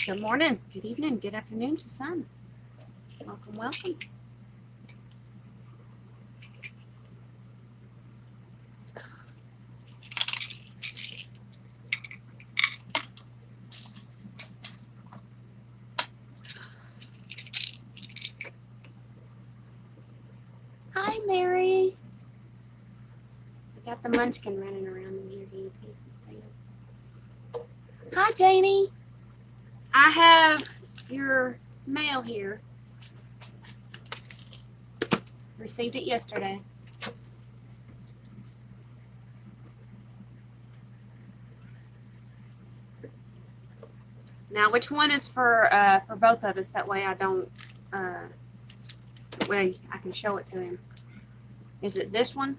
Good morning, good evening, good afternoon to some. Welcome, welcome. Hi, Mary. We got the munchkin running around in here. Can you taste it? Hi, Janie. I have your mail here. Received it yesterday. Now, which one is for both of us? That way I don't, that way I can show it to him. Is it this one?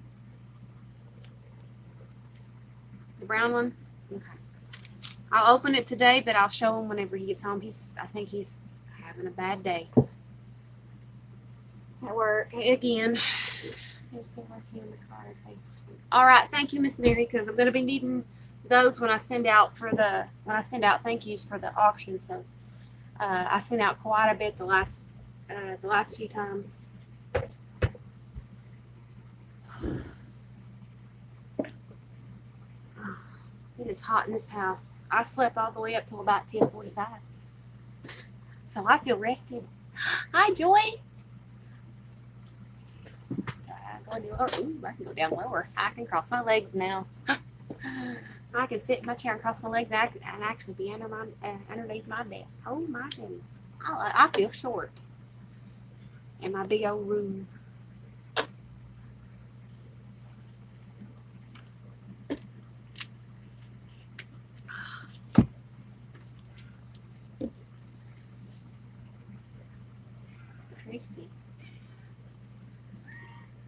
The brown one? Okay. I'll open it today, but I'll show him whenever he gets home. I think he's having a bad day at work again. All right, thank you, Miss Mary, because I'm going to be needing those when I send out thank yous for the auction. So I sent out quite a bit the last few times. It is hot in this house. I slept all the way up till about 10:45, so I feel rested. Hi, Joy. I can go down lower. I can cross my legs now. I can sit in my chair and cross my legs and actually be underneath my desk. Oh my goodness. I feel short in my big old room. Christy.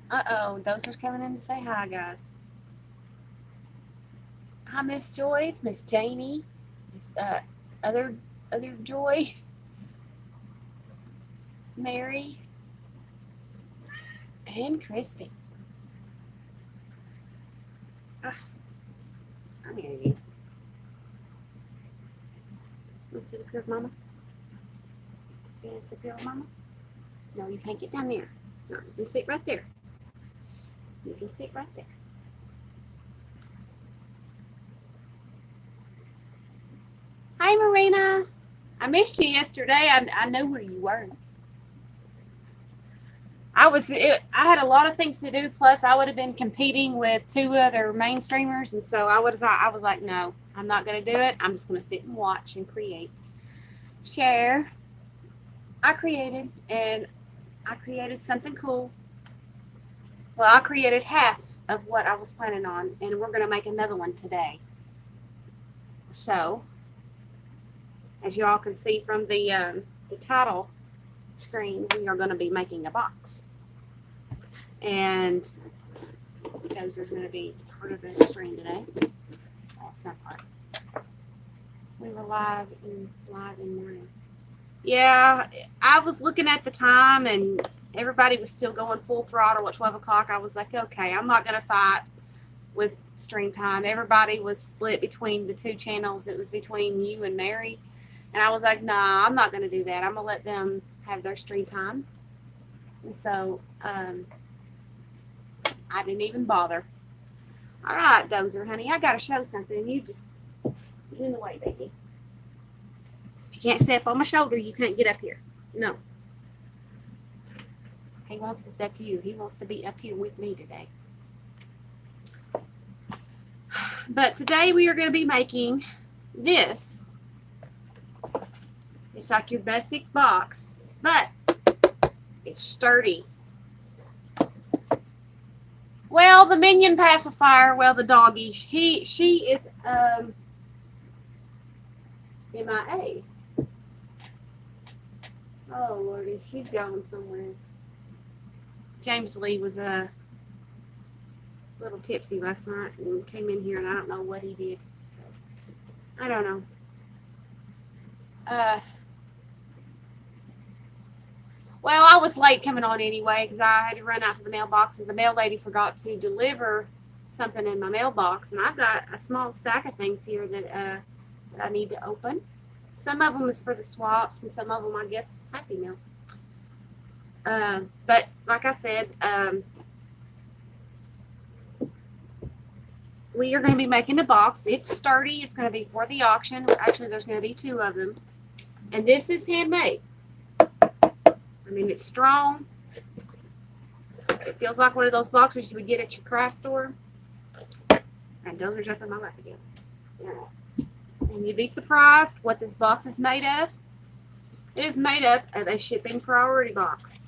Uh-oh, Dozer's coming in to say hi, guys. Hi, Miss Joy. It's Miss Janie. Miss other Joy. Mary. And Christy. I'm here, you. Want to sit up here with Mama? You want to sit up here with Mama? No, you can't get down there. No, you can sit right there. You can sit right there. Hi, Marina. I missed you yesterday. I know where you were. I had a lot of things to do. Plus, I would have been competing with 2 other main streamers, and so I was like, no, I'm not going to do it. I'm just going to sit and watch and create, share. I created something cool. Well, I created half of what I was planning on, and we're going to make another one today. So, as you all can see from the title screen, we are going to be making a box. And Dozer's going to be part of the stream today. Some part. We were live in Mario. Yeah, I was looking at the time, and everybody was still going full throttle at 12 o'clock. I was like, okay, I'm not going to fight with stream time. Everybody was split between the 2 channels. It was between you and Mary. And I was like, nah, I'm not going to do that. I'm going to let them have their stream time. And so I didn't even bother. All right, Dozer, honey, I got to show something. You in the way, baby. If you can't step on my shoulder, you can't get up here. No. He wants to step you. He wants to be up here with me today. But today we are going to be making this. It's like your basic box, but it's sturdy. Well, the minion pacifier, the doggy, she is MIA. Oh Lordy, she's going somewhere. James Lee was a little tipsy last night and came in here, and I don't know what he did. I don't know. Well, I was late coming on anyway because I had to run out to the mailbox, and the mail lady forgot to deliver something in my mailbox, and I've got a small stack of things here that I need to open. Some of them is for the swaps, and some of them, I guess, is Happy Meal. But like I said, we are going to be making a box. It's sturdy. It's going to be for the auction. Actually, there's going to be 2 of them. And this is handmade. I mean, it's strong. It feels like one of those boxes you would get at your craft store. And those are jumping my lap again. And you'd be surprised what this box is made of. It is made up of a shipping priority box.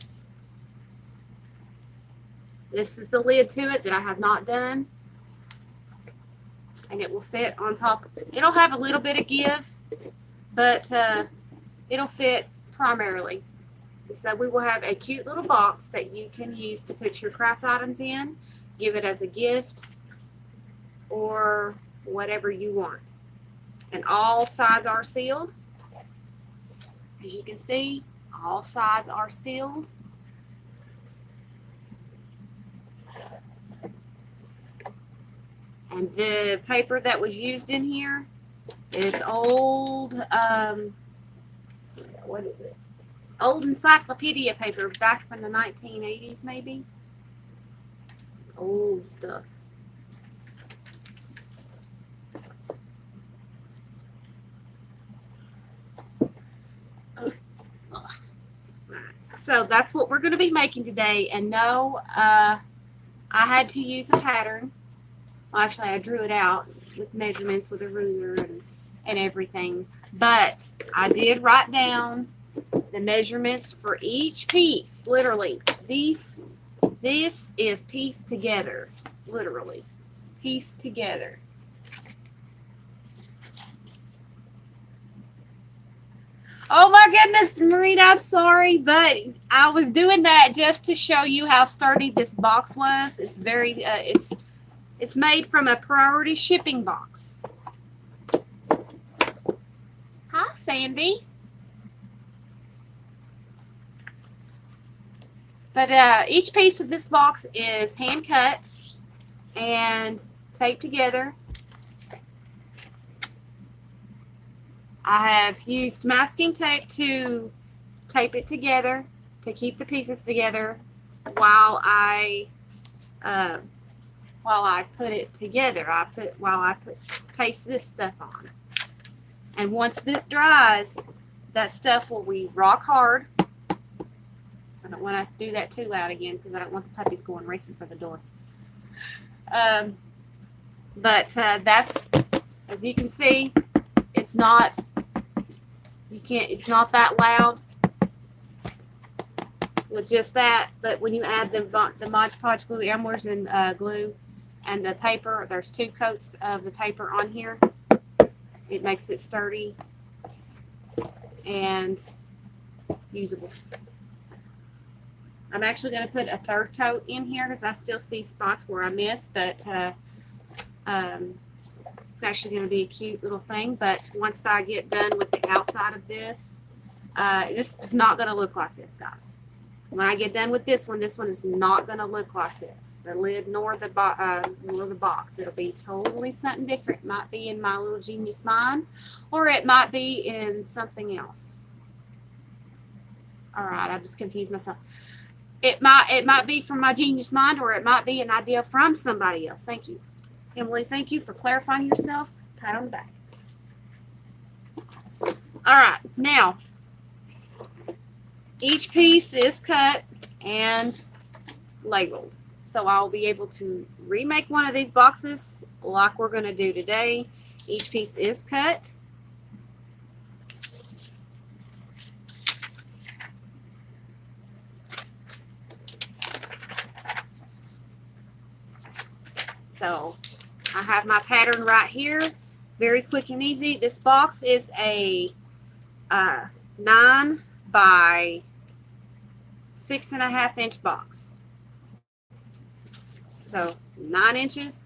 This is the lid to it that I have not done. And it will fit on top. It'll have a little bit of give, but it'll fit primarily. So we will have a cute little box that you can use to put your craft items in, give it as a gift, or whatever you want. And all sides are sealed. As you can see, all sides are sealed. And the paper that was used in here is old, what is it? Old encyclopedia paper back from the 1980s, maybe. Old stuff. So that's what we're going to be making today. And no, I had to use a pattern. Well, actually, I drew it out with measurements with a ruler and everything. But I did write down the measurements for each piece. Literally, this is pieced together. Literally, pieced together. Oh my goodness, Marina, I'm sorry, but I was doing that just to show you how sturdy this box was. It's very, it's made from a priority shipping box. Hi, Sandy. But each piece of this box is hand cut and taped together. I have used masking tape to tape it together to keep the pieces together while I put it together. While I paste this stuff on. And once it dries, that stuff will be rock hard. I don't want to do that too loud again because I don't want the puppies going racing for the door. But that's, as you can see, it's not. It's not that loud with just that, but when you add the Mod Podge glue, Elmer's and glue and the paper, there's 2 coats of the paper on here. It makes it sturdy and usable. I'm actually going to put a 3rd coat in here because I still see spots where I missed, but it's actually going to be a cute little thing. But once I get done with the outside of this, this is not going to look like this, guys. When I get done with this one is not going to look like this. The lid nor the box. It'll be totally something different. It might be in my little genius mind, or it might be in something else. All right, I just confused myself. It might be from my genius mind, or it might be an idea from somebody else. Thank you, Emily. Thank you for clarifying yourself. Pat on the back. All right, now each piece is cut and labeled. So I'll be able to remake one of these boxes like we're going to do today. Each piece is cut. So I have my pattern right here. Very quick and easy. This box is a 9 by 6.5 inch box. So 9 inches,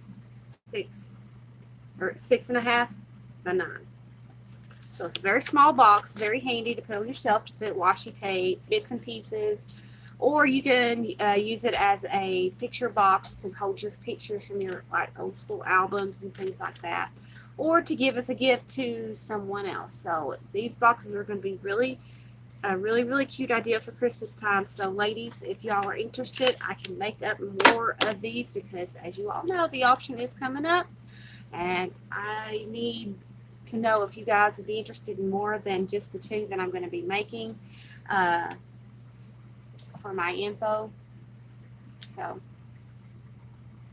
6.5 by 9. So it's a very small box, very handy to put on your shelf, to put washi tape, bits and pieces, or you can use it as a picture box to hold your pictures from your old school albums and things like that. or to give as a gift to someone else. So these boxes are going to be really cute idea for Christmas time. So ladies, if y'all are interested, I can make up more of these because as you all know, the auction is coming up and I need to know if you guys would be interested in more than just the 2 that I'm going to be making for my info. So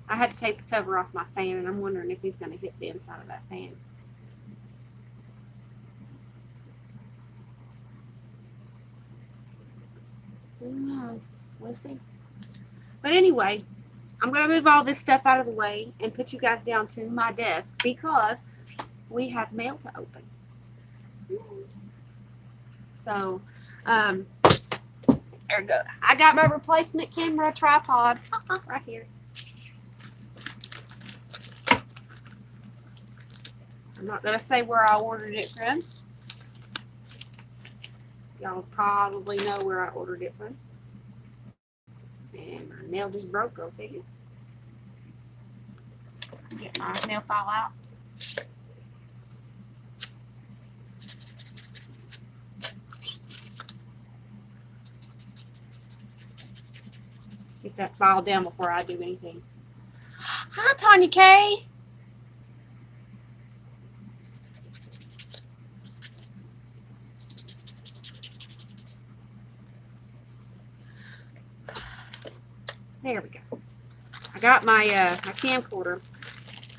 I had to take the cover off my fan and I'm wondering if he's going to hit the inside of that fan. No, we'll see. But anyway, I'm going to move all this stuff out of the way and put you guys down to my desk because we have mail to open. So, there we go. I got my replacement camera tripod right here. I'm not going to say where I ordered it from. Y'all probably know where I ordered it from. And my nail just broke, go figure. Get my nail file out. Get that file down before I do anything. Hi, Tanya K. There we go. I got my my camcorder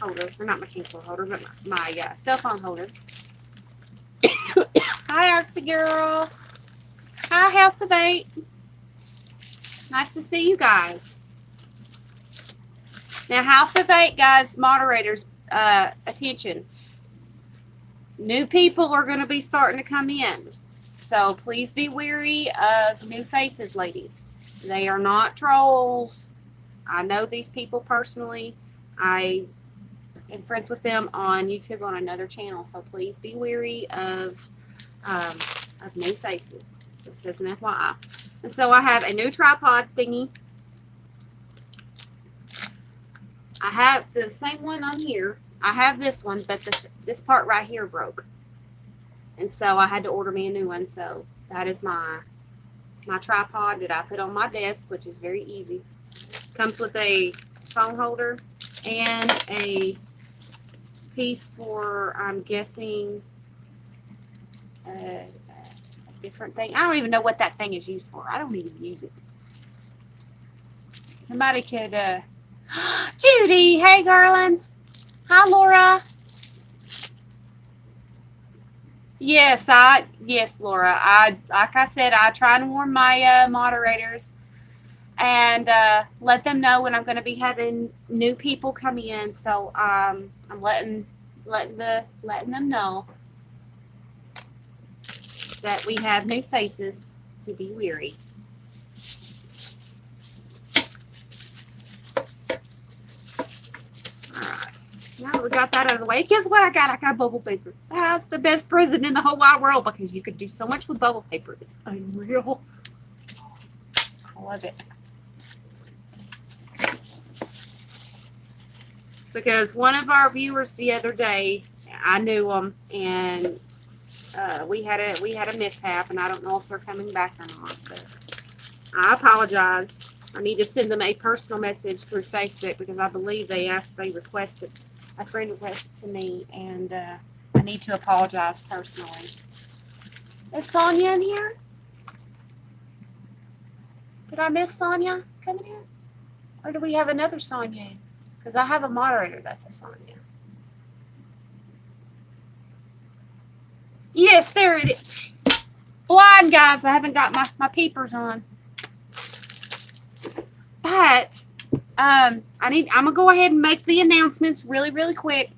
holder, or not my camcorder holder, but my cell phone holder. Hi, Artsy Girl. Hi, House of 8. Nice to see you guys. Now, House of 8, guys, moderators, attention. New people are going to be starting to come in. So please be wary of new faces, ladies. They are not trolls. I know these people personally. I am friends with them on YouTube on another channel. So please be wary of new faces. Just as an FYI. And so I have a new tripod thingy. I have the same one on here. I have this one, but this part right here broke. And so I had to order me a new one. So that is my tripod that I put on my desk, which is very easy. Comes with a phone holder and a piece for, I'm guessing, a different thing. I don't even know what that thing is used for. I don't even use it. Somebody could, Judy, hey, Garland. Hi, Laura. Yes, Laura. Like I said, I try and warn my moderators and let them know when I'm going to be having new people come in. So I'm letting them know that we have new faces to be wary. Now that we got that out of the way, guess what I got? I got bubble paper. That's the best present in the whole wide world because you could do so much with bubble paper. It's unreal. I love it. Because one of our viewers the other day, I knew them, and we had a mishap, and I don't know if they're coming back or not. But I apologize. I need to send them a personal message through Facebook because I believe they requested. A friend requested to me, and I need to apologize personally. Is Sonia in here? Did I miss Sonia coming in? Or do we have another Sonia in? Because I have a moderator that's a Sonia. Yes, there it is. Blind, guys. I haven't got my peepers on. But I'm gonna go ahead and make the announcements really, really quick.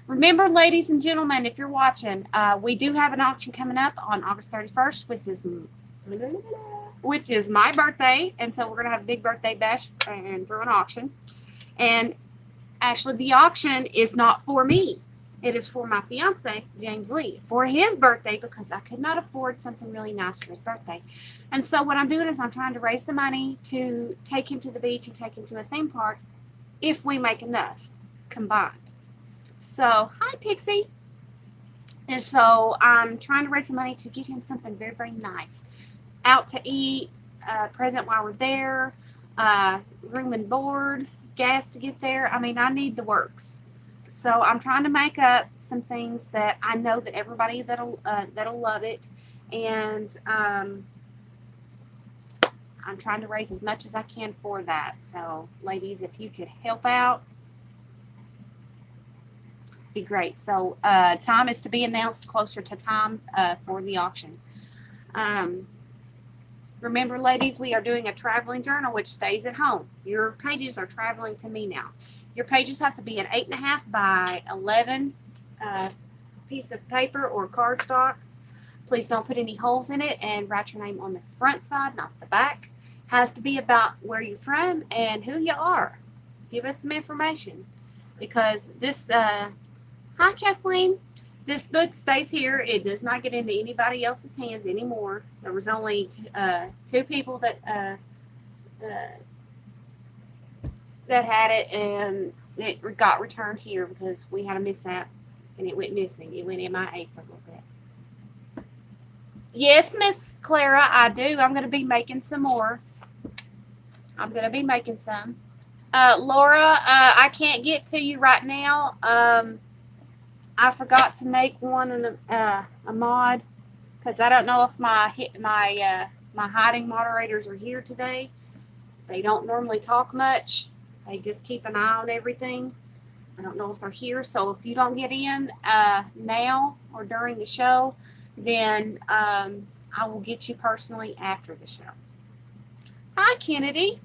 Remember, ladies and gentlemen, if you're watching, we do have an auction coming up on August 31st, which is my birthday, and so we're gonna have a big birthday bash and through an auction. And actually, the auction is not for me. It is for my fiance, James Lee, for his birthday because I could not afford something really nice for his birthday. And so what I'm doing is I'm trying to raise the money to take him to the beach and take him to a theme park if we make enough combined. So, hi, Pixie. And so I'm trying to raise some money to get him something very, very nice. Out to eat, present while we're there, room and board, gas to get there. I mean, I need the works. So I'm trying to make up some things that I know that everybody that'll love it, and I'm trying to raise as much as I can for that. So, ladies, if you could help out, be great. So, time is to be announced closer to time for the auction. Um, Remember, ladies, we are doing a traveling journal which stays at home. Your pages are traveling to me now. Your pages have to be an 8.5 by 11 piece of paper or cardstock. Please don't put any holes in it, and write your name on the front side, not the back. Has to be about where you're from and who you are. Give us some information, because this, hi Kathleen, this book stays here. It does not get into anybody else's hands anymore. There was only two people that had it, and it got returned here because we had a mishap and it went missing. It went MIA for a little bit. Yes, Miss Clara, I do. I'm going to be making some more. I'm going to be making some. Laura, I can't get to you right now. I forgot to make one in a mod, because I don't know if my hiding moderators are here today. They don't normally talk much. They just keep an eye on everything. I don't know if they're here. So if you don't get in now or during the show, then I will get you personally after the show. Hi, Kennedy.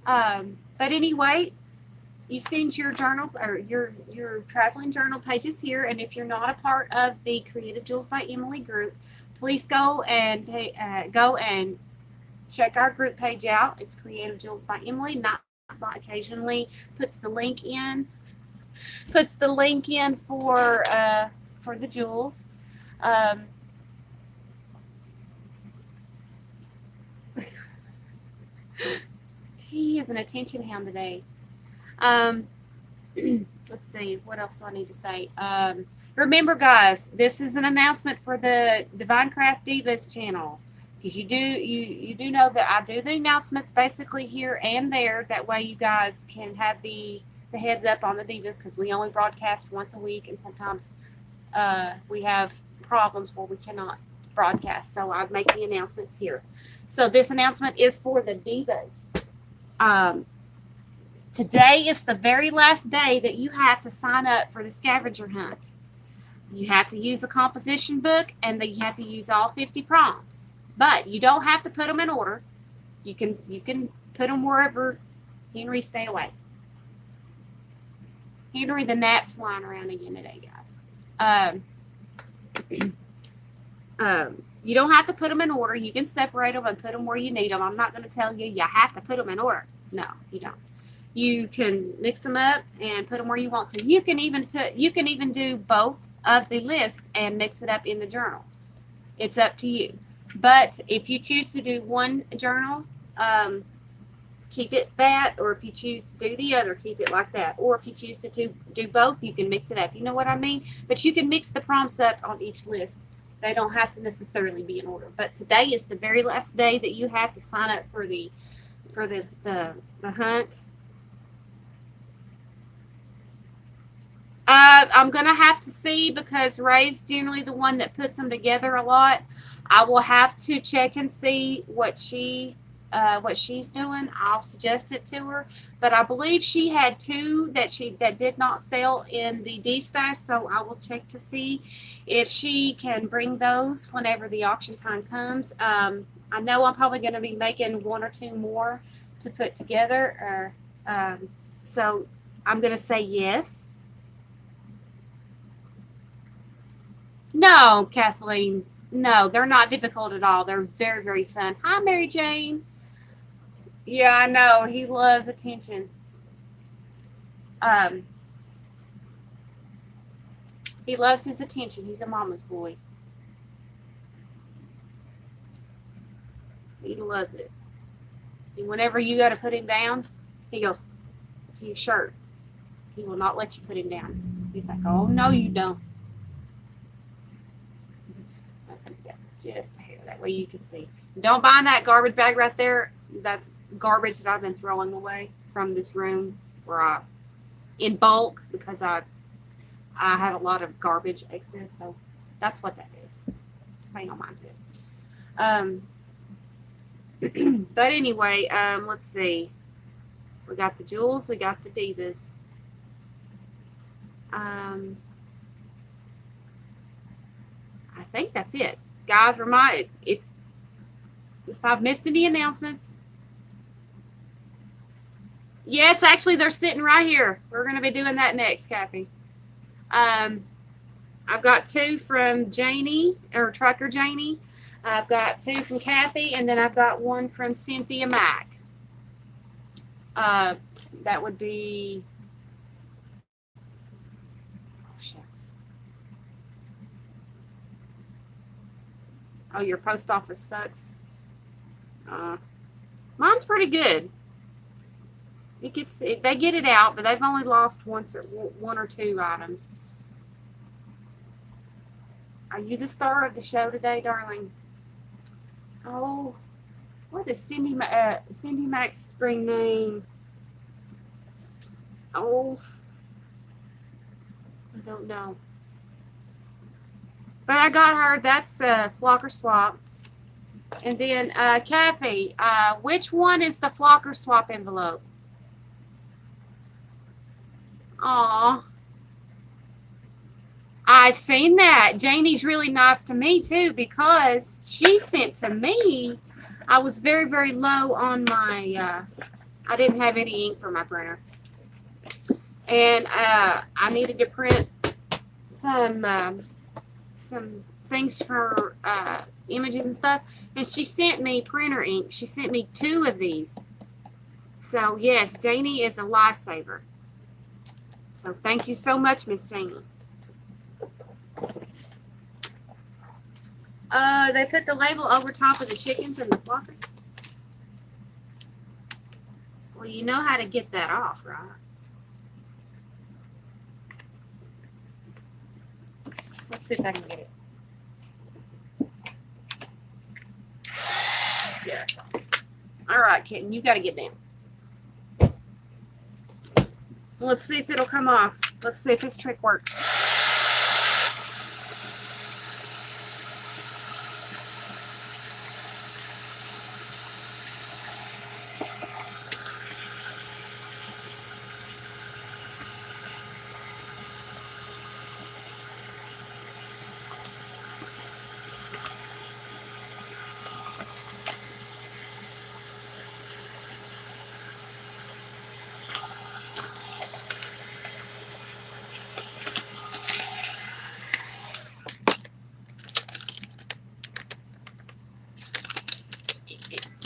But anyway, you send your journal or your traveling journal pages here, and if you're not a part of the Creative Jewels by Emily group, please go and check our group page out. It's Creative Jewels by Emily. Not occasionally puts the link in for the jewels. He is an attention hound today. Let's see, what else do I need to say? Remember, guys, this is an announcement for the Divine Craft Divas channel, because you do know that I do the announcements basically here and there. That way you guys can have the heads up on the Divas, because we only broadcast once a week, and sometimes we have problems where we cannot broadcast, so I make the announcements here. So this announcement is for the Divas. Today is the very last day that you have to sign up for the scavenger hunt. You have to use a composition book, and then you have to use all 50 prompts. But you don't have to put them in order. You can put them wherever. Henry, stay away. Henry, the gnat's flying around again today, guys. You don't have to put them in order. You can separate them and put them where you need them. I'm not going to tell you have to put them in order. No, you don't. You can mix them up and put them where you want to. You can even do both of the list and mix it up in the journal. It's up to you. But if you choose to do one journal, keep it that, or if you choose to do the other, keep it like that. Or if you choose to do both, you can mix it up. You know what I mean? But you can mix the prompts up on each list. They don't have to necessarily be in order. But today is the very last day that you have to sign up for the hunt. I'm going to have to see, because Ray's generally the one that puts them together a lot. I will have to check and see what she's doing. I'll suggest it to her. But I believe she had two that did not sell in the D stash, so I will check to see if she can bring those whenever the auction time comes. I know I'm probably going to be making one or two more to put together. So I'm going to say yes. No, Kathleen. No, they're not difficult at all. They're very, very fun. Hi, Mary Jane. Yeah, I know. He loves attention. He loves his attention. He's a mama's boy. He loves it. And whenever you go to put him down, he goes to your shirt. He will not let you put him down. He's like, oh, no, you don't. Just a hair. That way you can see. Don't buy that garbage bag right there. That's garbage that I've been throwing away from this room in bulk because I have a lot of garbage excess. So that's what that is. I don't mind it. But anyway, let's see. We got the jewels. We got the divas. I think that's it. Guys, remind if I've missed any announcements. Yes, actually, they're sitting right here. We're going to be doing that next, Kathy. I've got 2 from Janie, or Trucker Janie. I've got 2 from Kathy, and then I've got 1 from Cynthia Mack. That would be... Oh, shucks. Oh, your post office sucks. Mine's pretty good. They get it out, but they've only lost 1 or 2 items. Are you the star of the show today, darling? Oh, what is Cindy Mac's screen name? Oh, I don't know. But I got her. That's Flocker Swap. And then Kathy, which one is the Flocker Swap envelope? Aw. I seen that. Janie's really nice to me too because she sent to me. I was very, very low on my, I didn't have any ink for my printer. And I needed to print some things for images and stuff. And she sent me printer ink. She sent me 2 of these. So yes, Janie is a lifesaver. So thank you so much, Miss Janie. They put the label over top of the chickens and the flocker. Well, you know how to get that off, right? Let's see if I can get it. Yeah. All right, kitten, you got to get down. Let's see if it'll come off. Let's see if this trick works.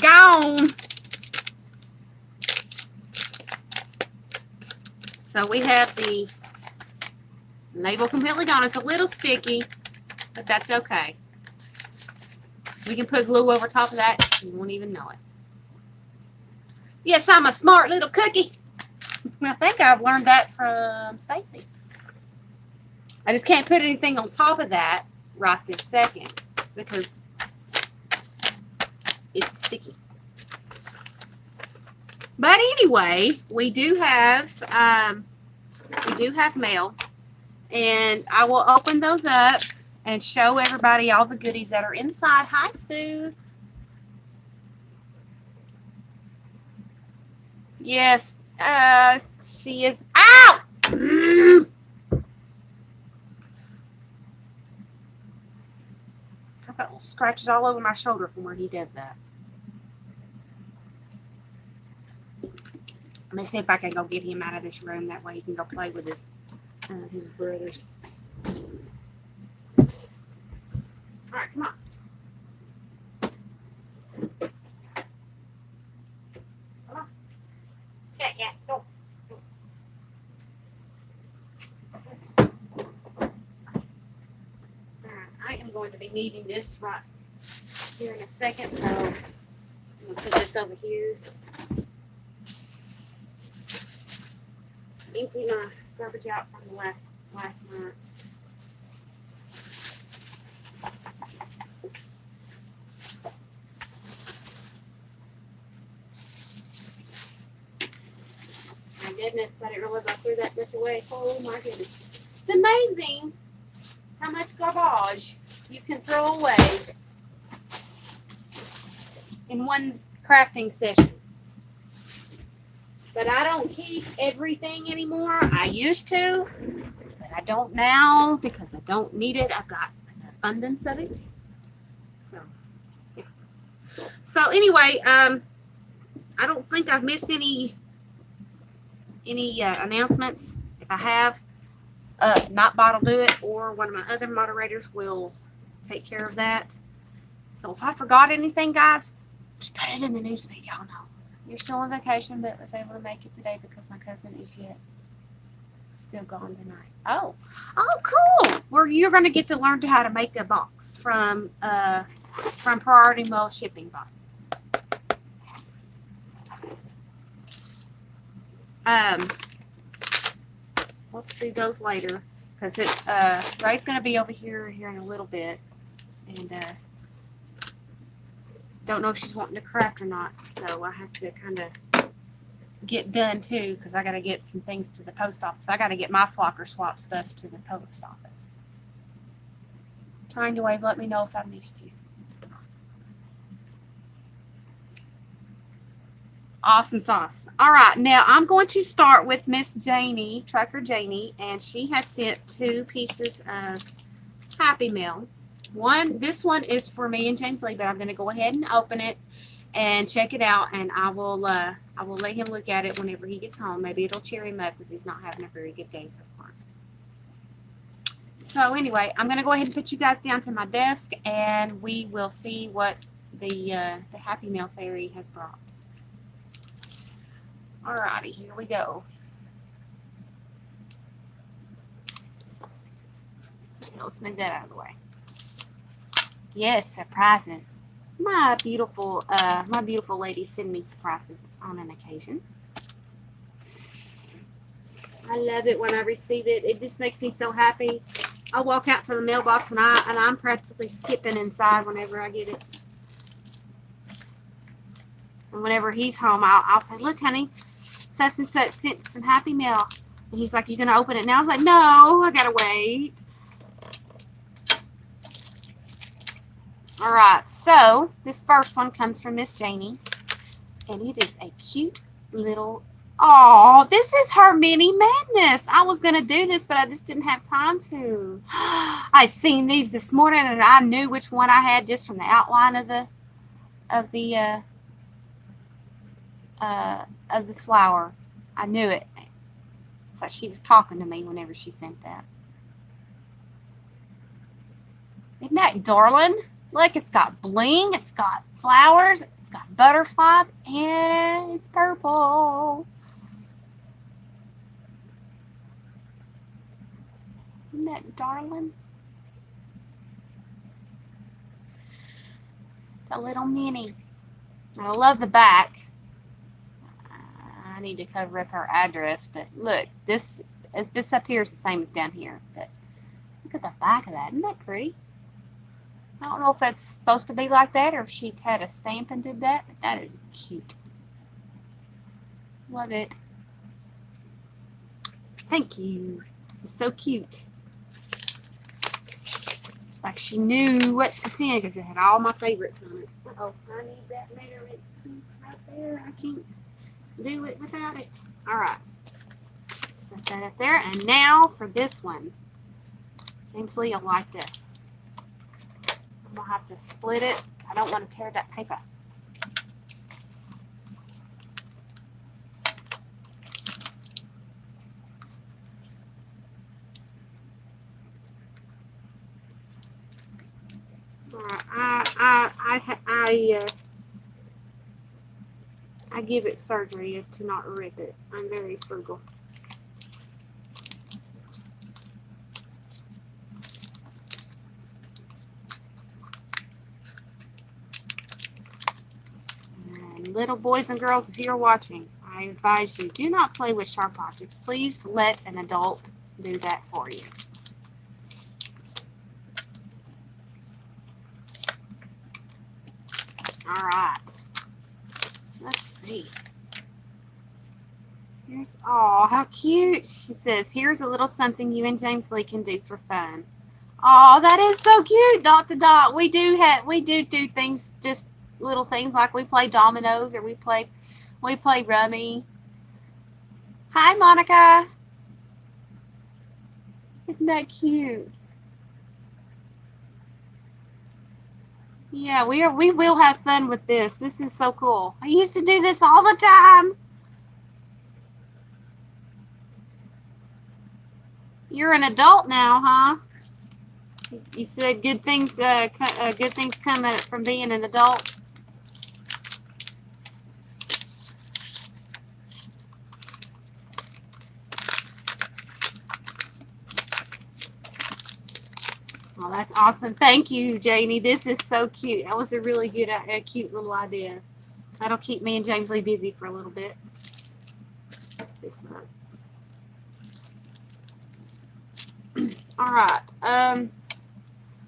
Gone. So we have the label completely gone. It's a little sticky, but that's okay. We can put glue over top of that. You won't even know it. Yes, I'm a smart little cookie. I think I've learned that from Stacy. I just can't put anything on top of that right this second because it's sticky. But anyway, we do have mail, and I will open those up and show everybody all the goodies that are inside. Hi, Sue. Yes, she is. Ow! I've got little scratches all over my shoulder from where he does that. Let me see if I can go get him out of this room. That way he can go play with his brothers. All right, come on. Come on. Sit, yeah, go. I am going to be needing this right here in a second, so I'm going to put this over here. empty my garbage out from the last night. My goodness, I didn't realize I threw that much away. Oh my goodness. It's amazing how much garbage you can throw away in one crafting session. But I don't keep everything anymore. I used to, but I don't now because I don't need it. I've got an abundance of it. So, yeah. So anyway, I don't think I've missed any announcements. If I have, not Bottle Do It or one of my other moderators will take care of that. So if I forgot anything, guys, just put it in the newsfeed. Y'all know. You're still on vacation, but was able to make it today because my cousin is yet still gone tonight. Oh, cool! Well, you're going to get to learn how to make a box from Priority Mail shipping boxes. Let's do those later because Ray's going to be over here in a little bit, and don't know if she's wanting to craft or not, so I have to kind of get done too because I got to get some things to the post office. I got to get my flocker swap stuff to the post office. Trying to wave, let me know if I missed you. Awesome sauce. All right, now I'm going to start with Miss Janie, Trucker Janie, and she has sent 2 pieces of Happy Mail. This one is for me and James Lee, but I'm going to go ahead and open it and check it out, and I will let him look at it whenever he gets home. Maybe it'll cheer him up because he's not having a very good day so far. So anyway, I'm going to go ahead and put you guys down to my desk, and we will see what the Happy Mail Fairy has brought. Alrighty, here we go. Let's move that out of the way. Yes, surprises. My beautiful ladies send me surprises on an occasion. I love it when I receive it. It just makes me so happy. I walk out to the mailbox and I'm practically skipping inside whenever I get it. And whenever he's home, I'll say, "Look, honey, such and such sent some Happy Mail." And he's like, "You gonna open it now?" I was like, "No, I gotta wait." All right, so this first one comes from Miss Janie, and it is a cute little. Oh, this is her Mini Madness. I was gonna do this, but I just didn't have time to. I seen these this morning, and I knew which one I had just from the outline of the flower. I knew it. It's like she was talking to me whenever she sent that. Isn't that darling? Look, it's got bling, it's got flowers, it's got butterflies, and it's purple. Isn't that darling? The little mini. I love the back. I need to cover up her address, but look, this up here is the same as down here. But look at the back of that. Isn't that pretty? I don't know if that's supposed to be like that or if she had a stamp and did that, but that is cute. Love it. Thank you. This is so cute. It's like she knew what to send because it had all my favorites on it. Uh-oh, I need that measurement piece right there. I can't do it without it. All right. Set that up there. And now for this one. James Lee will like this. I'm going to have to split it. I don't want to tear that paper. I give it surgery as to not rip it. I'm very frugal. And little boys and girls, if you're watching, I advise you, do not play with sharp objects. Please let an adult do that for you. All right. Let's see. Here's, oh, how cute. She says, here's a little something you and James Lee can do for fun. Oh, that is so cute, dot to dot. We do things, just little things like we play dominoes or we play rummy. Hi, Monica. Isn't that cute? Yeah, we will have fun with this. This is so cool. I used to do this all the time. You're an adult now, huh? You said good things come from being an adult. Oh, that's awesome. Thank you, Janie. This is so cute. That was a really good, cute little idea. That'll keep me and James Lee busy for a little bit. This all right.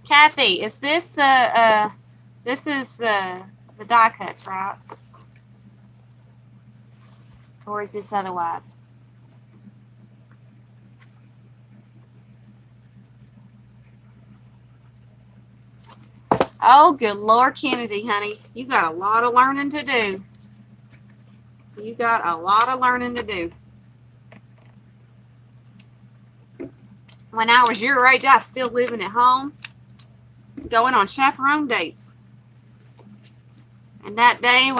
Kathy, is this the this is the die cuts, right? Or is this otherwise? Oh, good Lord, Kennedy, honey. You got a lot of learning to do. You got a lot of learning to do. When I was your age, I was still living at home, going on chaperone dates. And that day,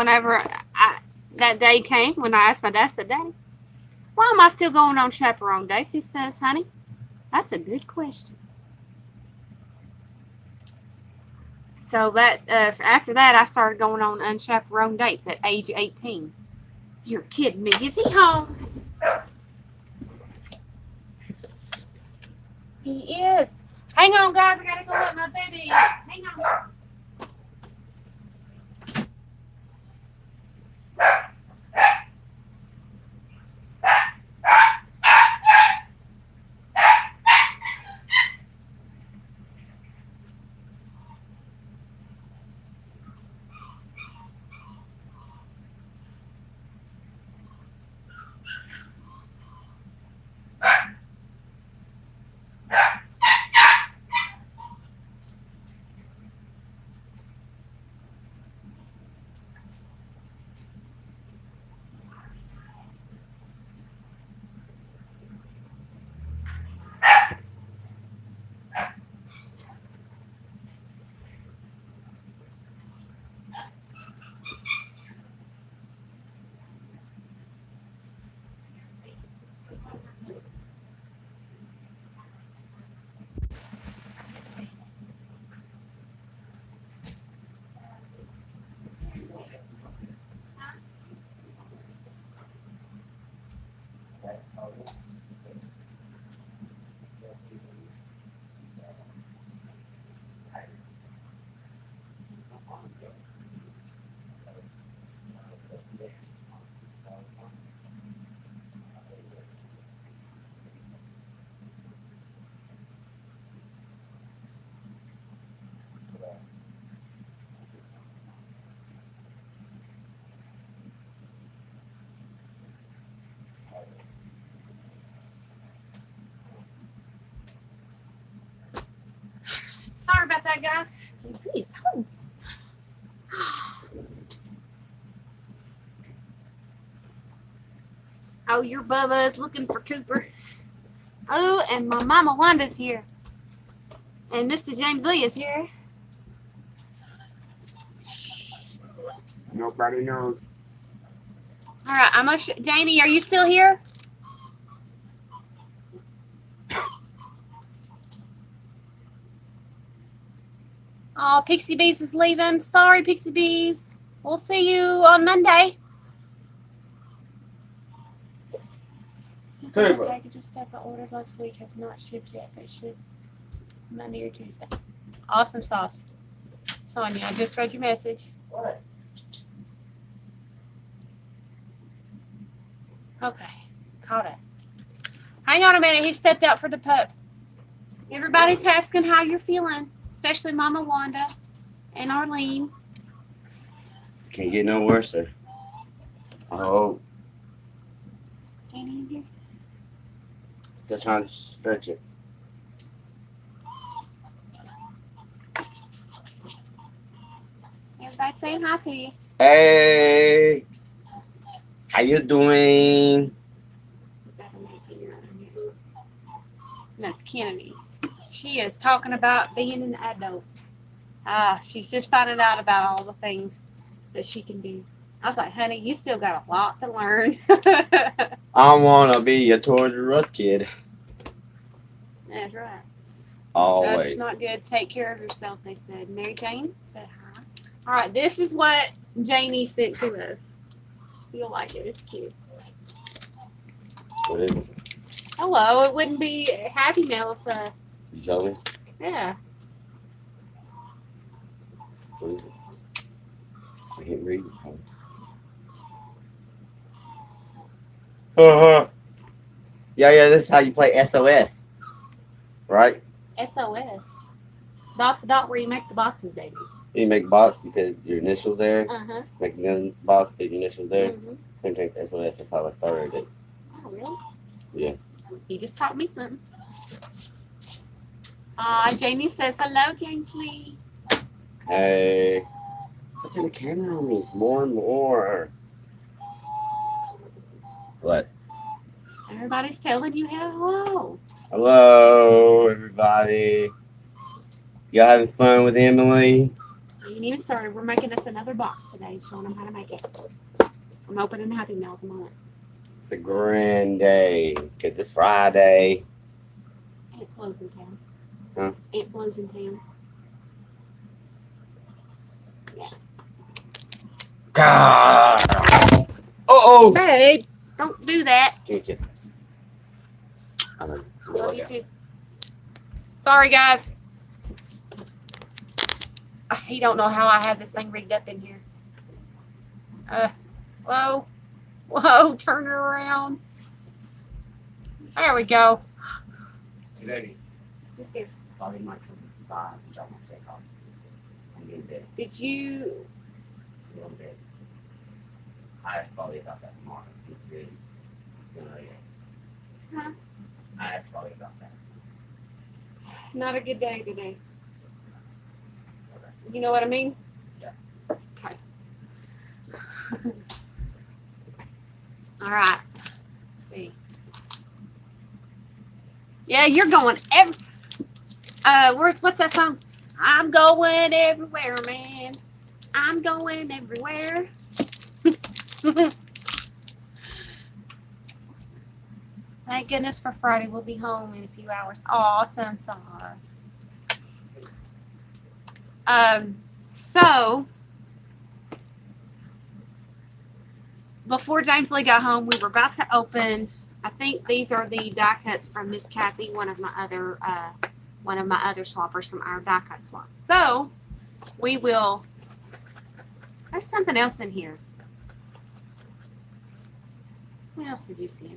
that day came when I asked my dad, I said, Daddy, why am I still going on chaperone dates? He says, honey, that's a good question. So that after that, I started going on unchaperoned dates at age 18. You're kidding me. Is he home? He is. Hang on, guys. I got to go let my baby in. Hang on. Sorry about that, guys. Oh, your Bubba's looking for Cooper. Oh, and my Mama Wanda's here. And Mr. James Lee is here. Nobody knows. All right, Janie, are you still here? Oh, Pixie Bees is leaving. Sorry, Pixie Bees. We'll see you on Monday. The package of stuff I ordered last week has not shipped yet, but it should Monday or Tuesday. Awesome sauce. Sonia, I just read your message. What? Okay, caught it. Hang on a minute. He stepped out for the pup. Everybody's asking how you're feeling, especially Mama Wanda and Arlene. Can't get no worse, sir. Oh, Janie in here? still trying to stretch it. Everybody saying hi to you. Hey, how you doing? That's Kennedy. She is talking about being an adult. She's just finding out about all the things that she can do. I was like, honey, you still got a lot to learn. I wanna be a Toys R Us kid. That's right. Always. That's not good. Take care of yourself, they said. Mary Jane said hi. All right, this is what Janie sent to us. You'll like it. It's cute. What is it? Hello. It wouldn't be a Happy Mail if, You tell me? yeah. What is it? I can't read it. Yeah, this is how you play SOS. Right? SOS. Dot to dot where you make the boxes, baby. You make a box, you put your initials there. Uh-huh. Make another box, put your initials there. Mm-hmm. Same thing as SOS. That's how I started it. Oh, really? Yeah. You just taught me something. Jamie says, hello, James Lee. Hey. Stop putting the camera on me. It's more and more. What? Everybody's telling you hello. Hello, everybody. Y'all having fun with Emily? We ain't even started. We're making us another box today, showing them how to make it. I'm opening Happy Mail at the moment. It's a grand day because it's Friday. Aunt Flo's in town. Huh? Aunt Flo's in town. Yeah. God. Oh. Babe, don't do that. Give me a kiss. I Love you too. Sorry, guys. He don't know how I have this thing rigged up in here. Whoa, turn it around. There we go. Ready. This is. Bobby might come by. Drop my check off. I'm getting dead. Did you? A little bit. I asked Bobby about that tomorrow. He said, Huh? I asked Bobby about that. Not a good day today. You know what I mean? Yeah. Okay. All right. Let's see. Yeah, you're going what's that song? I'm going everywhere, man. I'm going everywhere. Thank goodness for Friday. We'll be home in a few hours. Oh, sunshine. So before James Lee got home, we were about to open. I think these are the die cuts from Miss Kathy, one of my other swappers from our die cut swap. So we will. There's something else in here. What else did you see?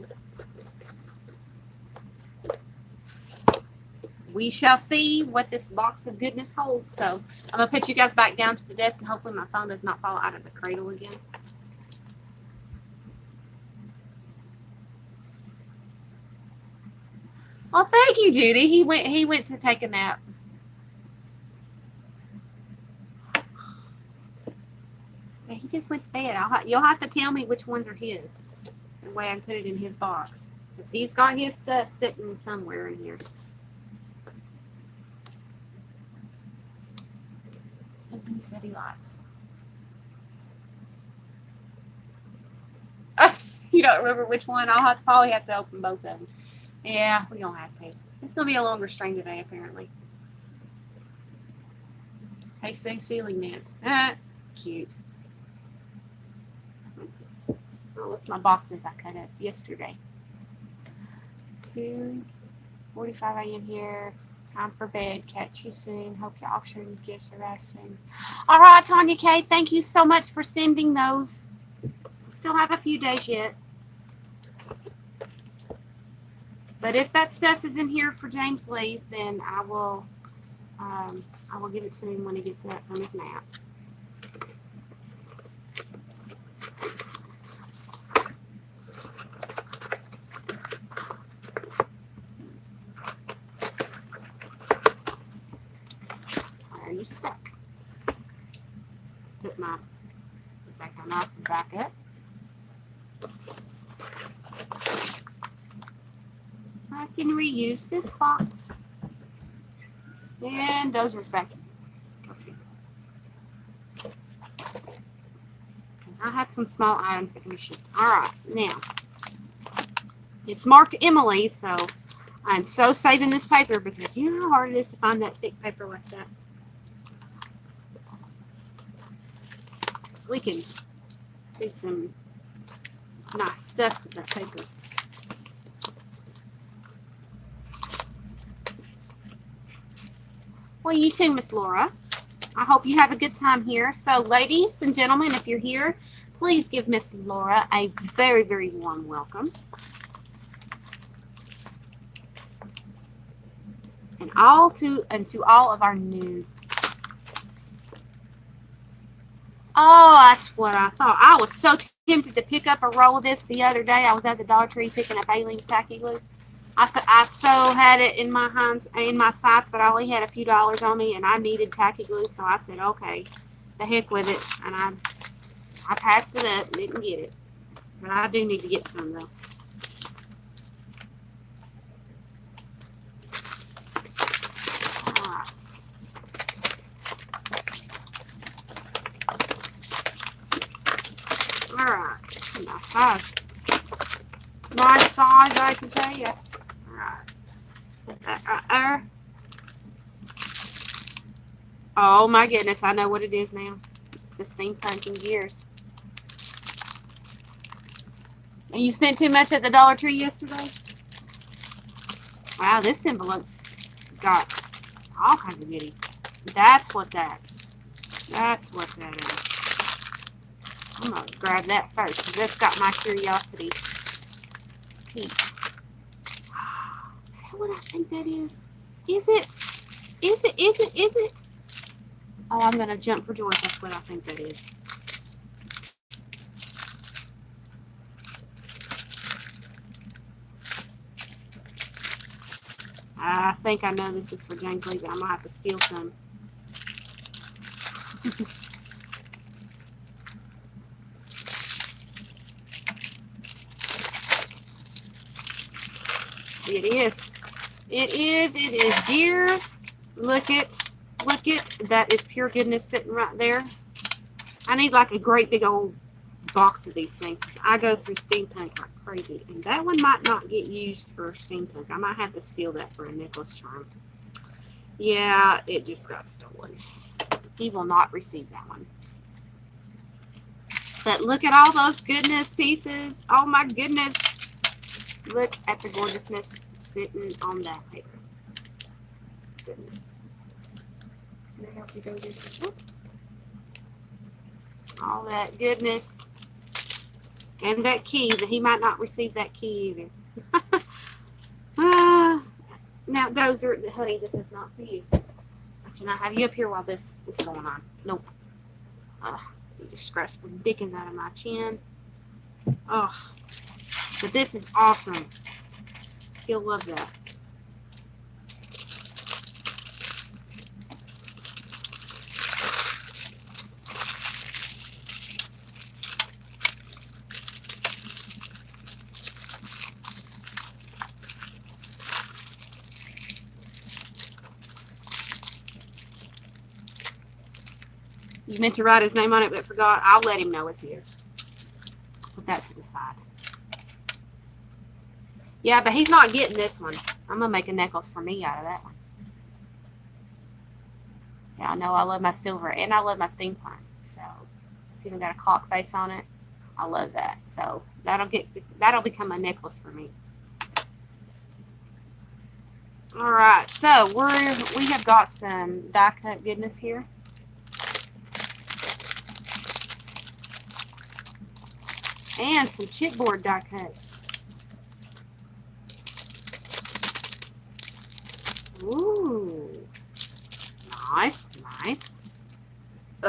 We shall see what this box of goodness holds. So I'm going to put you guys back down to the desk, and hopefully my phone does not fall out of the cradle again. Oh, thank you, Judy. He went to take a nap. Yeah, he just went to bed. You'll have to tell me which ones are his. The way I can put it in his box. Because he's got his stuff sitting somewhere in here. Something you said he likes. You don't remember which one? I'll probably have to open both of them. Yeah, we don't have to. It's going to be a longer string today, apparently. Hey, Sue, ceiling mats. Cute. Oh, look at my boxes I cut up yesterday. 2:45 a.m. here. Time for bed. Catch you soon. Hope your auction gifts arrive soon. All right, Tanya K, thank you so much for sending those. Still have a few days yet. But if that stuff is in here for James Lee, then I will give it to him when he gets up from his nap. Are you stuck? Let's put my second knife back up. I can reuse this box. And Dozer's back. I have some small items that can be shipped. Alright, now. It's marked Emily, so I'm so saving this paper because you know how hard it is to find that thick paper like that. We can do some nice stuff with that paper. Well, you too, Miss Laura. I hope you have a good time here. So, ladies and gentlemen, if you're here, please give Miss Laura a very, very warm welcome. And to all of our new. Oh, that's what I thought. I was so tempted to pick up a roll of this the other day. I was at the Dollar Tree picking up Aileen's tacky glue. I so had it in my hands, in my sights, but I only had a few dollars on me, and I needed tacky glue, so I said, okay, the heck with it, and I passed it up, didn't get it, but I do need to get some, though. Alright, nice size, I can tell you. Put that right there. Oh my goodness, I know what it is now. It's the steampunk in gears. And you spent too much at the Dollar Tree yesterday? Wow, this envelope's got all kinds of goodies. That's what that is. I'm going to grab that first because that's got my curiosity peaked. Is that what I think that is? Is it? Is it? Is it? Is it? Oh, I'm going to jump for joy. That's what I think that is. I think I know this is for James Lee, but I'm going to have to steal some. It is. It is gears. Look it. That is pure goodness sitting right there. I need like a great big old box of these things. I go through steampunk like crazy. And that one might not get used for steampunk. I might have to steal that for a necklace charm. Yeah, it just got stolen. He will not receive that one. But look at all those goodness pieces. Oh my goodness. Look at the gorgeousness sitting on that paper. Goodness. Can I help you go this? All that goodness. And that key, that he might not receive that key either. Now, Dozer, honey, this is not for you. I cannot have you up here while this is going on. Nope. You just scratched the dickens out of my chin. Oh. But this is awesome. He'll love that. You meant to write his name on it but forgot. I'll let him know it's his. Put that to the side. Yeah, but he's not getting this one. I'm going to make a necklace for me out of that one. Yeah, I know I love my silver and I love my steampunk. So, it's even got a clock face on it. I love that. So, that'll become a necklace for me. All right, so we have got some die cut goodness here. And some chipboard die cuts.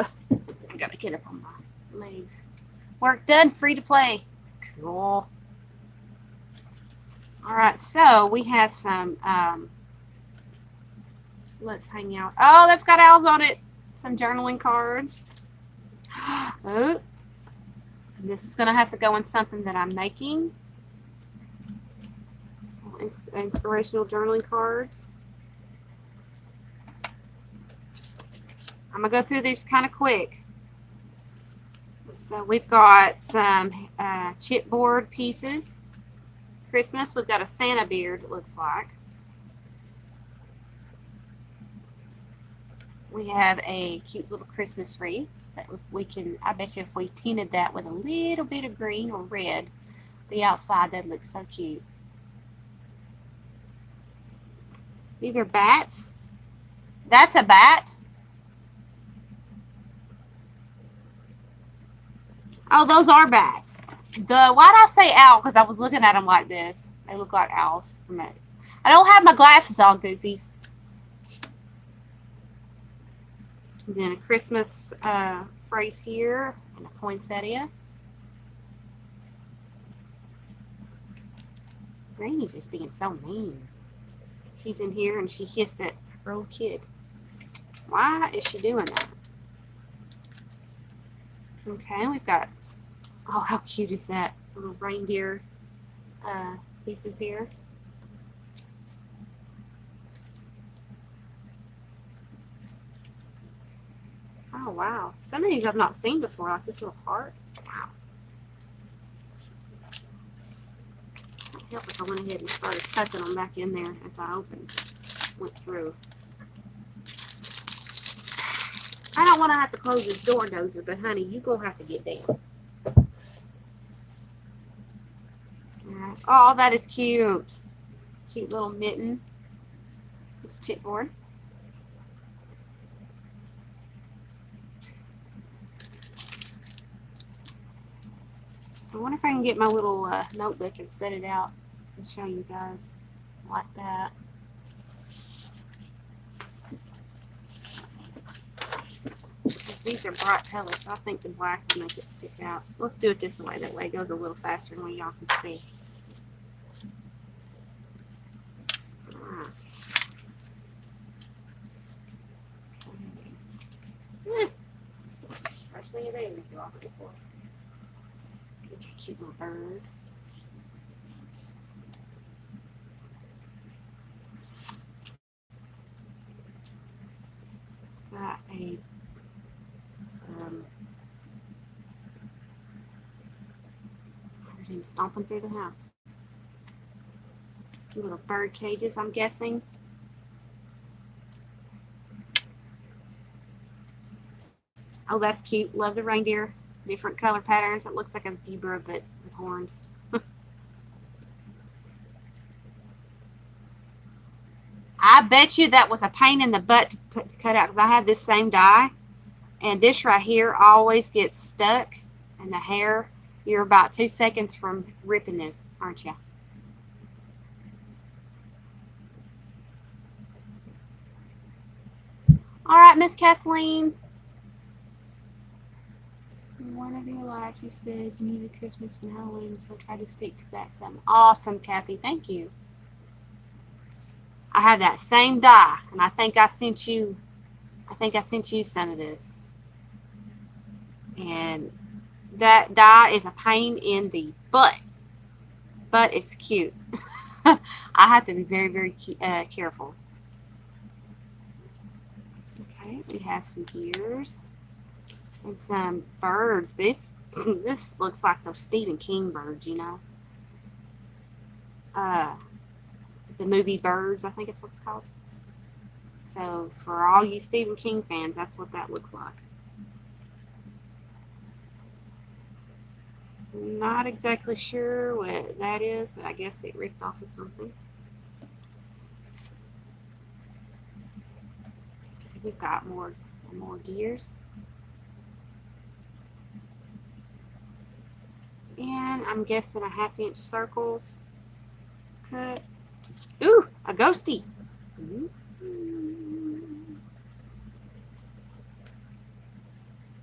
Ugh, I gotta get up on my legs. Work done, free to play. Cool. All right, so we have some, let's hang out. Oh, that's got owls on it. Some journaling cards. Oh, this is going to have to go in something that I'm making. Inspirational journaling cards. I'm going to go through these kind of quick. So we've got some chipboard pieces. Christmas, we've got a Santa beard, it looks like. We have a cute little Christmas wreath. That if we can, I bet you if we tinted that with a little bit of green or red, the outside, that looks so cute. These are bats. That's a bat. Oh, those are bats. Duh. Why did I say owl? Because I was looking at them like this. They look like owls. I don't have my glasses on, goofies. And then a Christmas phrase here and a poinsettia. Granny's just being so mean. She's in here and she hissed at her old kid. Why is she doing that? Okay, we've got, oh, how cute is that? Little reindeer pieces here. Oh, wow. Some of these I've not seen before, like this little heart. Wow. Can't help if I went ahead and started tucking them back in there as I went through. I don't want to have to close this door, Dozer, but honey, you gonna have to get down. Alright. Oh, that is cute. Cute little mitten. This chipboard. I wonder if I can get my little notebook and set it out and show you guys like that. These are bright colors, so I think the black will make it stick out. Let's do it this way. That way it goes a little faster than what y'all can see. Alright. First thing a day we do off before. Look at a cute little bird. Got a stomping through the house. Little bird cages, I'm guessing. Oh, that's cute. Love the reindeer. Different color patterns. It looks like a zebra, but with horns. I bet you that was a pain in the butt to cut out, because I have this same die, and this right here always gets stuck in the hair. You're about 2 seconds from ripping this, aren't you? All right, Miss Kathleen. One of your lives, you said you needed Christmas and Halloween, so try to stick to that. Something awesome, Kathy. Thank you. I have that same die, and I think I sent you. Some of this, and that die is a pain in the butt, but it's cute. I have to be very, very careful. Okay, we have some gears and some birds. This looks like those Stephen King birds, you know. The movie Birds, I think it's what it's called. So for all you Stephen King fans, that's what that looks like. Not exactly sure what that is, but I guess it ripped off of something. We've got more gears. And I'm guessing a 1/2-inch circles cut. Ooh, a ghosty.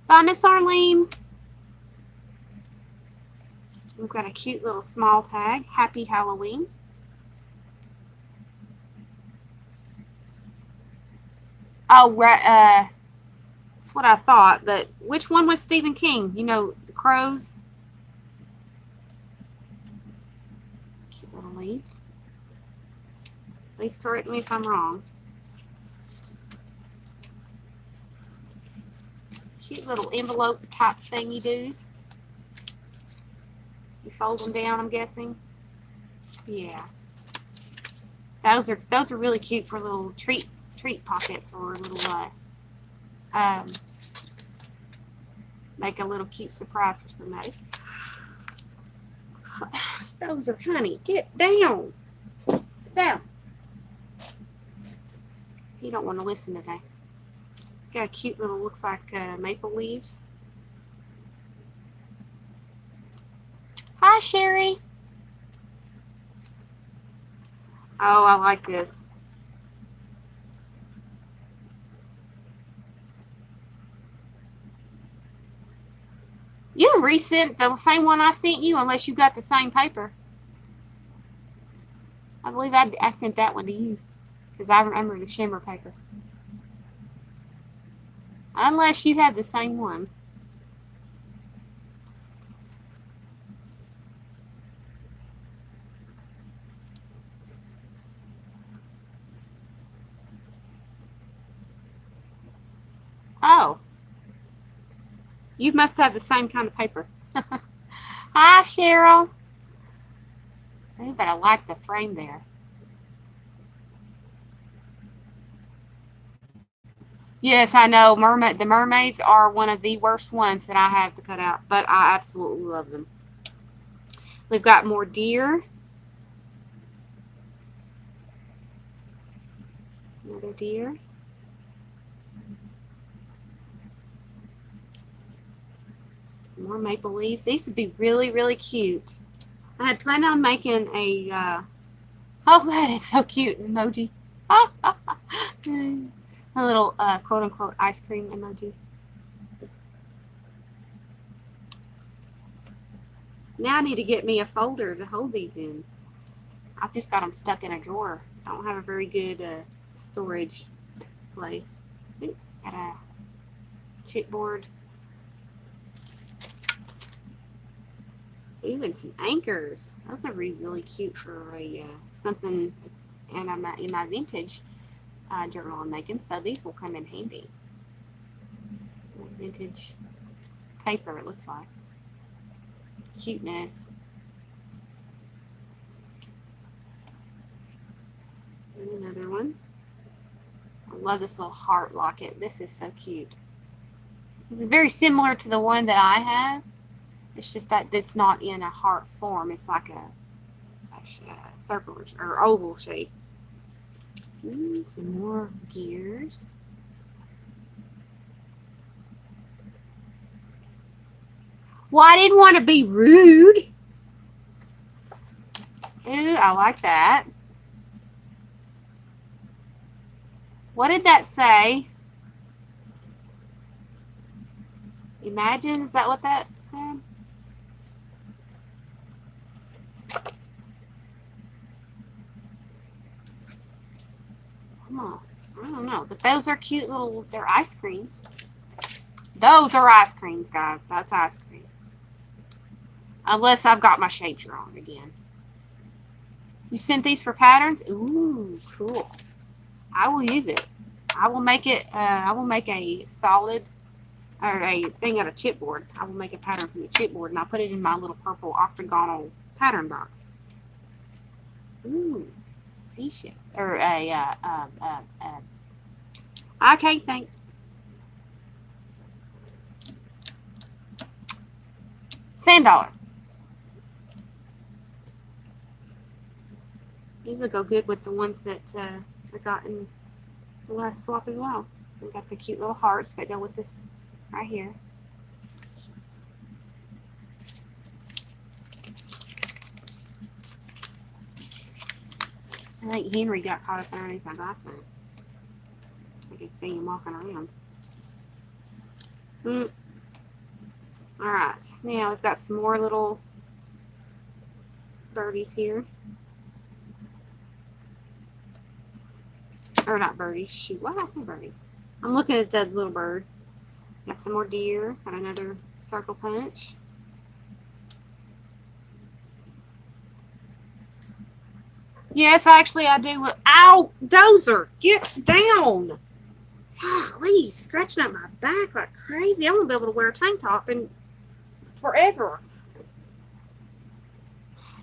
Bye, Miss Arlene. We've got a cute little small tag. Happy Halloween. Oh, right. That's what I thought. But which one was Stephen King? You know, the crows. Cute little leaf. Please correct me if I'm wrong. Cute little envelope type thingy doos. You fold them down, I'm guessing. Yeah. Those are really cute for little treat pockets or little make a little cute surprise for somebody. Those are, honey, get down. Down. You don't want to listen today. Got a cute little, looks like maple leaves. Hi, Sherry. Oh, I like this. You resent the same one I sent you unless you got the same paper. I believe I sent that one to you because I remember the shimmer paper. Unless you had the same one. Oh. You must have the same kind of paper. Hi, Cheryl. Ooh, but I like the frame there. Yes, I know. The mermaids are one of the worst ones that I have to cut out, but I absolutely love them. We've got more deer. Another deer. Some more maple leaves. These would be really, really cute. I had planned on making a, oh, that is so cute, emoji. A little quote-unquote ice cream emoji. Now I need to get me a folder to hold these in. I've just got them stuck in a drawer. I don't have a very good storage place. Ooh, got a chipboard. Ooh, and some anchors. Those are really cute for a something in my vintage journal I'm making. So these will come in handy. Vintage paper, it looks like. Cuteness. And another one. I love this little heart locket. This is so cute. This is very similar to the one that I have. It's just that it's not in a heart form. It's like a circle or oval shape. Ooh, some more gears. Well, I didn't want to be rude. Ooh, I like that. What did that say? Imagine, is that what that said? Come on. I don't know. But those are cute little, they're ice creams. Those are ice creams, guys. That's ice cream. Unless I've got my shapes wrong again. You sent these for patterns? Ooh, cool. I will use it. I will make it, I will make a solid, or a thing out of chipboard. I will make a pattern from the chipboard and I'll put it in my little purple octagonal pattern box. Ooh, C-shape. Or a, I can't think. $10. These will go good with the ones that I got in the last swap as well. We got the cute little hearts that go with this right here. I think Henry got caught up underneath my glass mat. I could see him walking around. All right, now we've got some more little birdies here. Or not birdies, shoot, why did I say birdies? I'm looking at that little bird. Got some more deer, got another circle punch. Yes, actually I do. Ow! Dozer! Get down! Golly, scratching up my back like crazy. I won't be able to wear a tank top in forever.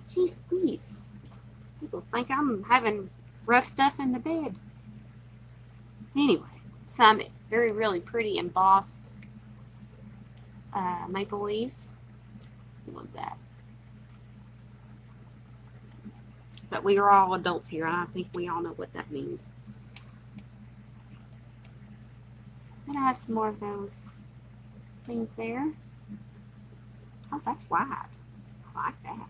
Jeez please. People think I'm having rough stuff in the bed. Anyway, some very, really pretty embossed maple leaves. Look at that. But we are all adults here, and I think we all know what that means. And I have some more of those things there. Oh, that's white. I like that.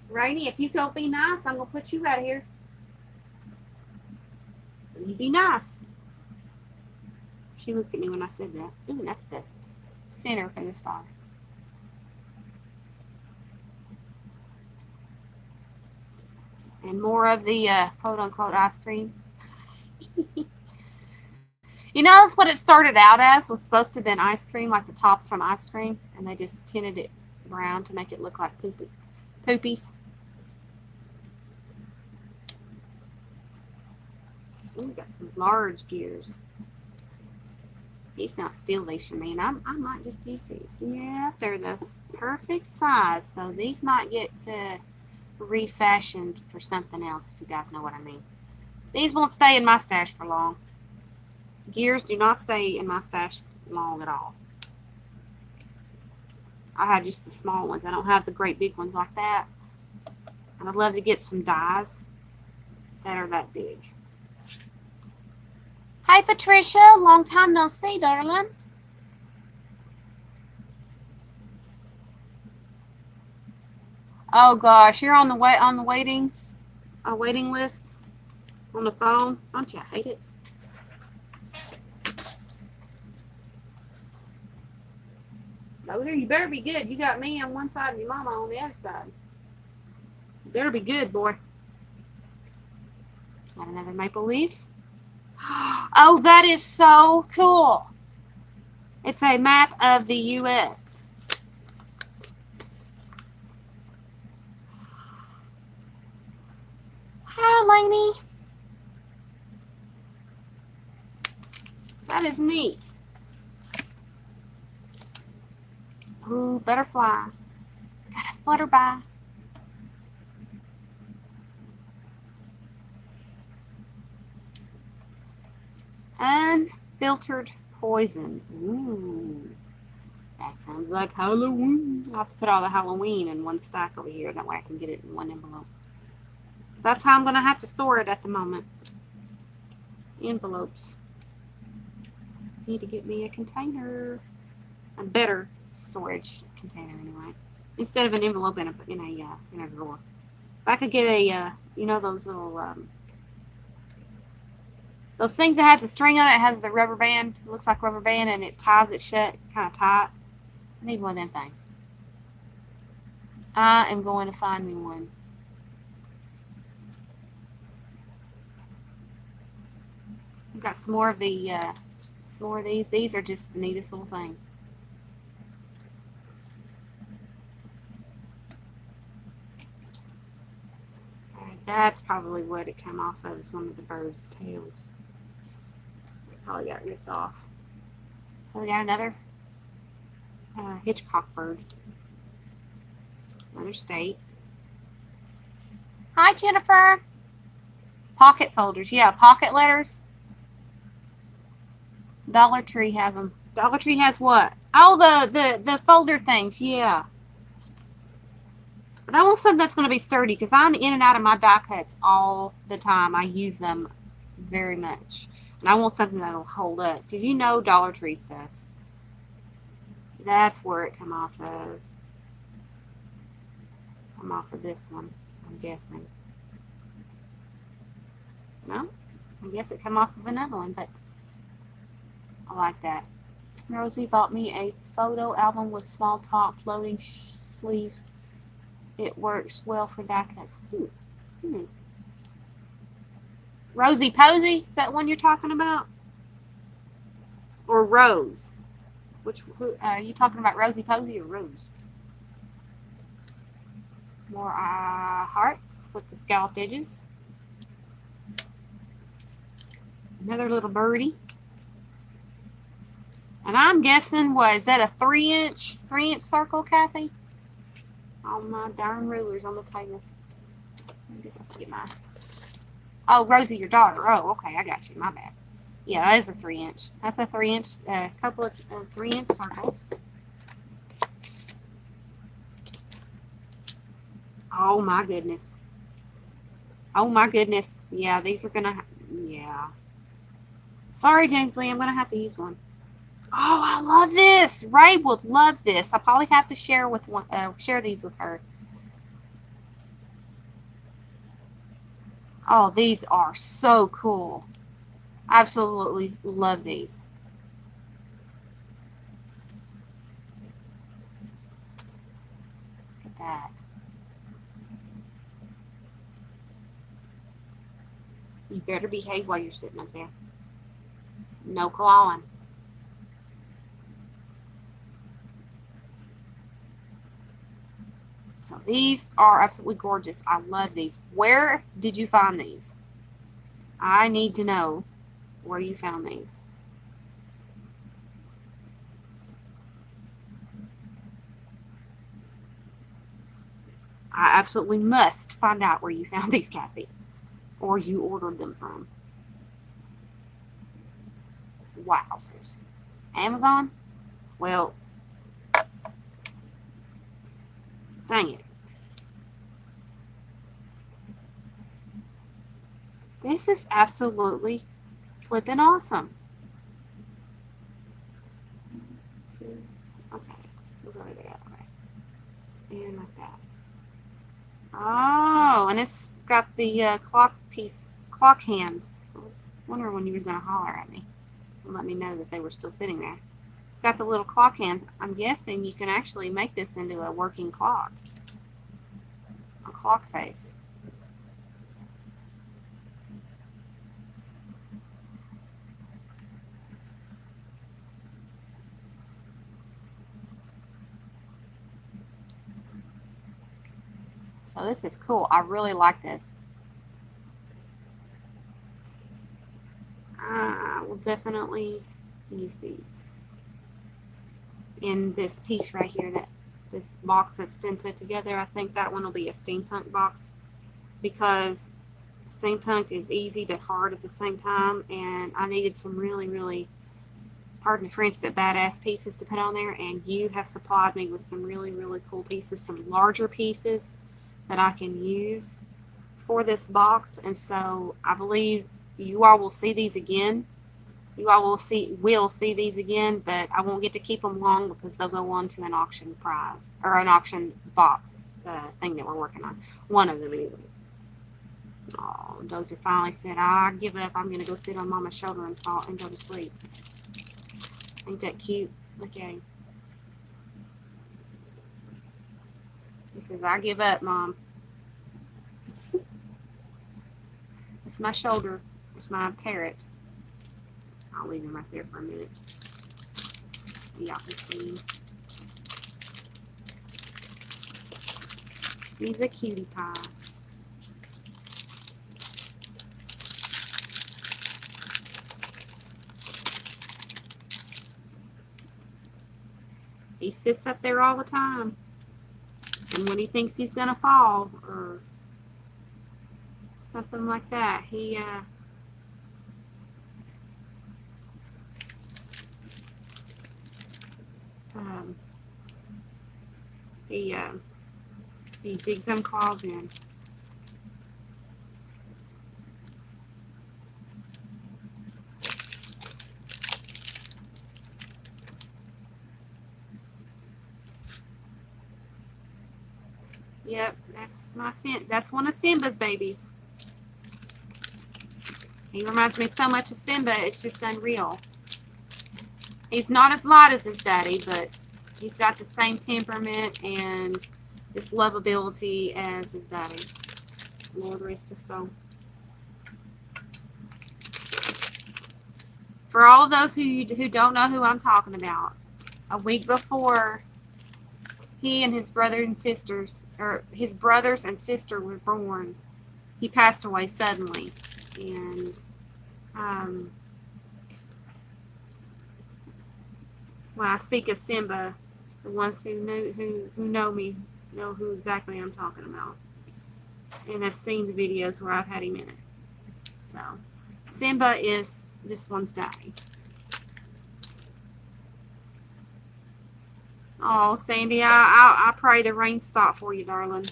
Rainy, if you go be nice, I'm going to put you out of here. You be nice. She looked at me when I said that. Ooh, that's the center for the star. And more of the quote-unquote ice creams. You know, that's what it started out as. Was supposed to have been ice cream, like the tops from ice cream. And they just tinted it brown to make it look like poopies. Ooh, got some large gears. These not steel leash for me, and I might just use these. Yeah, they're the perfect size, so these might get refashioned for something else, if you guys know what I mean. These won't stay in my stash for long. Gears do not stay in my stash long at all. I have just the small ones. I don't have the great big ones like that. And I'd love to get some dies that are that big. Hi, Patricia. Long time no see, darling. Oh gosh, you're on the waiting list on the phone. Don't you hate it? Oh, there, you better be good. You got me on one side and your mama on the other side. You better be good, boy. Got another maple leaf. Oh, that is so cool. It's a map of the U.S. Hi, Lainey. That is neat. Ooh, butterfly. Gotta flutter by. Unfiltered poison. Ooh. That sounds like Halloween. I'll have to put all the Halloween in one stack over here. That way I can get it in one envelope. That's how I'm going to have to store it at the moment. Envelopes. Need to get me a container. A better storage container anyway. Instead of an envelope in a drawer. If I could get a, you know those little, those things that has the string on it, it has the rubber band. It looks like rubber band and it ties it shut kind of tight. I need one of them things. I am going to find me one. I've got some more of the, some more of these. These are just the neatest little thing. That's probably what it came off of, is one of the bird's tails. It probably got ripped off. So we got another Hitchcock bird. Another state. Hi, Jennifer. Pocket folders. Yeah, pocket letters. Dollar Tree has them. Dollar Tree has what? Oh, the folder things. Yeah. But I want something that's going to be sturdy because I'm in and out of my die cuts all the time. I use them very much. And I want something that'll hold up. Because you know Dollar Tree stuff. That's where it come off of. Come off of this one, I'm guessing. No? I guess it come off of another one, but I like that. Rosie bought me a photo album with small top floating sleeves. It works well for DACAs. Rosie Posey? Is that one you're talking about? Or Rose? Are you talking about Rosie Posey or Rose? More hearts with the scalloped edges. Another little birdie. And I'm guessing, what, is that a 3-inch circle, Kathy? Oh, my darn ruler's on the table. I guess I have to get mine. Oh, Rosie, your daughter. Oh, okay, I got you. My bad. Yeah, that is a 3-inch. That's a 3-inch, couple of 3-inch circles. Oh, my goodness. Oh, my goodness. Yeah, these are going to, yeah. Sorry, Jamesley, I'm going to have to use one. Oh, I love this. Ray would love this. I'll probably have to share these with her. Oh, these are so cool. Absolutely love these. Look at that. You better behave while you're sitting up there. No clawing. So these are absolutely gorgeous. I love these. Where did you find these? I need to know where you found these. I absolutely must find out where you found these, Kathy. Or you ordered them from. Wow, seriously. Amazon? Well, dang it. This is absolutely flipping awesome. Okay. Goes over there. Okay. And like that. Oh, and it's got the clock hands. I was wondering when you was going to holler at me and let me know that they were still sitting there. It's got the little clock hands. I'm guessing you can actually make this into a working clock. A clock face. So this is cool. I really like this. I will definitely use these in this piece right here, this box that's been put together. I think that one will be a steampunk box because steampunk is easy but hard at the same time, and I needed some really, really, pardon the French, but badass pieces to put on there, and you have supplied me with some really, really cool pieces, some larger pieces that I can use for this box. And so I believe you all will see these again. You all will see these again, but I won't get to keep them long because they'll go on to an auction prize or an auction box thing that we're working on. One of them anyway. Oh, Dozer finally said, "I give up. I'm gonna go sit on Mama's shoulder and go to sleep." Ain't that cute? Look at him. He says, "I give up, Mom." It's my shoulder. It's my parrot. I'll leave him right there for a minute. Y'all can see him. He's a cutie pie. He sits up there all the time. And when he thinks he's going to fall or something like that, he digs them claws in. Yep, that's one of Simba's babies. He reminds me so much of Simba, it's just unreal. He's not as light as his daddy, but he's got the same temperament and this lovability as his daddy. Lord rest his soul. For all those who don't know who I'm talking about, a week before he and his brothers and sisters, or his brothers and sister were born, he passed away suddenly. And when I speak of Simba, the ones who know me know who exactly I'm talking about, and have seen the videos where I've had him in it. So Simba is this one's daddy. Oh, Sandy, I pray the rain stop for you, darling.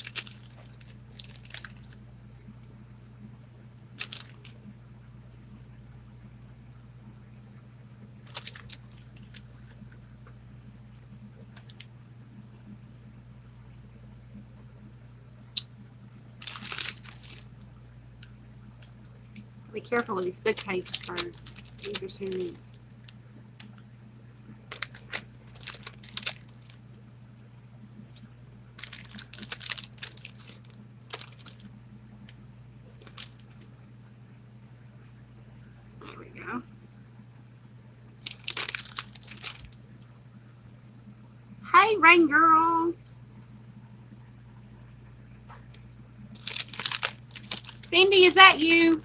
Be careful with these big page birds. These are too neat. There we go. Hey, Rain Girl. Cindy, is that you?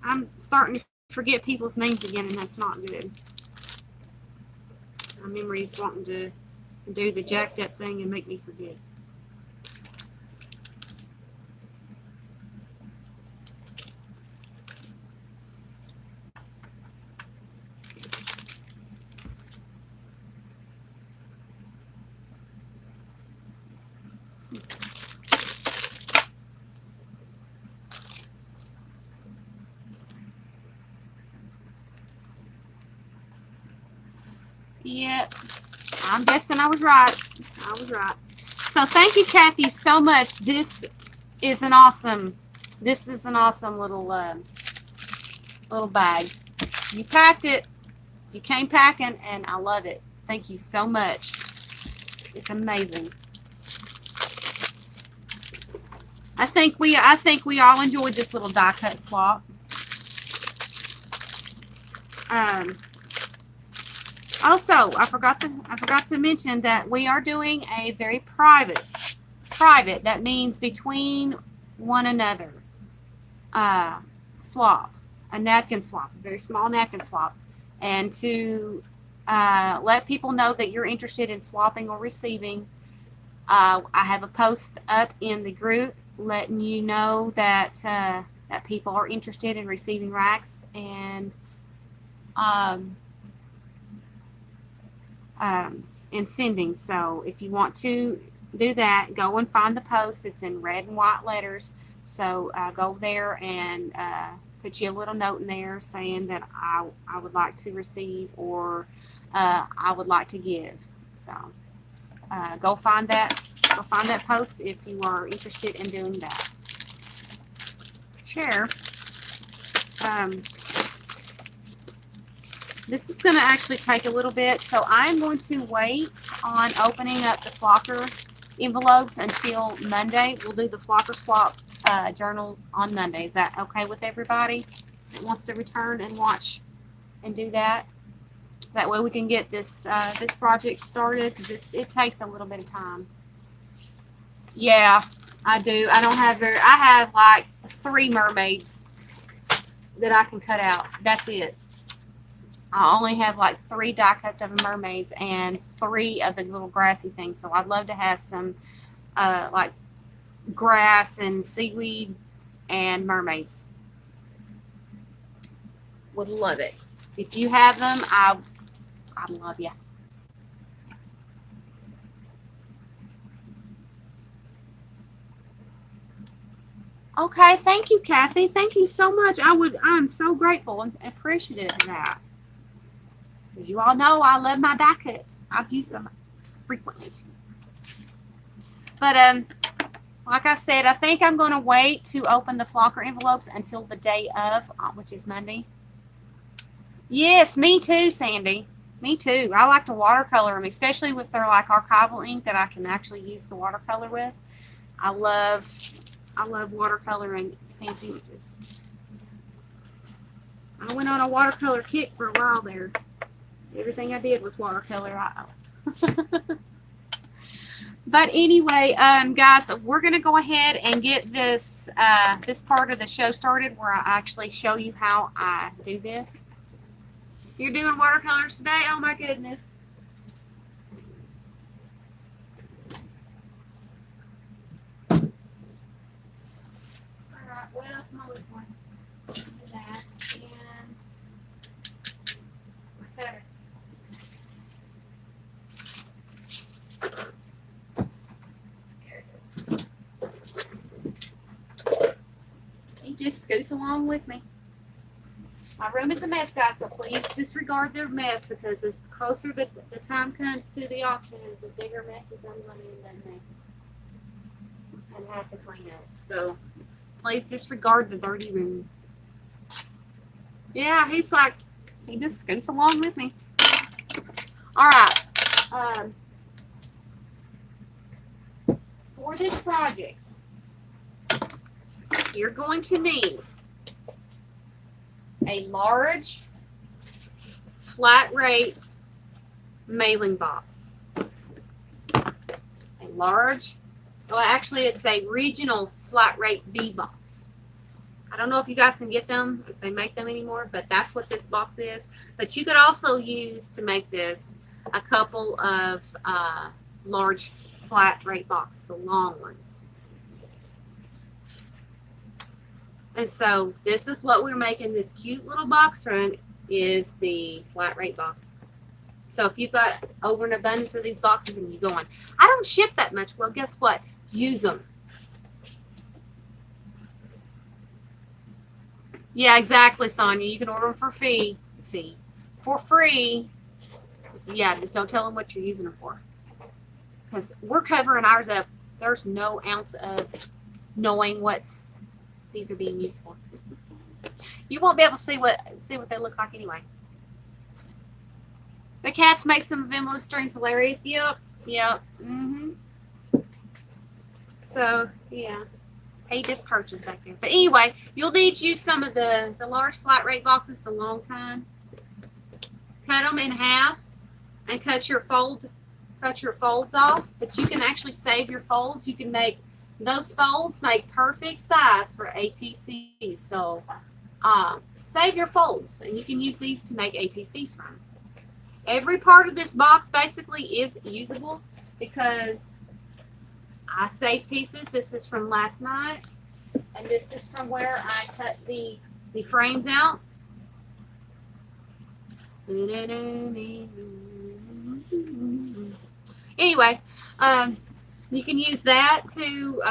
I'm starting to forget people's names again, and that's not good. My memory's wanting to do the jacked up thing and make me forget. Yep, I'm guessing I was right. I was right. So thank you, Kathy, so much. This is an awesome little little bag. You packed it. You came packing, and I love it. Thank you so much. It's amazing. I think we all enjoyed this little die cut swap. Also, I forgot to mention that we are doing a very private. That means between one another. Swap, a napkin swap, a very small napkin swap, and to let people know that you're interested in swapping or receiving. I have a post up in the group letting you know that that people are interested in receiving racks and sending. So if you want to do that, go and find the post. It's in red and white letters. So go there and put you a little note in there saying that I would like to receive or I would like to give. So go find that post if you are interested in doing that. Share. This is going to actually take a little bit, so I'm going to wait on opening up the flocker envelopes until Monday. We'll do the flocker swap journal on Monday. Is that okay with everybody that wants to return and watch and do that? That way we can get this this project started, because it takes a little bit of time. Yeah, I do. I have like 3 mermaids that I can cut out. That's it. I only have like 3 die cuts of mermaids and 3 of the little grassy things. So I'd love to have some like grass and seaweed and mermaids. Would love it. If you have them, I love you. Okay, thank you, Kathy. Thank you so much. I'm so grateful and appreciative of that. As you all know, I love my die cuts. I've used them frequently. But like I said, I think I'm going to wait to open the flocker envelopes until the day of, which is Monday. Yes, me too, Sandy. Me too. I like to watercolor them, especially if they're like archival ink that I can actually use the watercolor with. I love, I love watercoloring stamped images. I went on a watercolor kick for a while there. Everything I did was watercolor. But anyway, guys, we're gonna go ahead and get this this part of the show started, where I actually show you how I do this. You're doing watercolors today? Oh my goodness! All right, what else am I looking for? That and okay. There it is. You just scoots along with me. My room is a mess, guys, so please disregard the mess, because as closer the time comes to the auction, the bigger messes I'm going to end up making and have to clean up. So please disregard the dirty room. Yeah, he's like, he just scoots along with me. All right. For this project, you're going to need a large flat rate mailing box. A large, well, actually it's a regional flat rate B box. I don't know if you guys can get them, if they make them anymore, but that's what this box is. But you could also use, to make this, a couple of large flat rate boxes, the long ones. And so this is what we're making this cute little box from, is the flat rate box. So if you've got over an abundance of these boxes and you go on, I don't ship that much. Well, guess what? Use them. Yeah, exactly, Sonia. You can order them for for free. So yeah, just don't tell them what you're using them for, because we're covering ours up. There's no ounce of knowing what's these are being used for. You won't be able to see what they look like anyway. The cats make some of endless strings hilarious. Yep. So yeah, he just purchased back there. But anyway, you'll need to use some of the large flat rate boxes, the long kind. Cut them in half and cut your folds off. But you can actually save your folds. You can make those folds make perfect size for ATCs. So save your folds, and you can use these to make ATCs from. Every part of this box basically is usable, because I saved pieces. This is from last night, and this is from where I cut the frames out. Anyway, you can use that to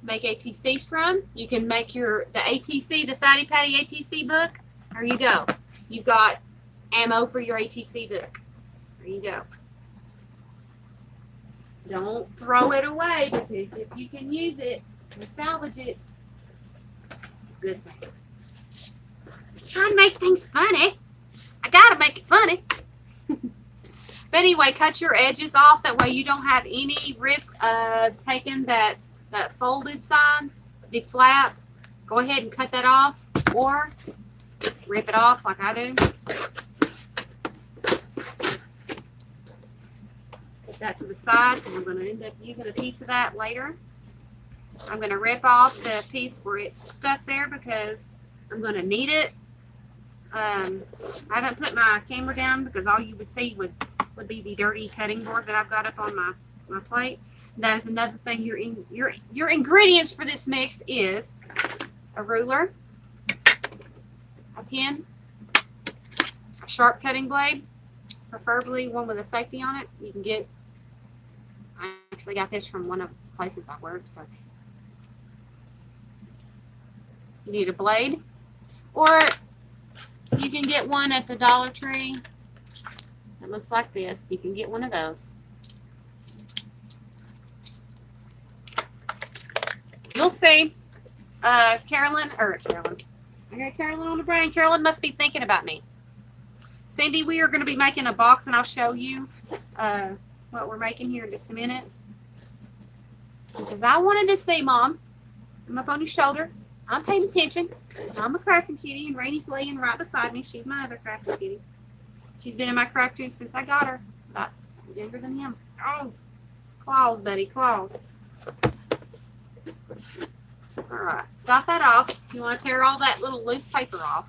make ATCs from. You can make the ATC, the Fatty Patty ATC book. There you go. You've got ammo for your ATC book. There you go. Don't throw it away, because if you can use it and salvage it, it's a good thing. I'm trying to make things funny. I gotta make it funny. But anyway, cut your edges off. That way you don't have any risk of taking that folded side, big flap. Go ahead and cut that off, or rip it off like I do. Put that to the side, and I'm going to end up using a piece of that later. I'm going to rip off the piece where it's stuck there, because I'm going to need it. I haven't put my camera down, because all you would see would be the dirty cutting board that I've got up on my plate. And that is another thing. Your ingredients for this mix is a ruler, a pen, a sharp cutting blade, preferably one with a safety on it. You can get, I actually got this from one of the places I work, so you need a blade, or you can get one at the Dollar Tree. It looks like this. You can get one of those. You'll see. Carolyn. I got Carolyn on the brain. Carolyn must be thinking about me. Cindy, we are going to be making a box, and I'll show you what we're making here in just a minute. Because I wanted to see, Mom, I'm up on your shoulder. I'm paying attention. I'm a crafting kitty, and Rainey's laying right beside me. She's my other crafting kitty. She's been in my craft room since I got her. About younger than him. Oh, claws, buddy, claws. All right, got that off. You want to tear all that little loose paper off.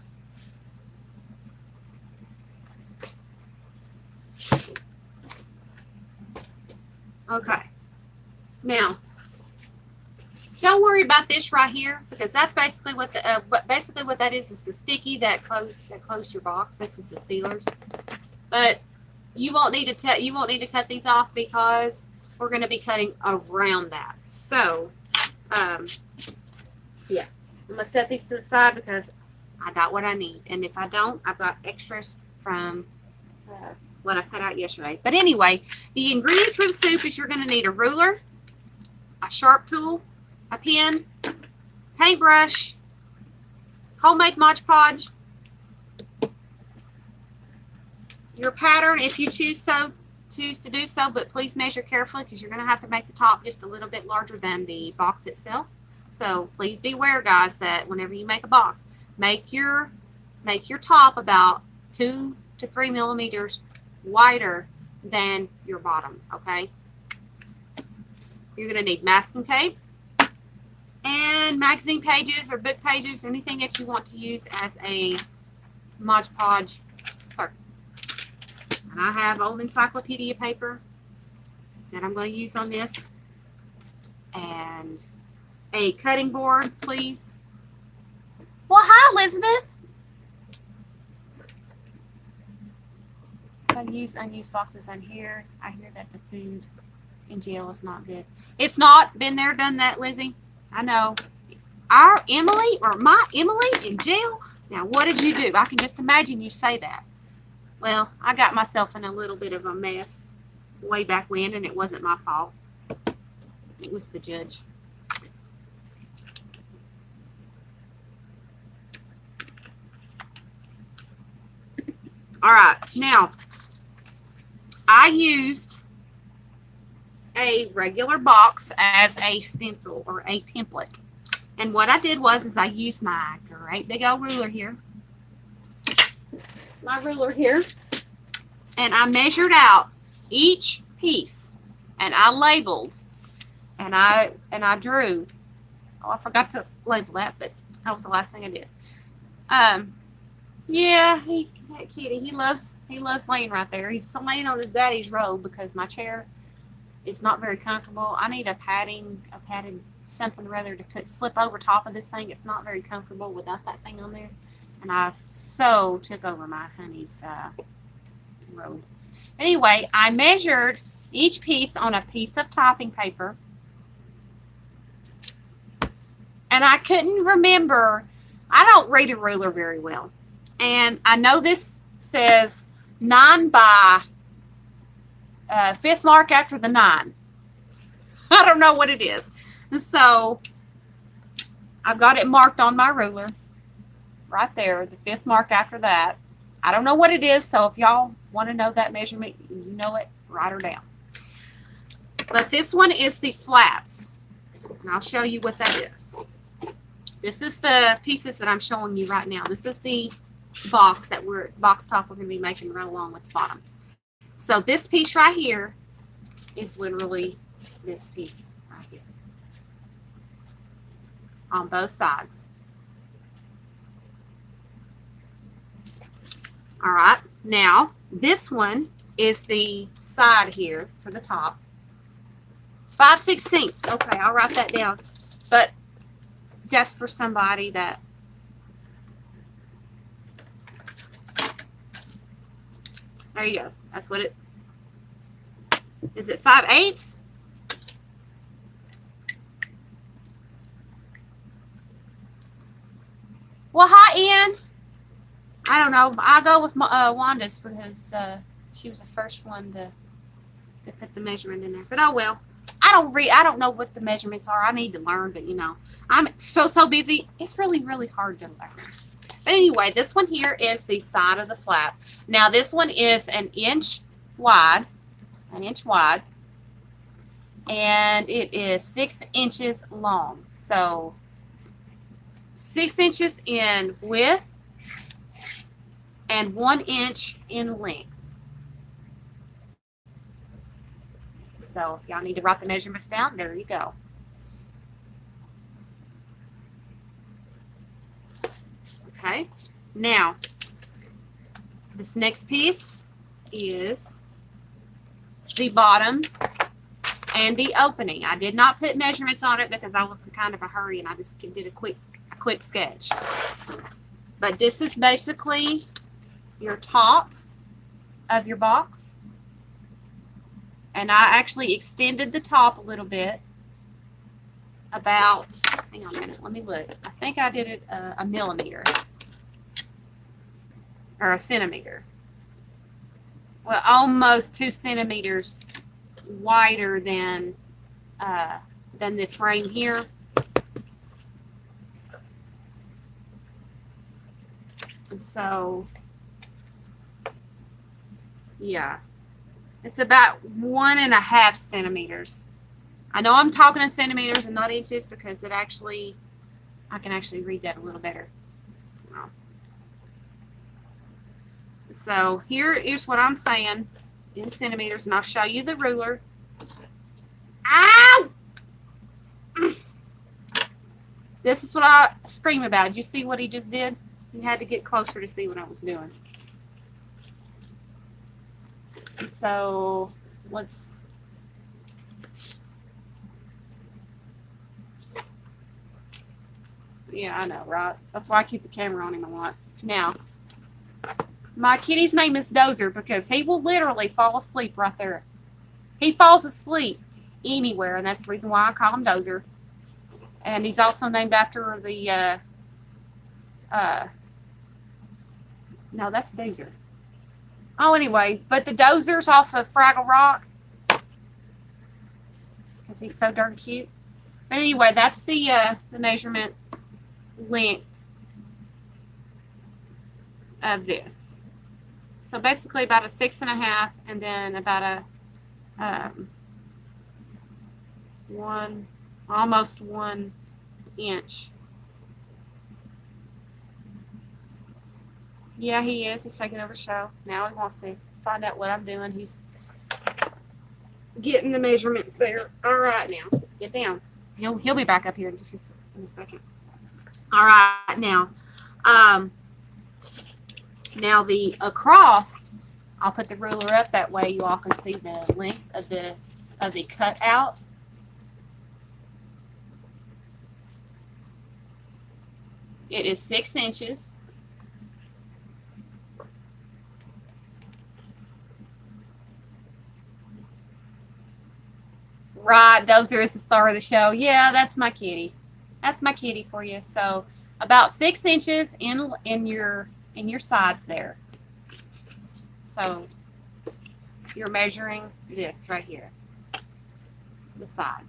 Okay. Now, don't worry about this right here, because that's basically what the what that is the sticky that closed your box. This is the sealers, but you won't need to cut these off because we're going to be cutting around that. So, yeah, I'm gonna set these to the side because I got what I need, and if I don't, I've got extras from what I cut out yesterday. But anyway, the ingredients for the soup is you're going to need a ruler, a sharp tool, a pen, paintbrush, homemade Mod Podge, your pattern if you choose to do so, but please measure carefully because you're going to have to make the top just a little bit larger than the box itself. So please be aware, guys, that whenever you make a box, make your top about 2 to 3 millimeters wider than your bottom. Okay. You're going to need masking tape and magazine pages or book pages, anything that you want to use as a Mod Podge surface. And I have old encyclopedia paper that I'm going to use on this, and a cutting board, please. Well, hi, Elizabeth. Unused boxes on here. I hear that the food in jail is not good. It's not. Been there, done that, Lizzie. I know. My Emily in jail? Now, what did you do? I can just imagine you say that. Well, I got myself in a little bit of a mess way back when, and it wasn't my fault. It was the judge. All right, now, I used a regular box as a stencil or a template. And what I did was I used my great big old ruler here. And I measured out each piece, and I labeled, and I drew. Oh, I forgot to label that, but that was the last thing I did. Yeah, that kitty, he loves laying right there. He's laying on his daddy's robe because my chair is not very comfortable. I need a padded something rather to slip over top of this thing. It's not very comfortable without that thing on there. And I so took over my honey's robe. Anyway, I measured each piece on a piece of topping paper. And I couldn't remember. I don't read a ruler very well. And I know this says 9 by 5th mark after the 9. I don't know what it is. So I've got it marked on my ruler right there, the 5th mark after that. I don't know what it is, so if y'all want to know that measurement, you know it, write her down. But this one is the flaps, and I'll show you what that is. This is the pieces that I'm showing you right now. This is the box top we're going to be making right along with the bottom. So this piece right here is literally this piece right here on both sides. All right, now this one is the side here for the top. 5/16. Okay, I'll write that down. But just for somebody that there you go. That's what it is. It 5/8? Well, hi, Ian. I don't know. I go with Wanda's because she was the first one to put the measurement in there. But oh well. I don't know what the measurements are. I need to learn, but you know, I'm so busy. It's really hard to learn. But anyway, this one here is the side of the flap. Now this one is an inch wide, and it is 6 inches long. So 6 inches in width and 1 inch in length. So if y'all need to write the measurements down, there you go. Okay, now this next piece is the bottom and the opening. I did not put measurements on it because I was in kind of a hurry and I just did a quick sketch. But this is basically your top of your box. And I actually extended the top a little bit, about, hang on a minute, let me look. I think I did it a millimeter or a centimeter. Well, almost 2 centimeters wider than the frame here. And so, yeah, it's about 1.5 centimeters. I know I'm talking in centimeters and not inches because it actually, I can actually read that a little better. So here is what I'm saying in centimeters, and I'll show you the ruler. Ow! This is what I scream about. Did you see what he just did? He had to get closer to see what I was doing. So let's... Yeah, I know, right? That's why I keep the camera on him a lot. Now, my kitty's name is Dozer because he will literally fall asleep right there. He falls asleep anywhere, and that's the reason why I call him Dozer. And he's also named after the, no, that's Dozer. Oh, anyway, but the Dozer's off of Fraggle Rock because he's so darn cute. But anyway, that's the measurement length of this. So basically about a 6.5, and then about a almost 1 inch. Yeah, he is. He's taking over the show. Now he wants to find out what I'm doing. He's getting the measurements there. All right, now get down. He'll be back up here in just in a second. All right, now. Now the across, I'll put the ruler up that way you all can see the length of the cutout. It is 6 inches. Right, Dozer is the star of the show. Yeah, that's my kitty. That's my kitty for you. So about 6 inches in your sides there. So you're measuring this right here, the side.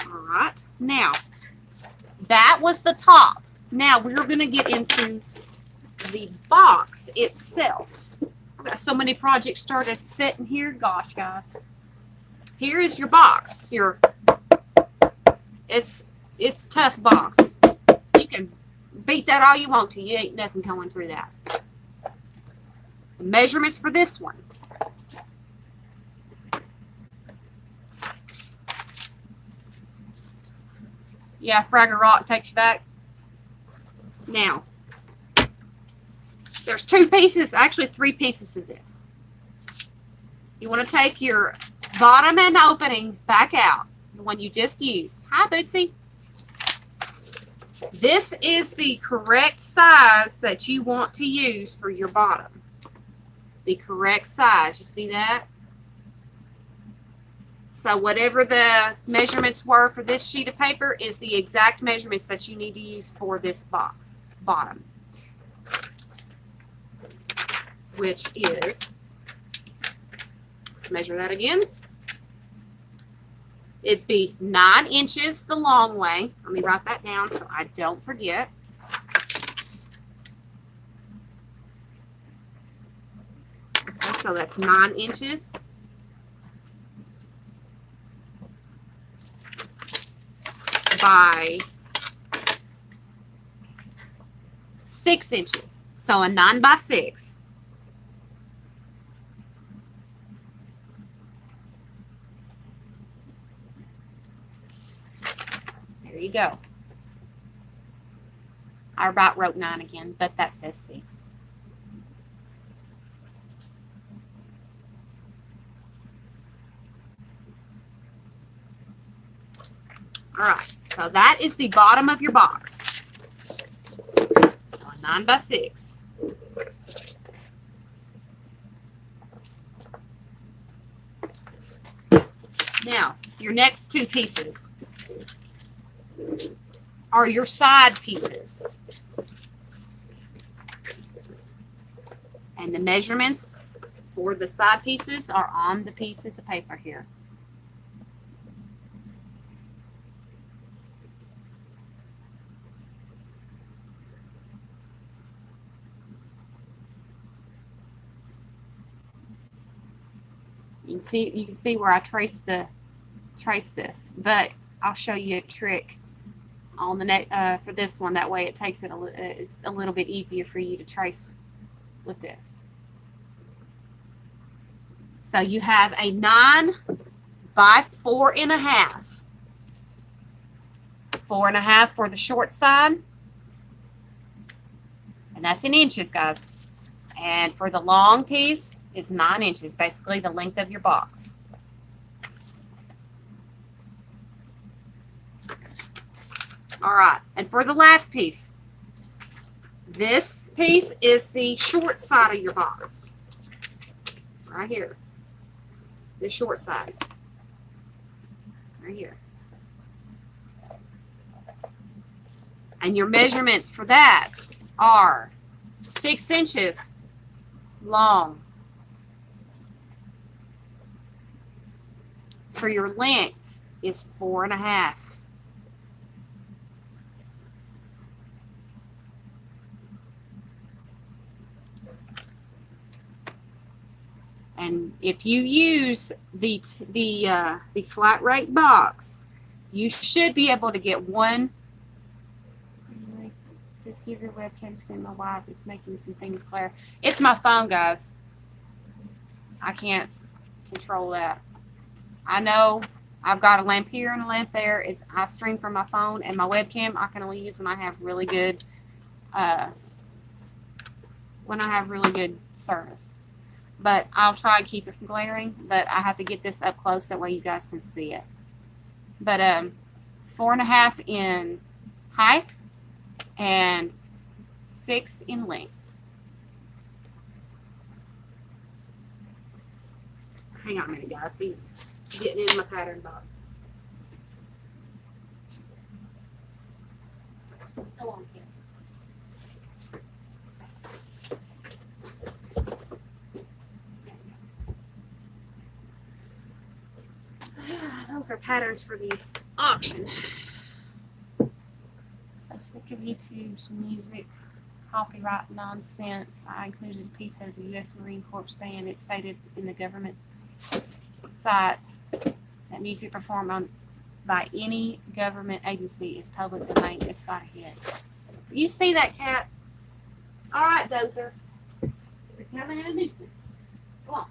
All right, now that was the top. Now we're going to get into the box itself. I've got so many projects started sitting here. Gosh, guys. Here is your box. It's tough box. You can beat that all you want to. You ain't nothing going through that. The measurements for this one. Yeah, Fraggle Rock takes you back. Now, there's 2 pieces, actually 3 pieces of this. You want to take your bottom and opening back out, the one you just used. Hi, Bootsy. This is the correct size that you want to use for your bottom. The correct size. You see that? So whatever the measurements were for this sheet of paper is the exact measurements that you need to use for this box bottom. Which is, let's measure that again. It'd be 9 inches the long way. Let me write that down so I don't forget. Okay, so that's 9 inches. By 6 inches. So a 9 by 6. There you go. I about wrote 9 again, but that says 6. All right, so that is the bottom of your box. So a 9 by 6. Now, your next 2 pieces are your side pieces. And the measurements for the side pieces are on the pieces of paper here. You can see where I trace this, but I'll show you a trick on the for this one. That way, it takes it's a little bit easier for you to trace with this. So you have a 9 by 4.5. 4.5 for the short side, and that's in inches, guys. And for the long piece is 9 inches, basically the length of your box. All right, and for the last piece, this piece is the short side of your box. Right here. The short side. Right here. And your measurements for that are 6 inches long. For your length is 4.5. And if you use the flat rate box, you should be able to get one. Just give your webcam screen my wife. It's making some things clear. It's my phone, guys. I can't control that. I know I've got a lamp here and a lamp there. I stream from my phone, and my webcam I can only use when I have really good service. But I'll try to keep it from glaring, but I have to get this up close that way you guys can see it. But 4.5 in height and 6 in length. Hang on a minute, guys. He's getting in my pattern box. Go on, kid. Those are patterns for the auction. So sick of YouTube's music copyright nonsense. I included a piece of the U.S. Marine Corps band. It stated in the government's site that music performed by any government agency is public domain. It's got a hit. You see that, cat? All right, Dozer. You're becoming a nuisance. Come on.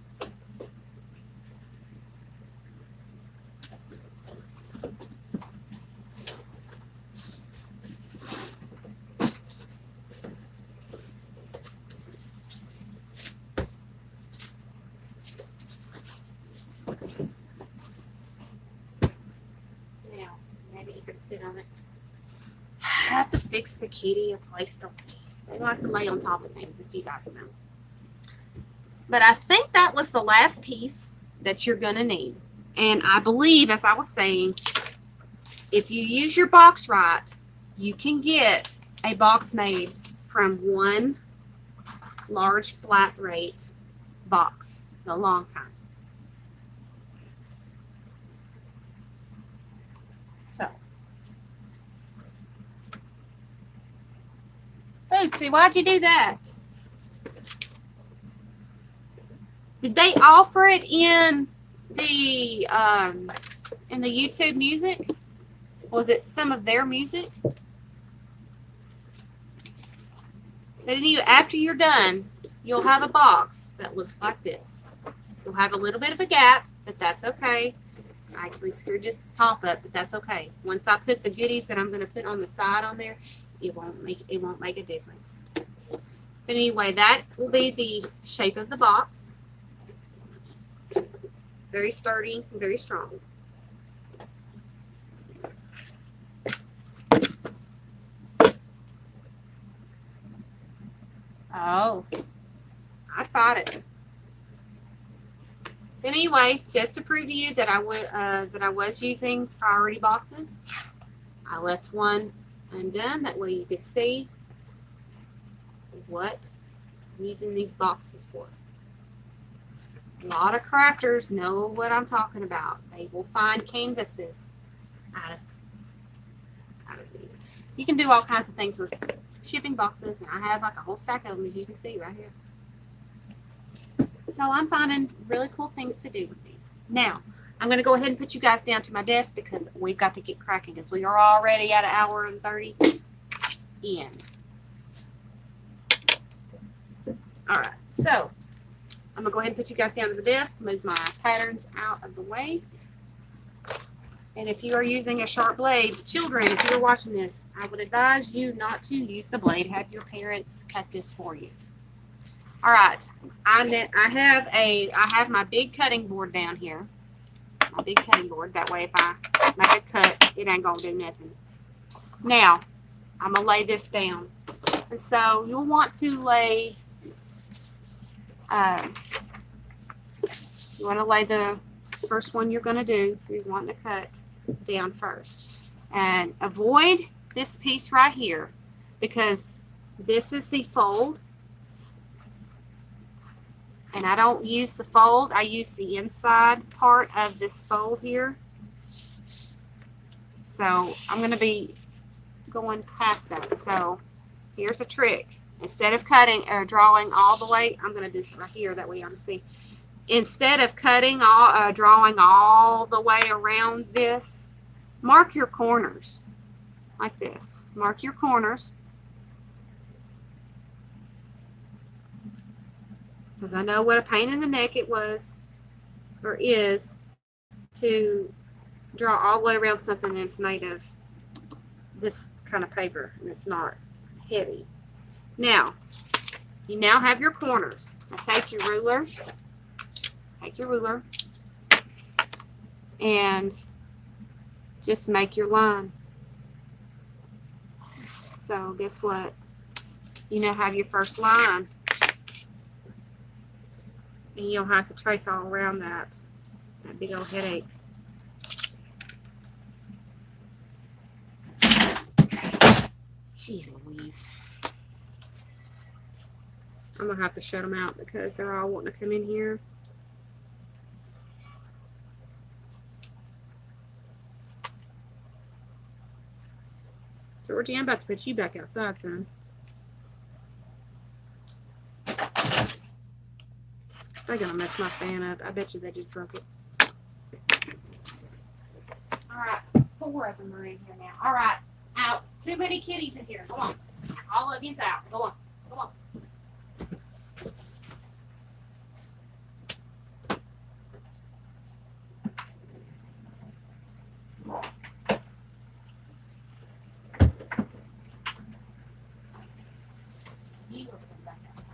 Now, maybe you could sit on it. I have to fix the kitty a place to lay. They like to lay on top of things, if you guys know. But I think that was the last piece that you're going to need. And I believe, as I was saying, if you use your box right, you can get a box made from one large flat rate box, the long kind. So, Bootsy, why'd you do that? Did they offer it in the YouTube music? Was it some of their music? But anyway, after you're done, you'll have a box that looks like this. You'll have a little bit of a gap, but that's okay. I actually screwed this top up, but that's okay. Once I put the goodies that I'm going to put on the side on there, it won't make a difference. But anyway, that will be the shape of the box. Very sturdy, very strong. Oh, I thought it. Anyway, just to prove to you that I was using priority boxes, I left one undone. That way you could see what I'm using these boxes for. A lot of crafters know what I'm talking about. They will find canvases out of these. You can do all kinds of things with shipping boxes, and I have like a whole stack of them, as you can see right here. So I'm finding really cool things to do with these. Now, I'm going to go ahead and put you guys down to my desk because we've got to get cracking because we are already at 1 hour and 30 in. All right, so I'm going to go ahead and put you guys down to the desk, move my patterns out of the way. And if you are using a sharp blade, children, if you're watching this, I would advise you not to use the blade. Have your parents cut this for you. All right, I have my big cutting board down here. My big cutting board. That way, if I make a cut, it ain't gonna do nothing. Now, I'm gonna lay this down, and so you'll want to lay. You want to lay the first one you're gonna do. You want to cut down first, and avoid this piece right here because this is the fold. And I don't use the fold, I use the inside part of this fold here. So I'm going to be going past that. So here's a trick. Instead of cutting or drawing all the way, I'm going to do this right here, that way you can see. Instead of cutting drawing all the way around this, mark your corners like this. Mark your corners. Because I know what a pain in the neck it was, or is, to draw all the way around something that's made of this kind of paper, and it's not heavy. Now, you now have your corners. Now take your ruler, and just make your line. So guess what? You now have your first line. And you'll have to trace all around that big old headache. Jeez Louise. I'm going to have to shut them out because they're all wanting to come in here. Georgie, I'm about to put you back outside, son. They're gonna mess my fan up. I bet you they just broke it. Alright, 4 of them are in here now. Alright, out. Too many kitties in here. Come on. All of you's out. Go on. Come on. You go back outside.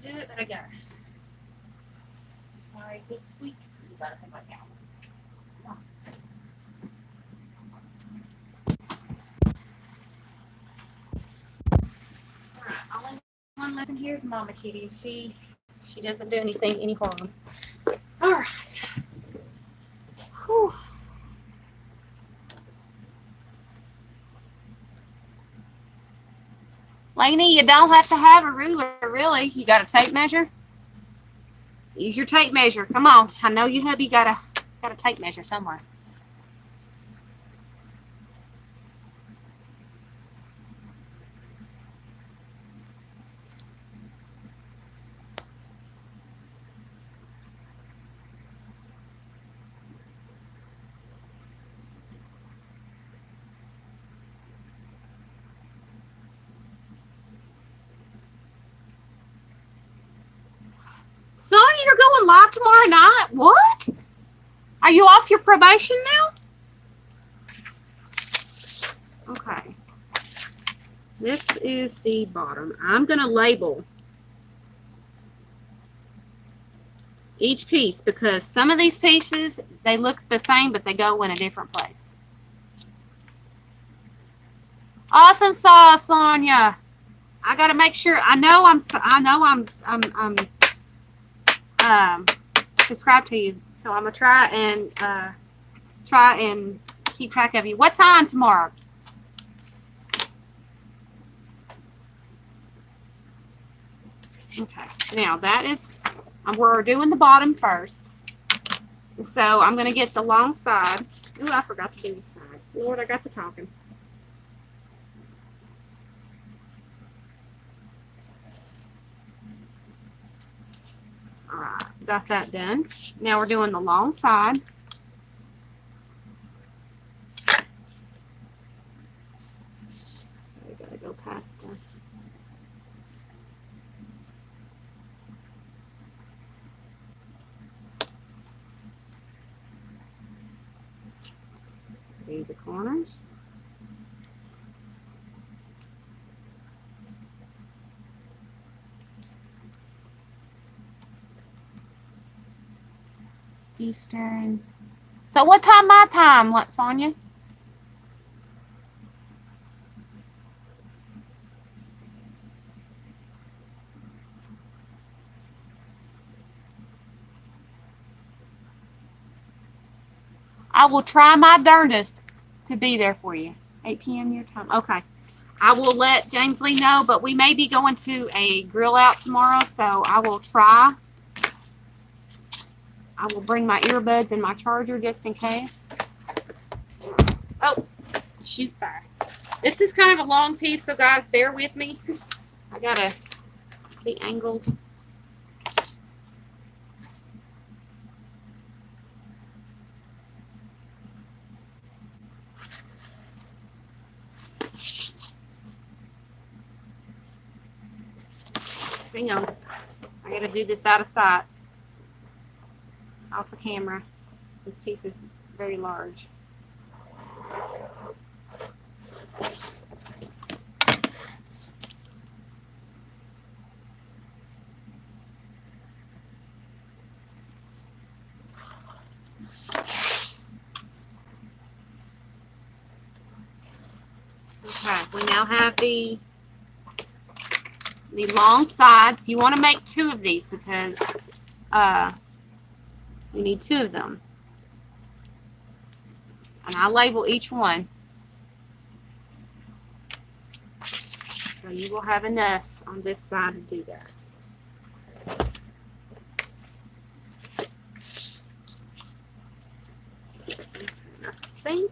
Do it, but I got it. Sorry, big squeak. You gotta come back out. Come on. Alright, only one lesson here is Mama Kitty. She doesn't do any harm. Alright. Whew. Lainey, you don't have to have a ruler, really. You got a tape measure? Use your tape measure. Come on. I know you hubby got a tape measure somewhere. Sonia, you're going live tomorrow night? What? Are you off your probation now? Okay. This is the bottom. I'm going to label each piece because some of these pieces, they look the same, but they go in a different place. Awesome sauce, Sonia. I got to make sure. I know I'm subscribed to you, so I'm gonna try and keep track of you. What time tomorrow? Okay, now that is, we're doing the bottom first, and so I'm gonna get the long side. Ooh, I forgot to do the side. Lord, I got the talking. All right, got that done. Now we're doing the long side. We gotta go past the. Do the corners. Eastern. So what time my time? What, Sonia? I will try my darndest to be there for you. 8 p.m. your time. Okay. I will let James Lee know, but we may be going to a grill out tomorrow, so I will try. I will bring my earbuds and my charger just in case. Oh, shoot fire. This is kind of a long piece, so guys, bear with me. I gotta be angled. Hang on. I gotta do this out of sight. Off the camera. This piece is very large. Okay, we now have the long sides. You want to make 2 of these because you need 2 of them. And I label each one. So you will have enough on this side to do that. I think.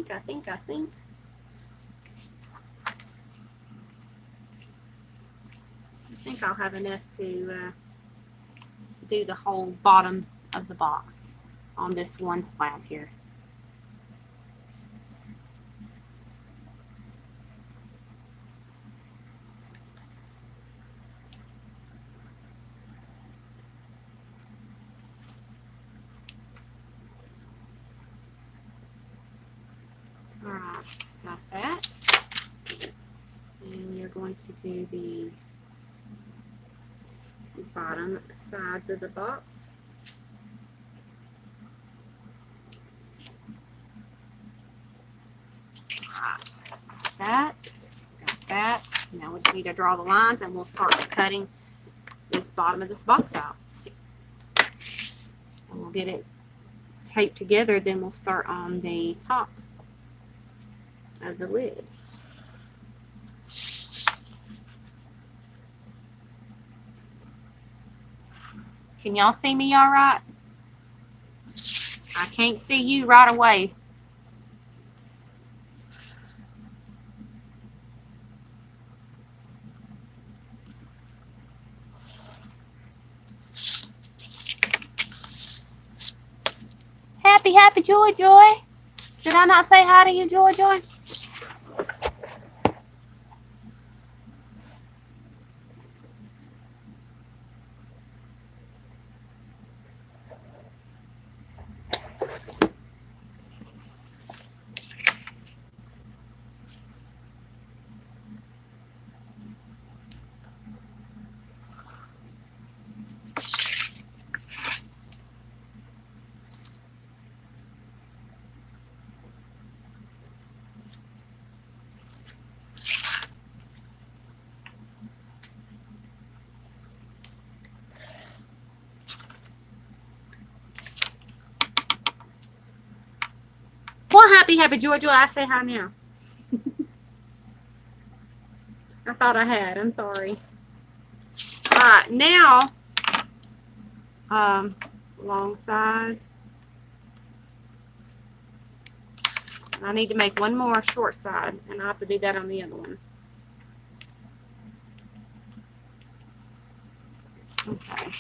I think I'll have enough to do the whole bottom of the box on this one slab here. Alright, got that. And you're going to do the bottom sides of the box. Right, got that. Now we just need to draw the lines and we'll start cutting this bottom of this box out. And we'll get it taped together, then we'll start on the top of the lid. Can y'all see me all right? I can't see you right away. Happy, Joy. Did I not say hi to you, Joy? Well, happy, Joy. I say hi now. I thought I had. I'm sorry. All right, now, long side. I need to make one more short side, and I'll have to do that on the other one. Okay.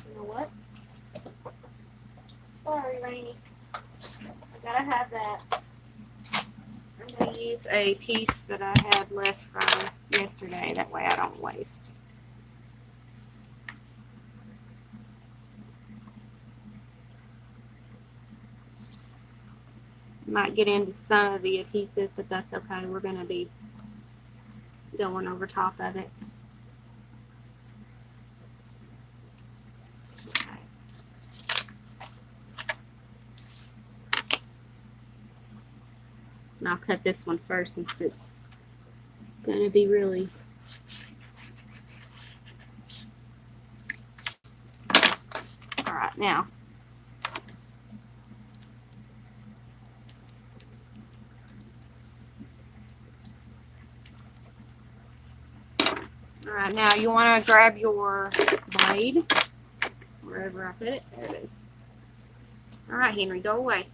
You know what? Sorry, Rainy. I gotta have that. I'm gonna use a piece that I had left from yesterday. That way I don't waste. Might get into some of the adhesive, but that's okay. We're gonna be going over top of it. Okay. And I'll cut this one first since it's gonna be really all right now. All right, now you want to grab your blade wherever I put it. There it is. All right, Henry, go away.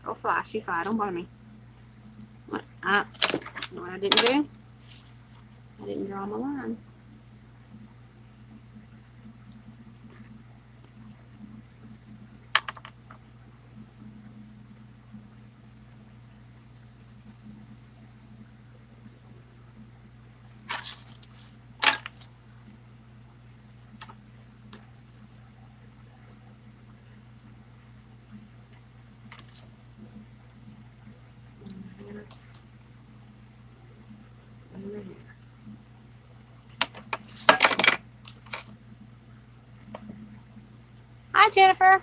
Go fly. She fly. Don't bother me. What? You know what I didn't do? I didn't draw my line. Hi, Jennifer.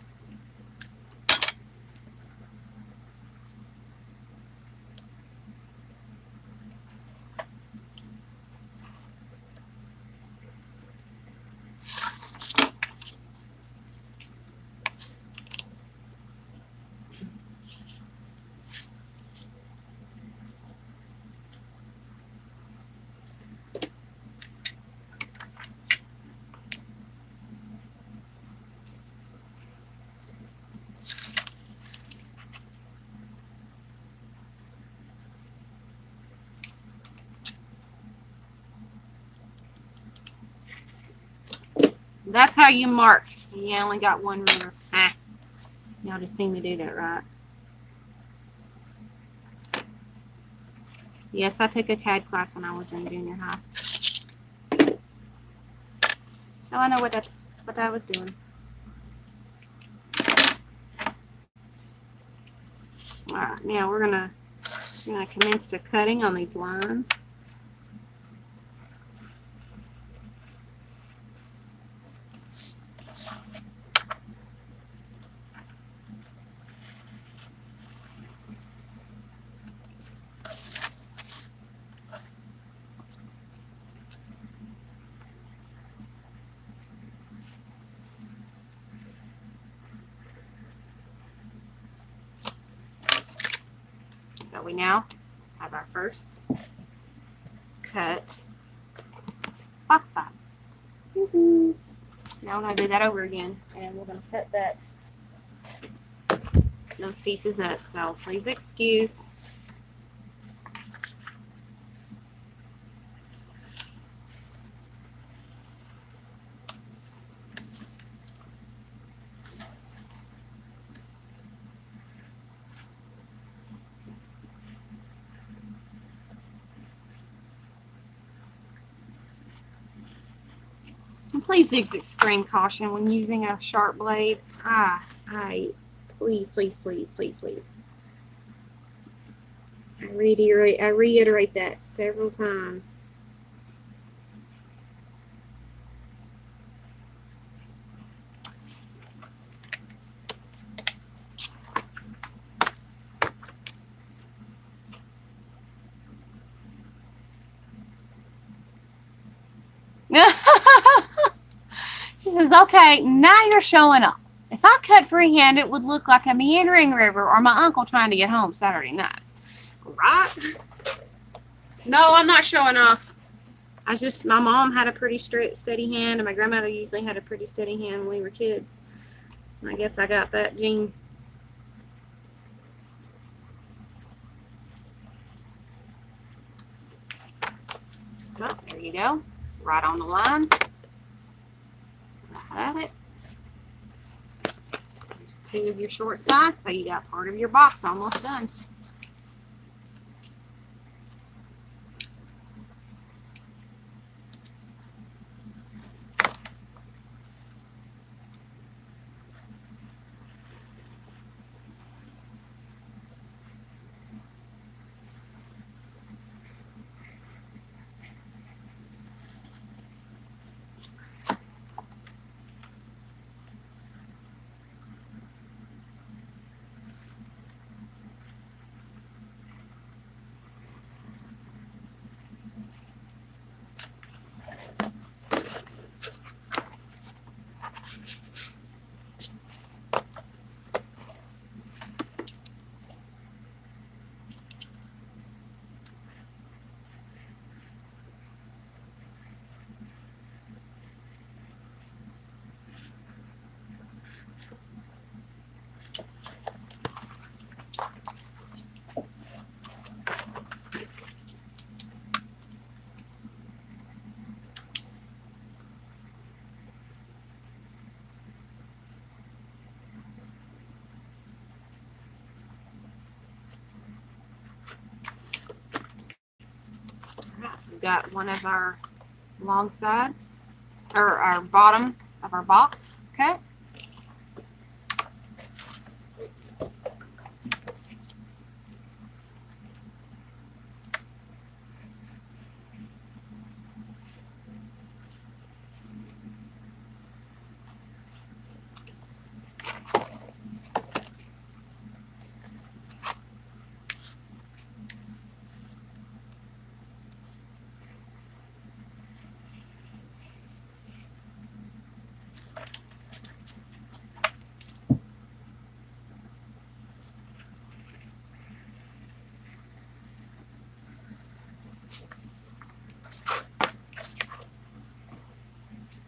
That's how you mark. You only got one ruler. Y'all just seen me do that, right? Yes, I took a CAD class when I was in junior high. So I know what I was doing. All right, now we're gonna commence to cutting on these lines. So we now have our first cut box side. Now we're going to do that over again, and we're going to cut those pieces up. So please excuse. And please use extreme caution when using a sharp blade. Please, please, please, please, please. I reiterate that several times. She says, okay, now you're showing up. If I cut freehand, it would look like a meandering river or my uncle trying to get home Saturday nights. Right? No, I'm not showing off. My mom had a pretty steady hand, and my grandmother usually had a pretty steady hand when we were kids. And I guess I got that gene. So, there you go. Right on the lines. I have it. There's 2 of your short sides, so you got part of your box almost done. We've got one of our long sides, or our bottom of our box cut.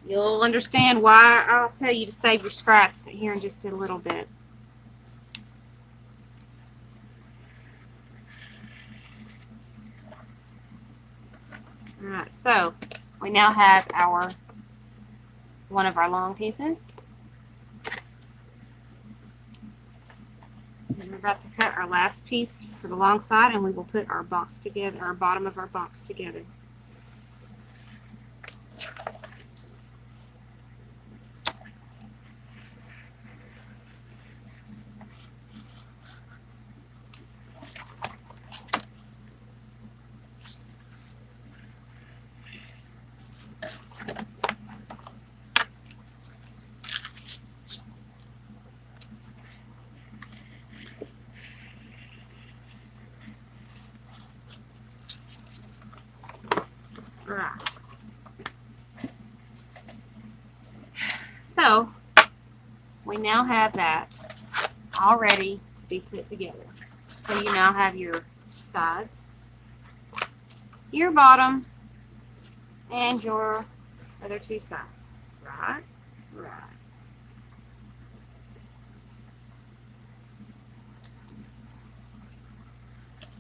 You'll understand why I'll tell you to save your scraps here in just a little bit. Alright, so we now have one of our long pieces. And we're about to cut our last piece for the long side, and we will put our box together, our bottom of our box together. Right. So we now have that all ready to be put together. So you now have your sides, your bottom, and your Other two sides. Right, right.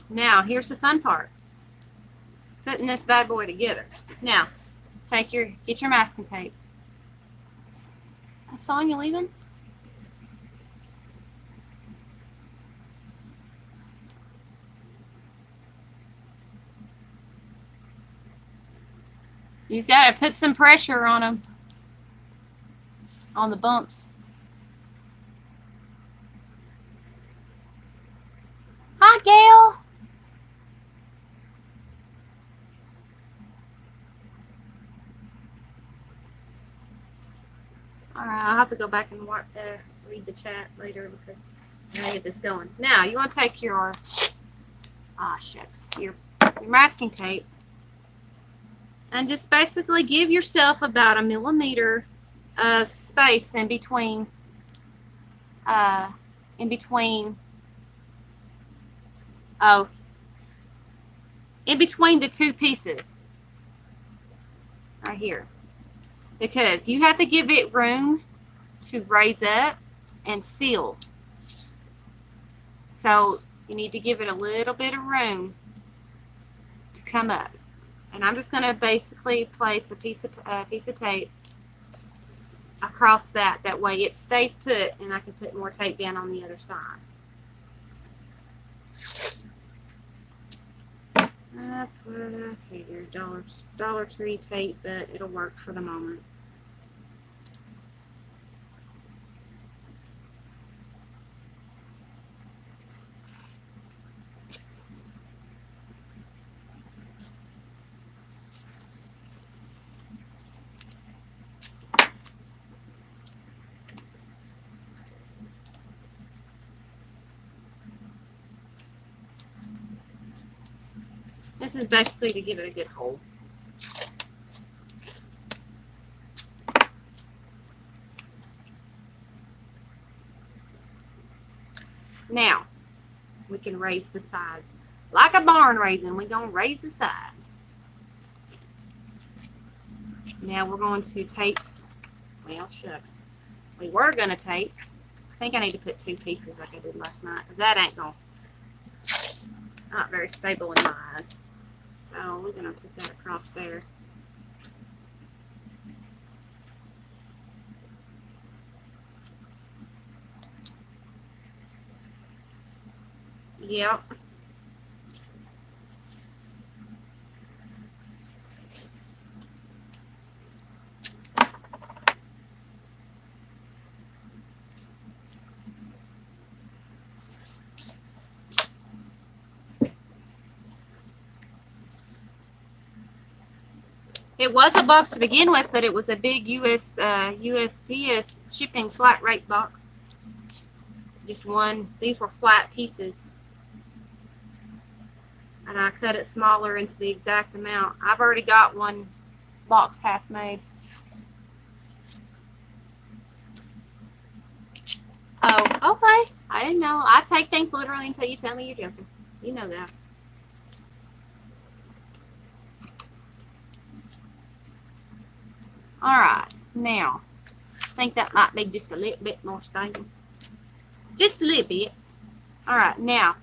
Now, here's the fun part. Putting this bad boy together. Now, get your masking tape. I saw you leaving. You've got to put some pressure on them, on the bumps. Hi, Gail. All right, I'll have to go back and read the chat later because I gotta get this going. Now, you want to take your your masking tape and just basically give yourself about 1 millimeter of space in between oh, in between the two pieces right here, because you have to give it room to raise up and seal. So you need to give it a little bit of room to come up. And I'm just going to basically place a piece of tape across that. That way it stays put, and I can put more tape down on the other side. That's what I figured. Dollar Tree tape, but it'll work for the moment. This is basically to give it a good hold. Now, we can raise the sides. Like a barn raising, we're going to raise the sides. Now we're going to tape, well, shucks. We were going to tape. I think I need to put 2 pieces like I did last night, because that ain't not very stable in my eyes. So we're going to put that across there. Yep. It was a box to begin with, but it was a big USPS shipping flat rate box. Just one. These were flat pieces. And I cut it smaller into the exact amount. I've already got one box half made. Oh, okay. I didn't know. I take things literally until you tell me you're joking. You know that. Alright, now, I think that might be just a little bit more stable. Just a little bit. Alright, now,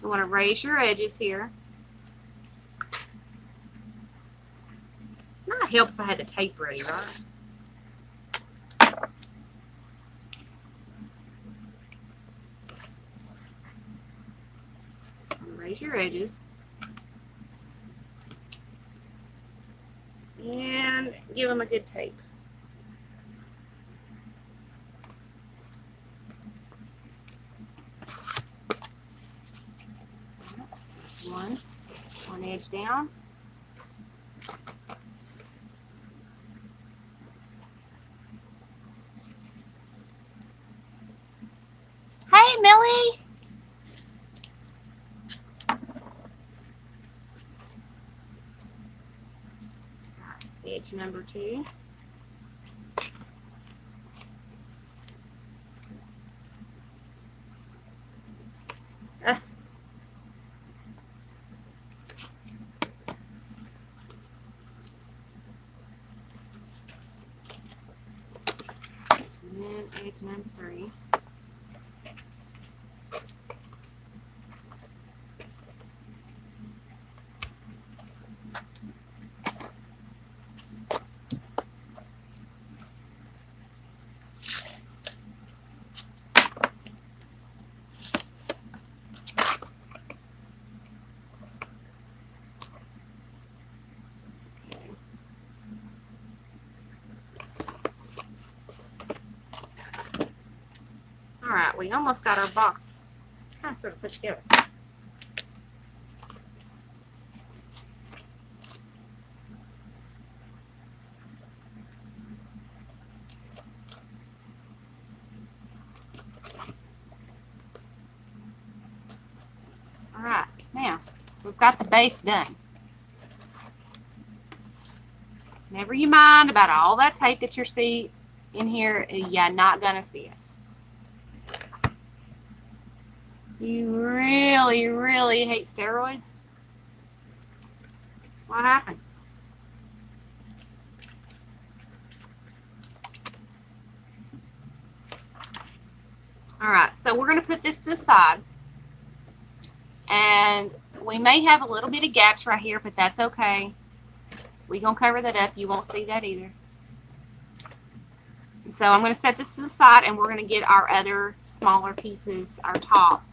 you want to raise your edges here. Might help if I had the tape ready, right? Raise your edges. And give them a good tape. So that's one edge down. Hey, Millie. Edge number 2. then edge number 3. Alright, we almost got our box kind of sort of put together. Alright, now we've got the base done. Never you mind about all that tape that you see in here, you're not going to see it. You really, really hate steroids? What happened? Alright, so we're going to put this to the side. And we may have a little bit of gaps right here, but that's okay. We're going to cover that up. You won't see that either. And so I'm going to set this to the side, and we're going to get our other smaller pieces, our top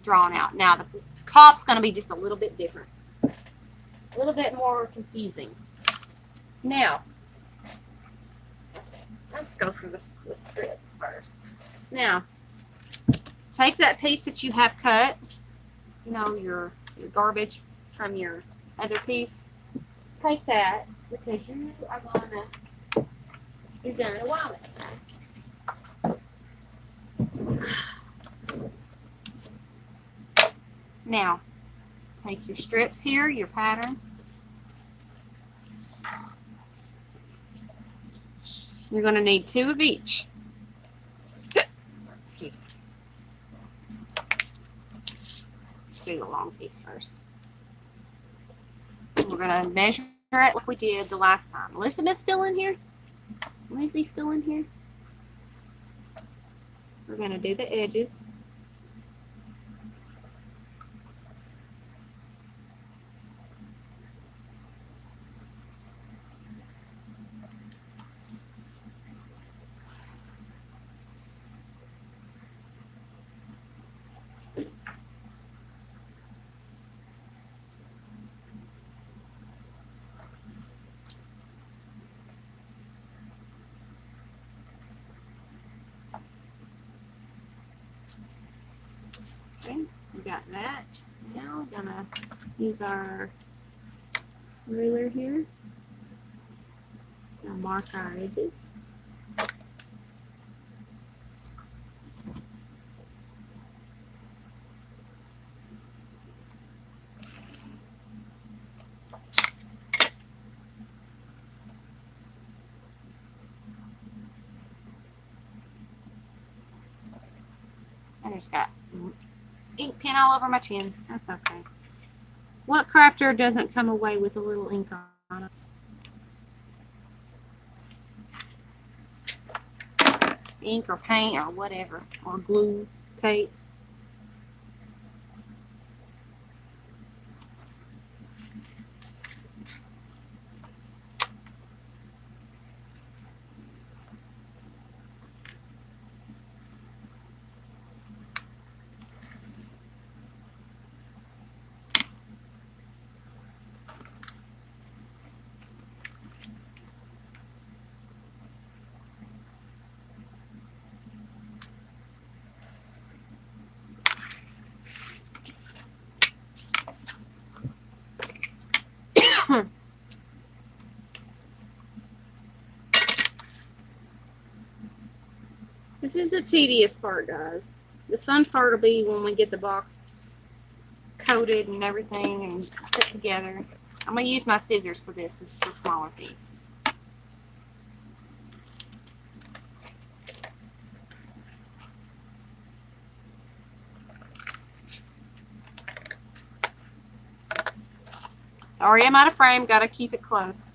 drawn out. Now the top's going to be just a little bit different, a little bit more confusing. Now let's go through the strips first. Now take that piece that you have cut, you know, your garbage from your other piece. Take that, because you're gonna want it. Now, take your strips here, your patterns. You're going to need 2 of each. Excuse me. Let's do the long piece first. We're going to measure it like we did the last time. Elizabeth's still in here? Lizzie's still in here? We're going to do the edges. Okay, we got that. Now we're gonna use our ruler here. Now mark our edges. I just got ink pen all over my chin. That's okay. What crafter doesn't come away with a little ink on it? Ink or paint or whatever, or glue, tape. This is the tedious part, guys. The fun part will be when we get the box coated and everything and put together. I'm going to use my scissors for this. This is the smaller piece. Sorry, I'm out of frame. Got to keep it close.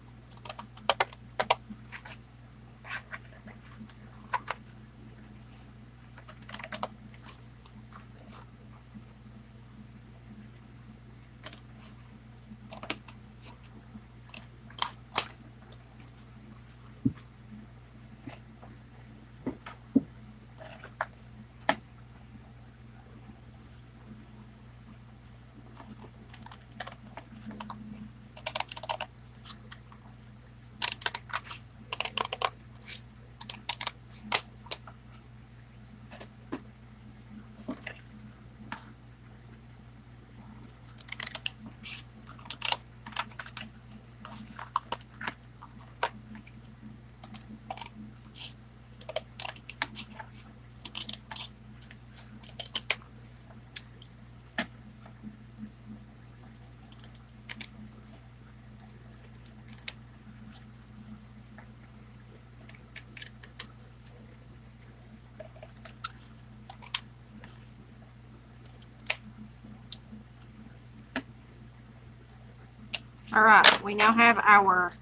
All right, we now have our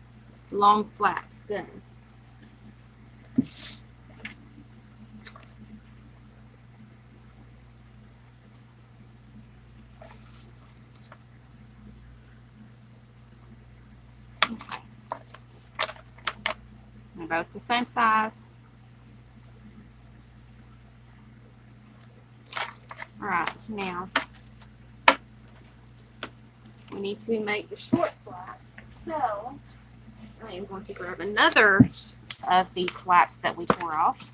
long flaps done. Okay. They're both the same size. All right, now we need to make the short flap. So I am going to grab another of the flaps that we tore off,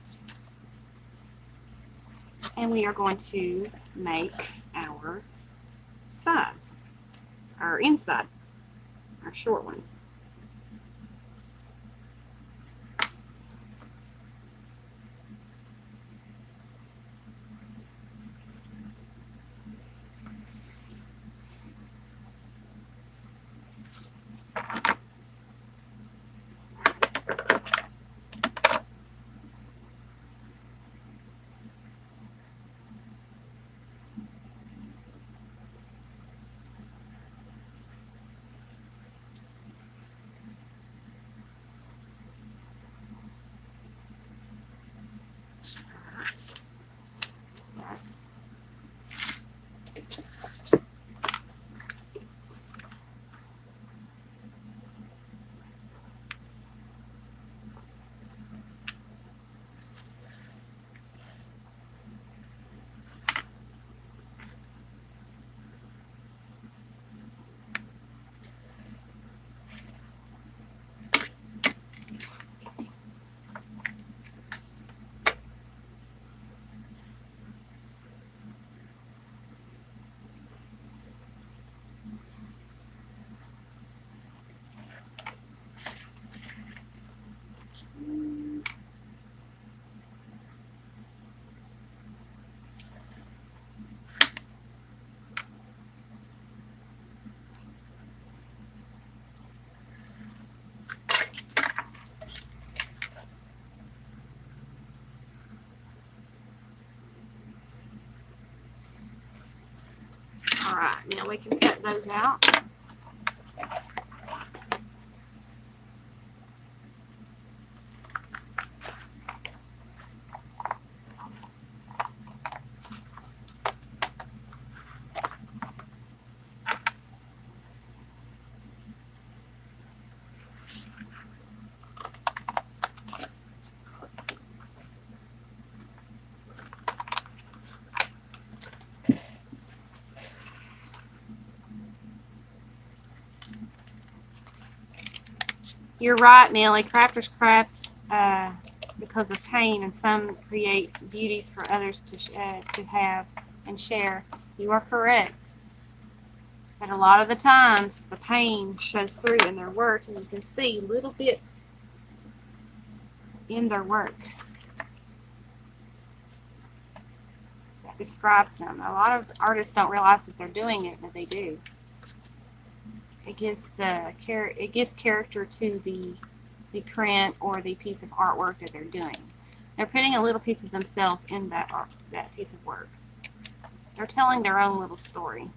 and we are going to make our sides, our inside, our short ones. Right. All right, now we can cut those out. You're right, Nellie. Crafters craft because of pain, and some create beauties for others to have and share. You are correct. But a lot of the times, the pain shows through in their work, and you can see little bits in their work that describes them. A lot of artists don't realize that they're doing it, but they do. It gives character to the print or the piece of artwork that they're doing. They're putting a little piece of themselves in that piece of work. They're telling their own little story.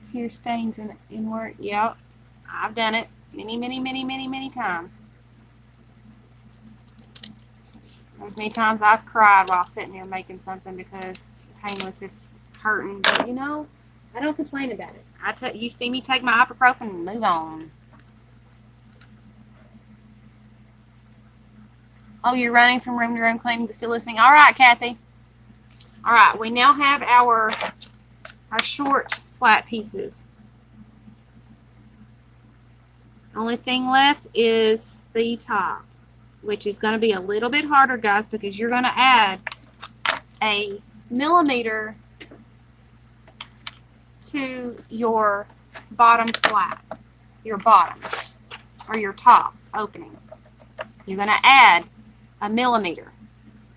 Tear stains in work. Yep, I've done it many times. There's many times I've cried while sitting there making something because the pain was just hurting. But you know, I don't complain about it. You see me take my ibuprofen and move on. Oh, you're running from room to room cleaning but still listening. All right, Kathy. All right, we now have our short flat pieces. Only thing left is the top, which is going to be a little bit harder, guys, because you're going to add a millimeter to your bottom flap, your bottom, or your top opening. You're going to add a millimeter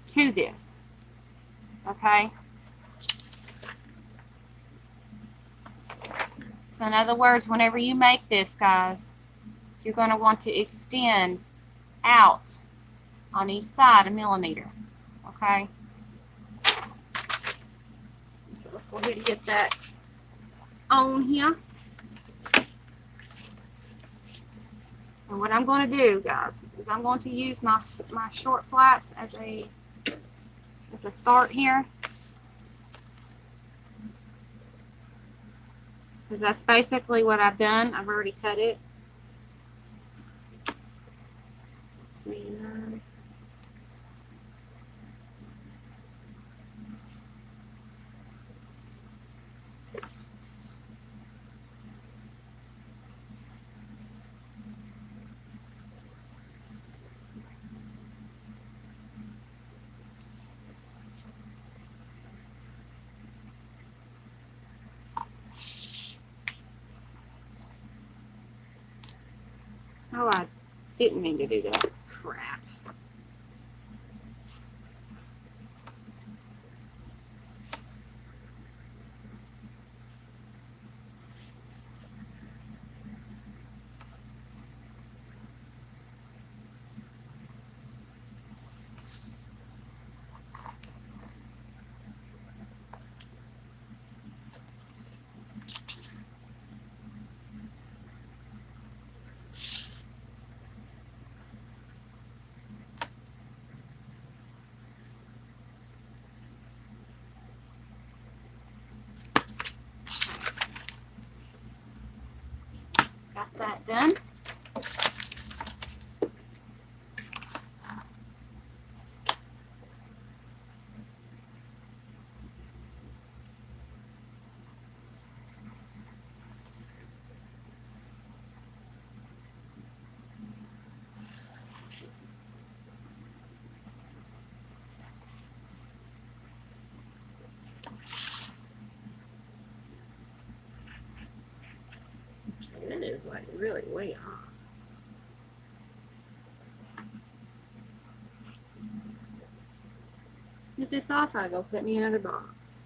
to this, okay? So in other words, whenever you make this, guys, you're going to want to extend out on each side a millimeter, okay? So let's go ahead and get that on here. And what I'm going to do, guys, is I'm going to use my short flaps as a start here. Because that's basically what I've done. I've already cut it. 39. Oh, I didn't mean to do that. Crap. Got that done. It is like really way off. If it's off, I go put me another box.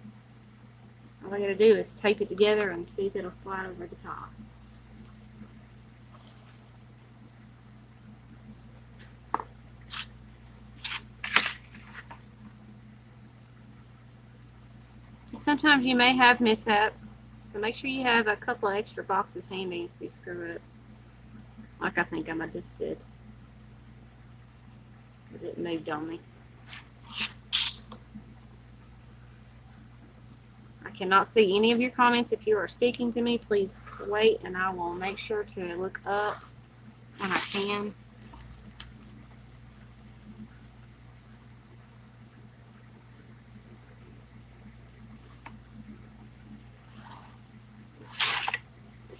All I gotta do is tape it together and see if it'll slide over the top. Sometimes you may have mishaps, so make sure you have a couple of extra boxes handy if you screw up. Like I think I just did. Because it moved on me. I cannot see any of your comments. If you are speaking to me, please wait and I will make sure to look up when I can.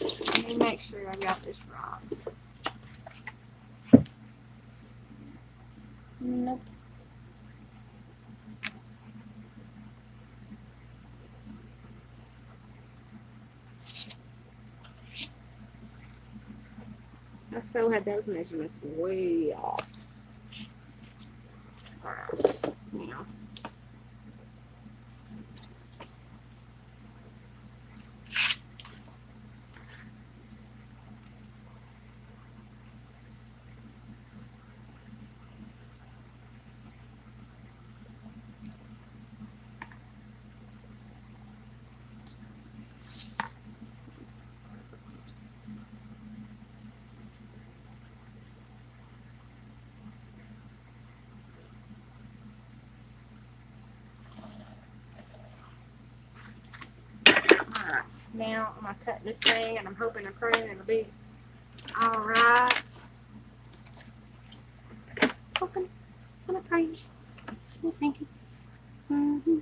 Let me make sure I got this right. Nope. I so had those measurements way off. Alright, now. Alright, now I'm going to cut this thing and I'm hoping and praying it'll be alright. Hoping and praying. Thank you. Mm-hmm.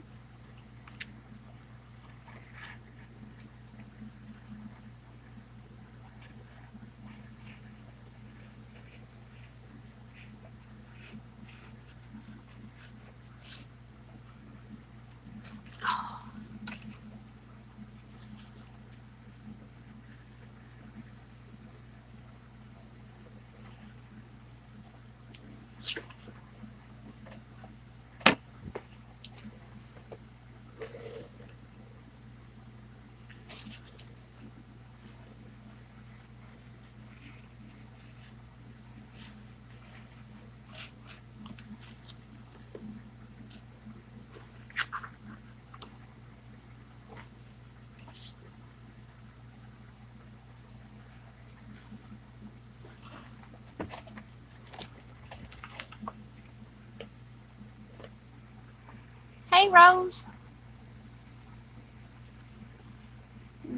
Hey, Rose.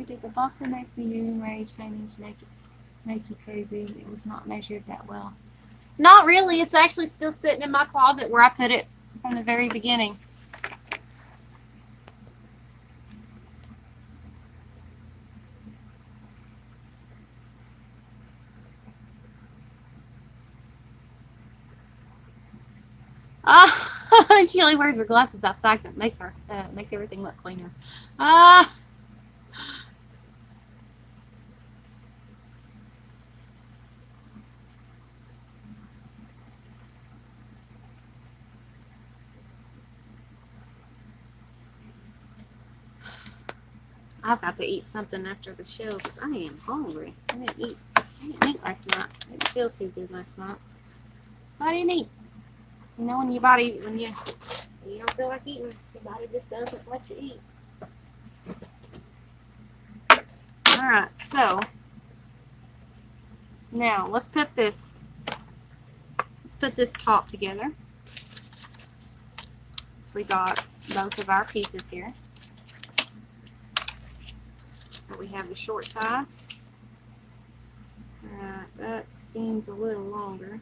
Did the box I make for you and Ray's paintings make you crazy? It was not measured that well. Not really. It's actually still sitting in my closet where I put it from the very beginning. She only wears her glasses outside. That makes her makes everything look cleaner. I've got to eat something after the show because I am hungry. I didn't eat last night. I didn't feel too good last night, so I didn't eat. You know, when you don't feel like eating, your body just doesn't let you eat. All right, so now let's put this top together. So we got both of our pieces here. So we have the short sides. All right, that seems a little longer.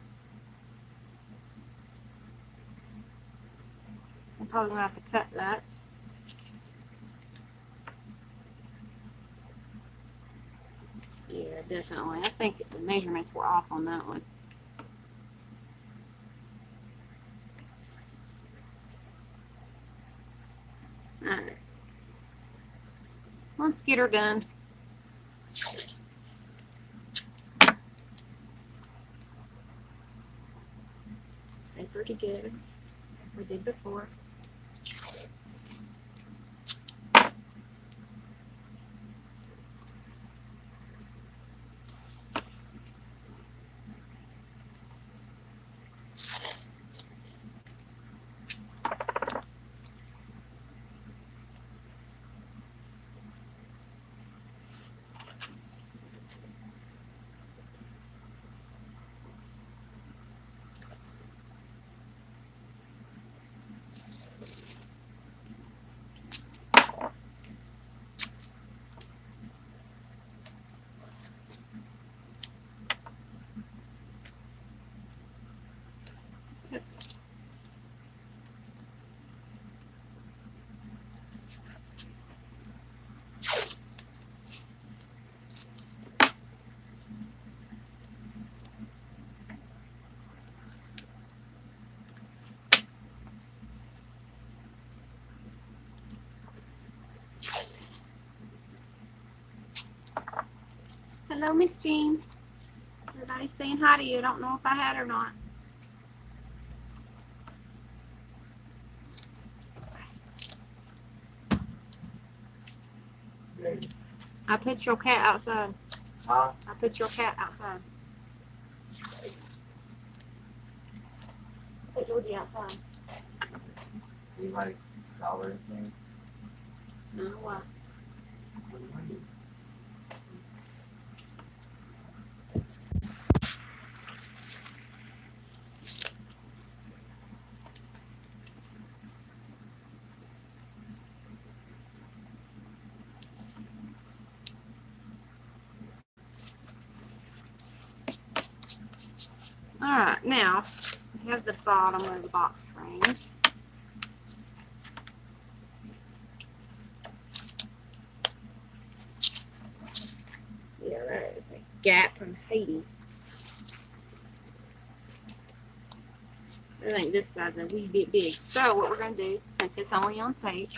I'm probably gonna have to cut that. Yeah, definitely. I think the measurements were off on that one. Alright. Let's get her done. Tape her together. We did before. Oops. Hello, Miss Jean. Everybody's saying hi to you. I don't know if I had or not. I put your cat outside. Huh? I put your cat outside. Put Georgie outside. You like dollar thing? No, why? Alright, now we have the bottom of the box frame. Yeah, that is a gap from Hades. I think this side's a wee bit big. So what we're going to do, since it's only on tape,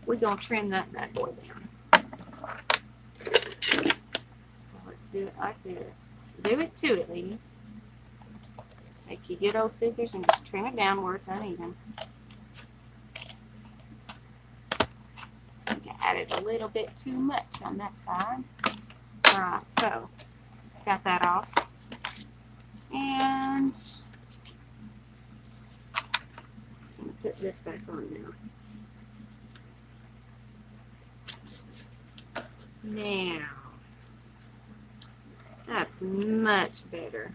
we're going to trim that bad boy down. So let's do it like this. Do it to it, ladies. Take your good old scissors and just trim it down where it's uneven. I think I added a little bit too much on that side. Alright, so got that off. And I'm going to put this back on now. Now, that's much better.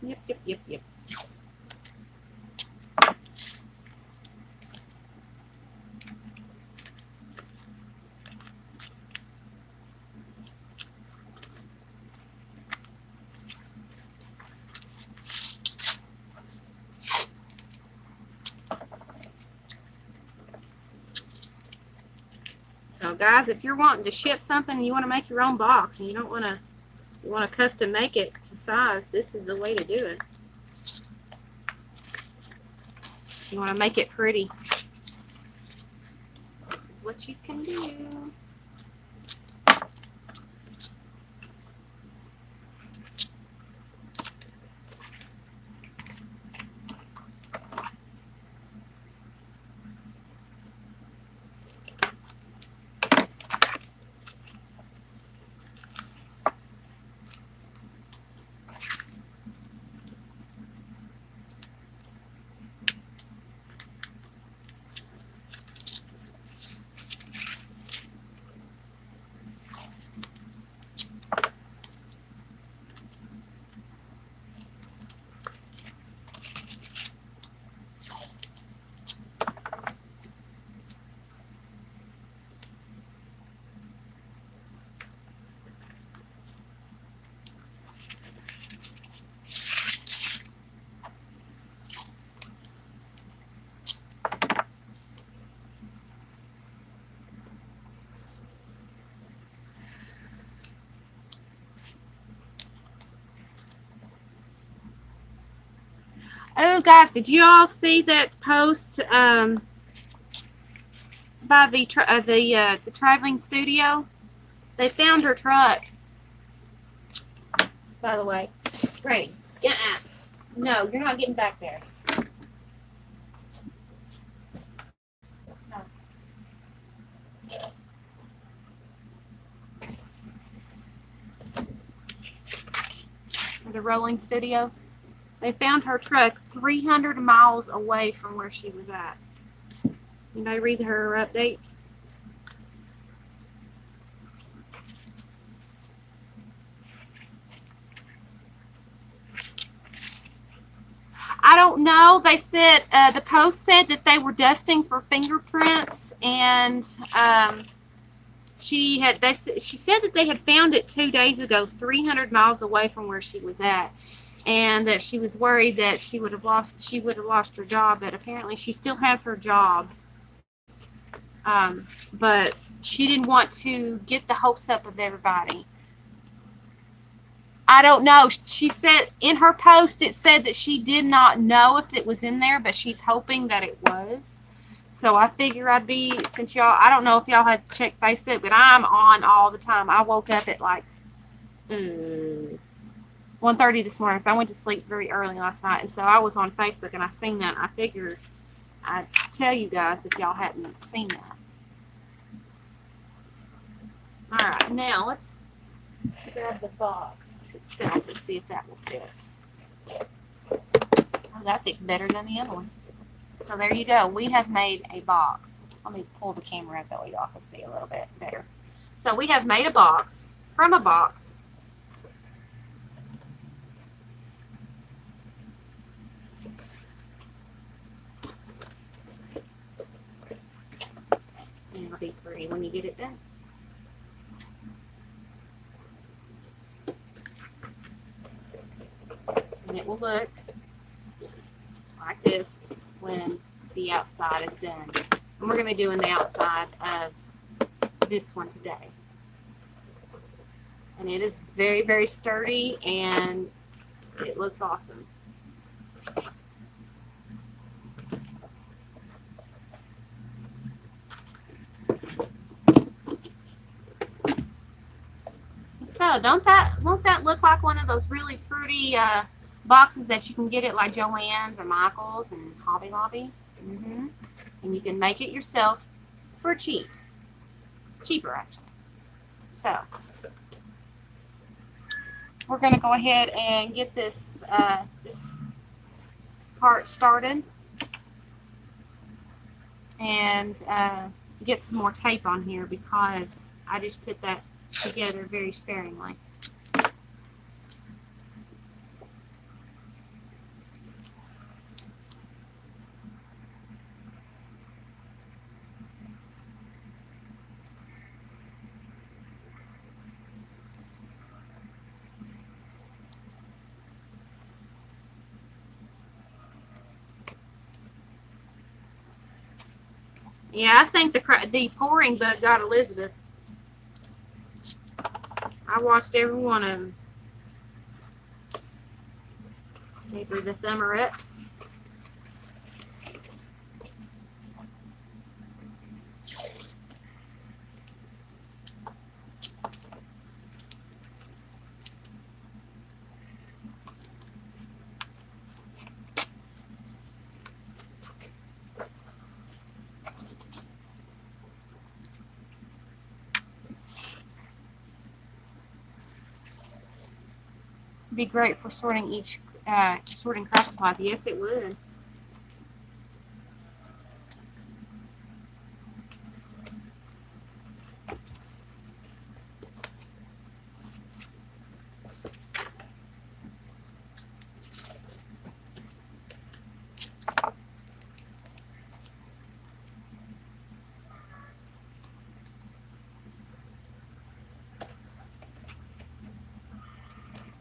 Yep. So guys, if you're wanting to ship something, you want to make your own box, and you don't want to, you want to custom make it to size, this is the way to do it. You want to make it pretty. This is what you can do. Oh, guys, did you all see that post by the traveling studio? They found her truck. By the way, Grady, get out. No, you're not getting back there. No. The rolling studio. They found her truck 300 miles away from where she was at. Anybody read her update? I don't know. They said, the post said that they were dusting for fingerprints, and she said that they had found it 2 days ago, 300 miles away from where she was at. And that she was worried that she would have lost her job, but apparently she still has her job. But she didn't want to get the hopes up of everybody. I don't know. She said in her post, it said that she did not know if it was in there, but she's hoping that it was. So I figure I'd be, since y'all, I don't know if y'all had checked Facebook, but I'm on all the time. I woke up at like 1:30 this morning, so I went to sleep very early last night, and so I was on Facebook, and I seen that. I figured I'd tell you guys if y'all hadn't seen that. All right, now let's grab the box itself and see if that will fit. Oh, that fits better than the other one. So there you go. We have made a box. Let me pull the camera up that way y'all can see a little bit better. So we have made a box from a box. And it'll be pretty when you get it done. And it will look like this when the outside is done. And we're going to be doing the outside of this one today. And it is very, very sturdy, and it looks awesome. So won't that look like one of those really pretty boxes that you can get at like Joann's or Michael's and Hobby Lobby? And you can make it yourself for cheaper actually. So we're going to go ahead and get this this part started and get some more tape on here because I just put that together very sparingly. Yeah, I think the pouring bug got Elizabeth. I watched every one of them. Gave her the thumber ups. Be great for sorting sorting craft supplies. Yes, it would.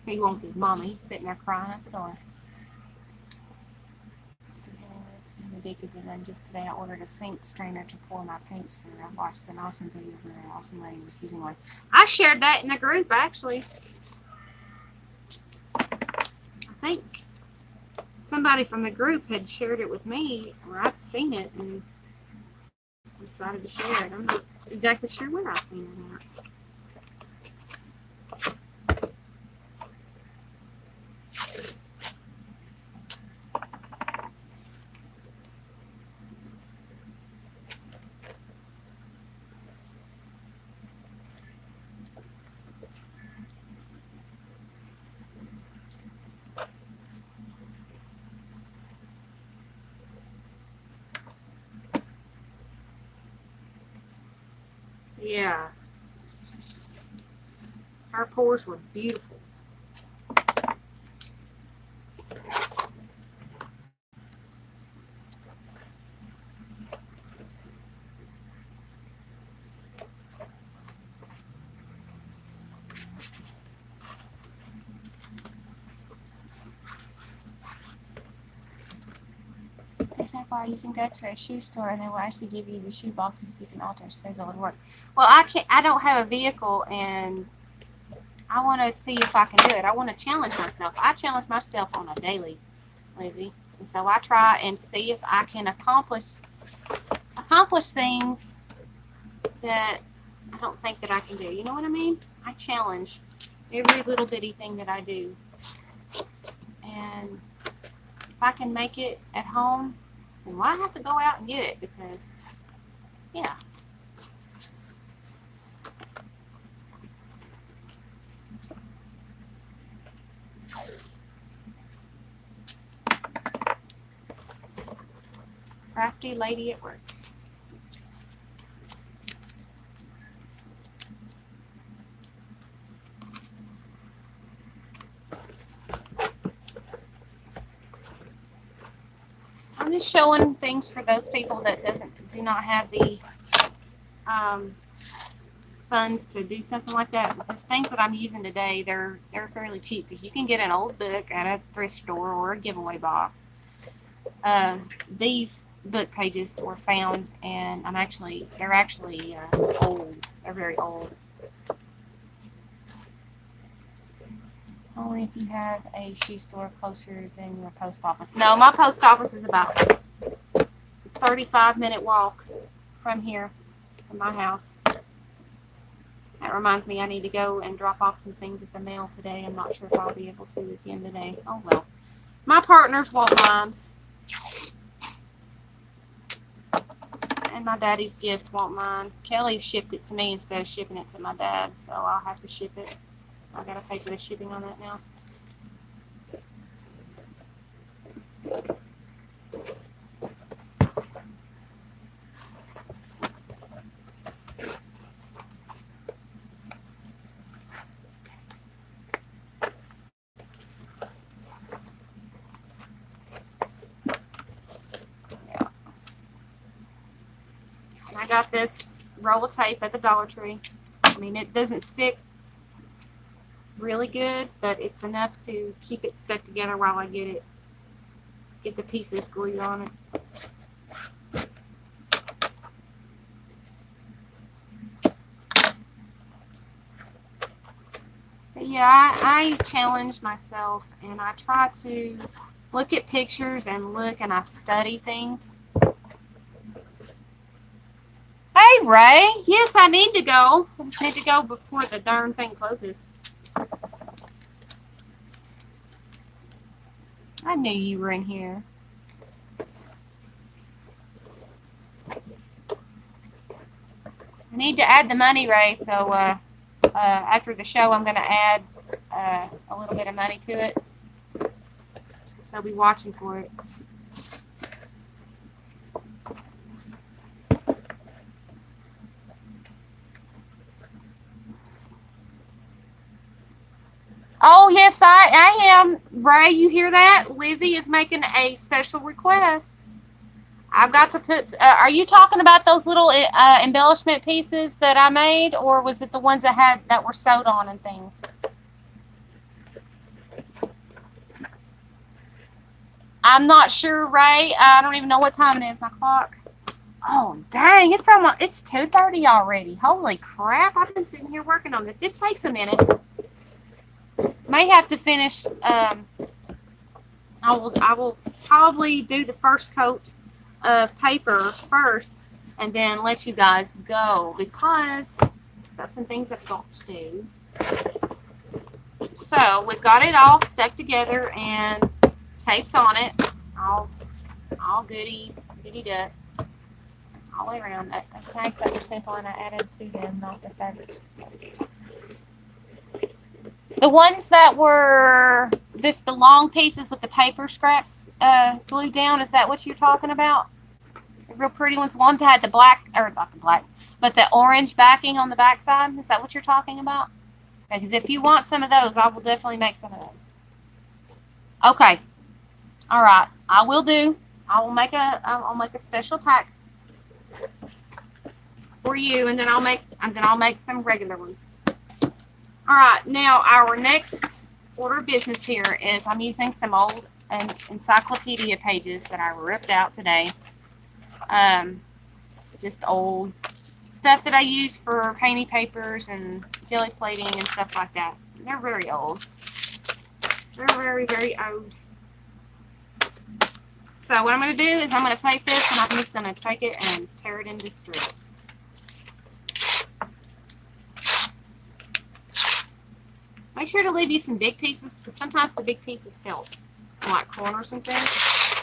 He wants his mommy. He's sitting there crying at the door. I'm addicted to them. Just today, I ordered a sink strainer to pour my paints through. I watched an awesome video where an awesome lady was using one. I shared that in the group, actually. I think somebody from the group had shared it with me, or I'd seen it and decided to share it. I'm not exactly sure where I seen it at. Yeah. Her pours were beautiful. Why you can go to a shoe store and they will actually give you the shoe boxes you can alter. Says it would work. Well, I don't have a vehicle, and I want to see if I can do it. I want to challenge myself. I challenge myself on a daily, Lizzie, and so I try and see if I can accomplish things that I don't think that I can do. You know what I mean? I challenge every little bitty thing that I do, and if I can make it at home, then why have to go out and get it? Because, yeah. Crafty lady at work. I'm just showing things for those people that do not have the funds to do something like that. But the things that I'm using today, they're fairly cheap because you can get an old book at a thrift store or a giveaway box. These book pages were found, and they're actually old. They're very old. Only if you have a shoe store closer than your post office. No, my post office is about 35-minute walk from here, from my house. That reminds me I need to go and drop off some things at the mail today. I'm not sure if I'll be able to again today. Oh well. My partners won't mind. And my daddy's gift won't mind. Kelly shipped it to me instead of shipping it to my dad, so I'll have to ship it. I gotta pay for the shipping on that now. Yeah. And I got this roll of tape at the Dollar Tree. I mean, it doesn't stick really good, but it's enough to keep it stuck together while I get the pieces glued on it. yeah, I challenge myself and I try to look at pictures and I study things. Hey, Ray. Yes, I need to go. I just need to go before the darn thing closes. I knew you were in here. I need to add the money, Ray, so after the show I'm going to add a little bit of money to it. So I'll be watching for it. Oh, yes, I am. Ray, you hear that? Lizzie is making a special request. I've got to put, are you talking about those little embellishment pieces that I made, or was it the ones that were sewed on and things? I'm not sure, Ray. I don't even know what time it is, my clock. Oh, dang, it's 2:30 already. Holy crap, I've been sitting here working on this. It takes a minute. May have to finish, I will probably do the first coat of paper first and then let you guys go because I've got some things I've got to do. So we've got it all stuck together and tapes on it, all goody duck, all the way around. The tags that were simple and I added to them, not the fabrics. The ones that were just the long pieces with the paper scraps glued down, is that what you're talking about? The real pretty ones, one that had the black, or not the black, but the orange backing on the back side. Is that what you're talking about? Because if you want some of those, I will definitely make some of those. Okay. All right. I will do. I'll make a special pack for you, and then I'll make some regular ones. All right, now our next order of business here is I'm using some old encyclopedia pages that I ripped out today. Just old stuff that I use for painting papers and jelly plating and stuff like that. They're very old. They're very, very old. So what I'm going to do is I'm going to take this and I'm just going to take it and tear it into strips. Make sure to leave you some big pieces because sometimes the big pieces help, like corners and things.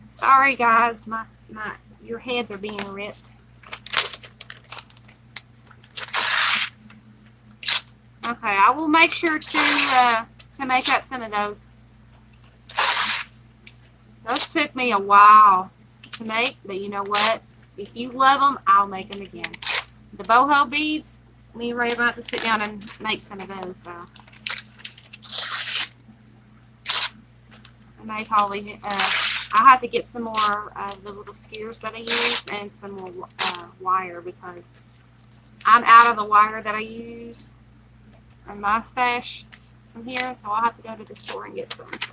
Sorry guys, your heads are being ripped. Okay, I will make sure to make up some of those. Those took me a while to make, but you know what? If you love them, I'll make them again. The boho beads, me and Ray are going to have to sit down and make some of those, though. I may probably, I'll have to get some more of the little skewers that I use and some more wire because I'm out of the wire that I use in my stash from here, so I'll have to go to the store and get some. So.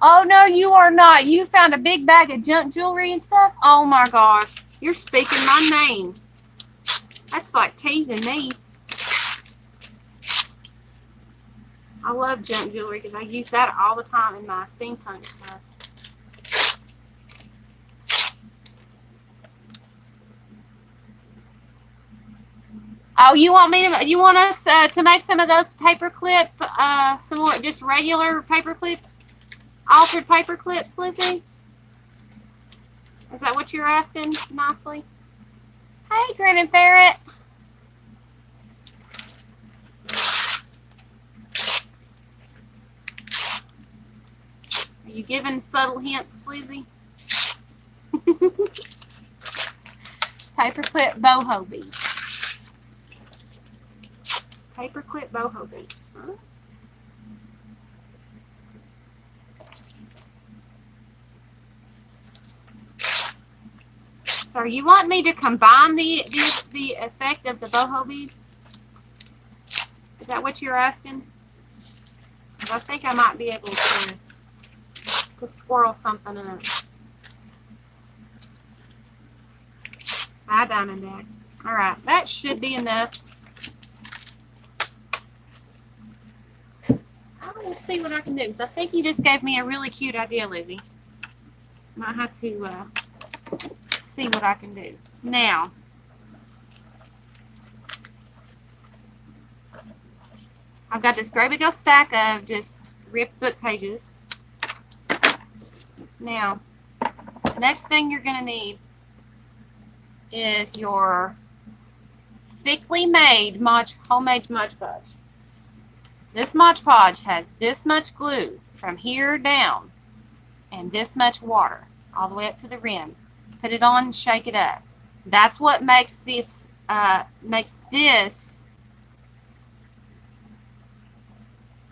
Oh, no, you are not. You found a big bag of junk jewelry and stuff? Oh, my gosh. You're speaking my name. That's like teasing me. I love junk jewelry because I use that all the time in my steampunk stuff. Oh, you want us to make some of those paper clip, some more just regular paper clip, altered paper clips, Lizzie? Is that what you're asking nicely? Hey, Grinning Ferret. Are you giving subtle hints, Lizzie? Paperclip boho beads. Paperclip boho beads. Huh? So you want me to combine the effect of the boho beads? Is that what you're asking? I think I might be able to squirrel something in it. Hi, Diamondback. All right, that should be enough. I will see what I can do, because I think you just gave me a really cute idea, Lizzie. Might have to see what I can do. Now, I've got this great big old stack of just ripped book pages. Now, next thing you're going to need is your thickly made homemade Mod Podge. This Mod Podge has this much glue from here down and this much water all the way up to the rim. Put it on and shake it up. That's what makes this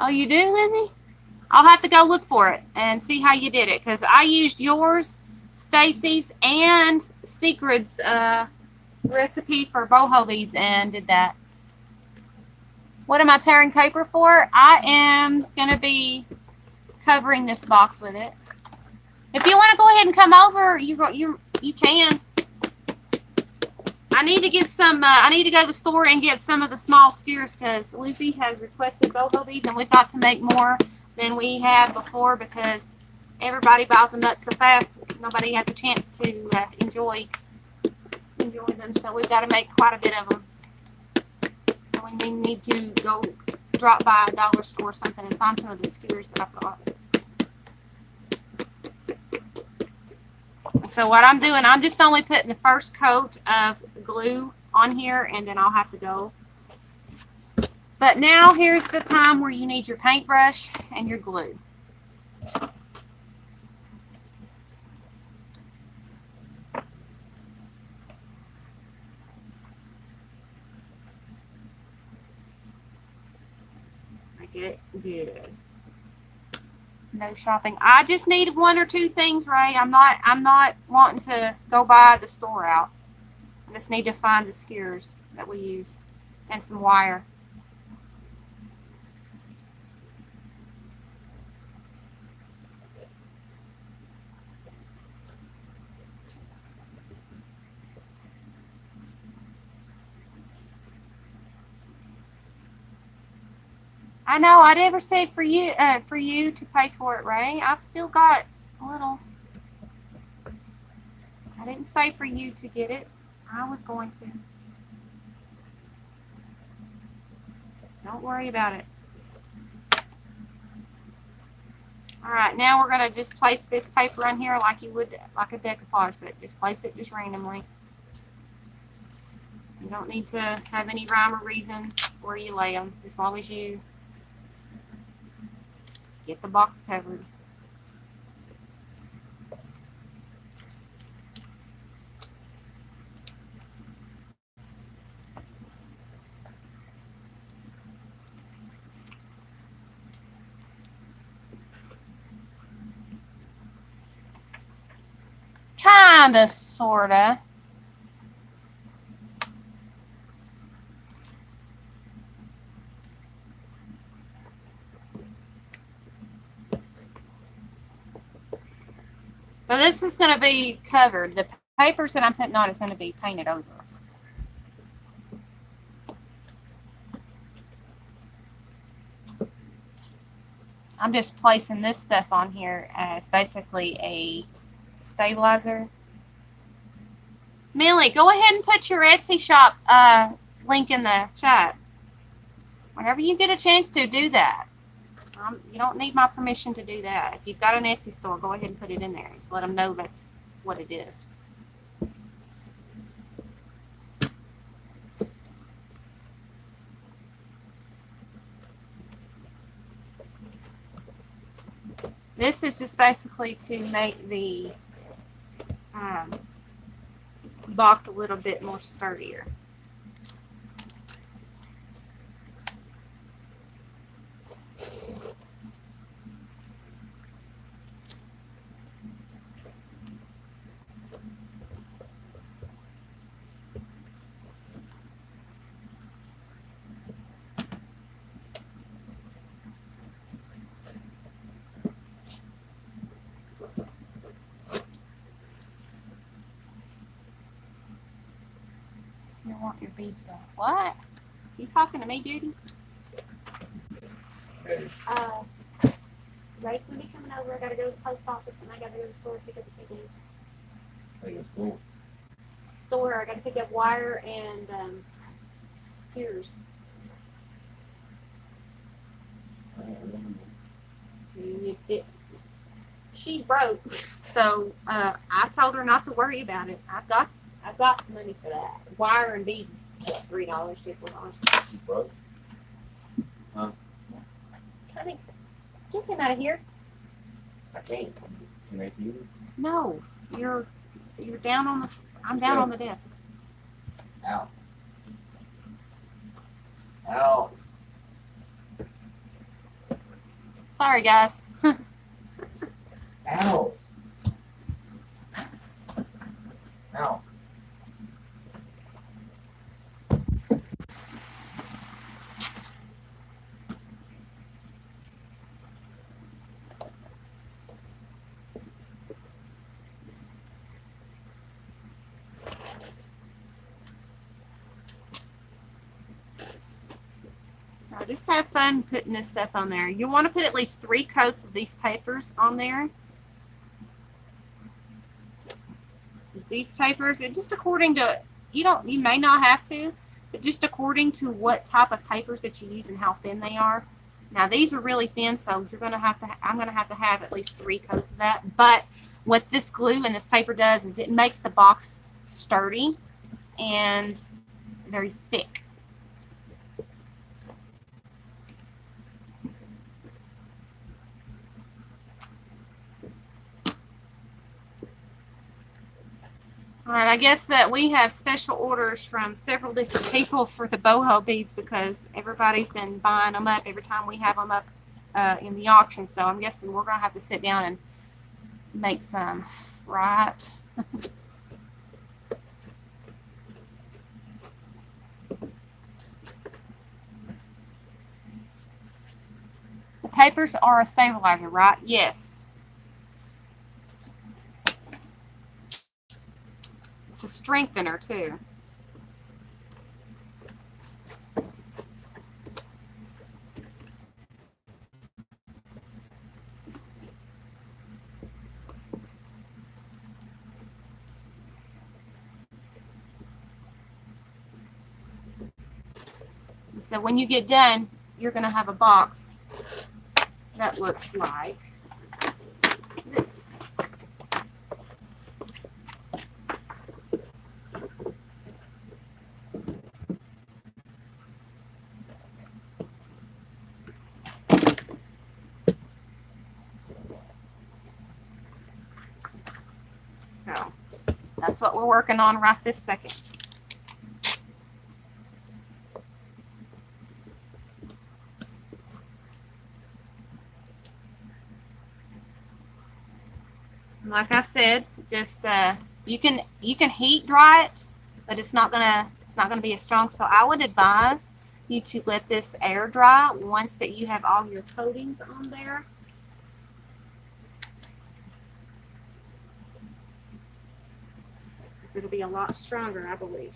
Oh, you do, Lizzie? I'll have to go look for it and see how you did it, because I used yours, Stacy's, and Secret's recipe for boho beads and did that. What am I tearing paper for? I am going to be covering this box with it. If you want to go ahead and come over, you can. I need to get some, I need to go to the store and get some of the small skewers, because Lucy has requested boho beads, and we've got to make more than we had before, because everybody buys them up so fast, nobody has a chance to enjoy them. So we've got to make quite a bit of them. So we need to go drop by a dollar store or something and find some of the skewers that I've got. So what I'm doing, I'm just only putting the first coat of glue on here, and then I'll have to go. But now here's the time where you need your paintbrush and your glue. Make it good. No shopping. I just need one or two things, Ray. I'm not wanting to go buy the store out. I just need to find the skewers that we use and some wire. I know, I never said for you to pay for it, Ray. I've still got a little. I didn't say for you to get it. I was going to. Don't worry about it. All right, now we're going to just place this paper on here like you would, like a decoupage, but just place it just randomly. You don't need to have any rhyme or reason where you lay them, as long as you get the box covered. Kinda, sorta. But this is going to be covered. The papers that I'm putting on is going to be painted over. I'm just placing this stuff on here as basically a stabilizer. Millie, go ahead and put your Etsy shop link in the chat. Whenever you get a chance to, do that. You don't need my permission to do that. If you've got an Etsy store, go ahead and put it in there. Just let them know that's what it is. This is just basically to make the box a little bit more sturdier. You want your beads done. What? You talking to me, Judy? Hey, Ray's gonna be coming over. I gotta go to the post office and I gotta go to the store to pick up the CDs. I guess cool. Store. I gotta pick up wire and gears. She broke, so I told her not to worry about it. I've got money for that. Wire and beads, $3, $4. You broke? Honey, get him out of here. I can't. Can they see you? No, you're down on the. I'm down on the desk. Ow. Ow. Sorry, guys. Ow. Ow. So just have fun putting this stuff on there. You want to put at least 3 coats of these papers on there. These papers, and just according to, you may not have to, but just according to what type of papers that you use and how thin they are. Now these are really thin, so I'm gonna have to have at least 3 coats of that. But what this glue and this paper does is it makes the box sturdy and very thick. All right, I guess that we have special orders from several different people for the boho beads because everybody's been buying them up every time we have them up in the auction. So I'm guessing we're going to have to sit down and make some, right? The papers are a stabilizer, right? Yes. It's a strengthener too. And so when you get done, you're going to have a box that looks like this. So that's what we're working on right this second. Like I said, just you can heat dry it, but it's not gonna be as strong. So I would advise you to let this air dry once that you have all your coatings on there. Because it'll be a lot stronger, I believe.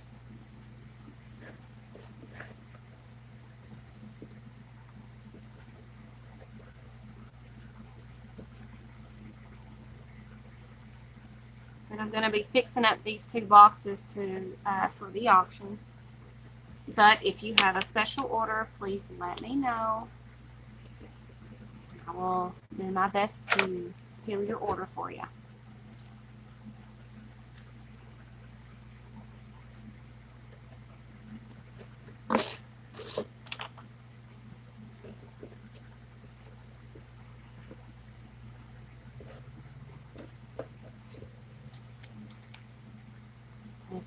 And I'm going to be fixing up these 2 boxes for the auction. But if you have a special order, please let me know. I will do my best to fill your order for you.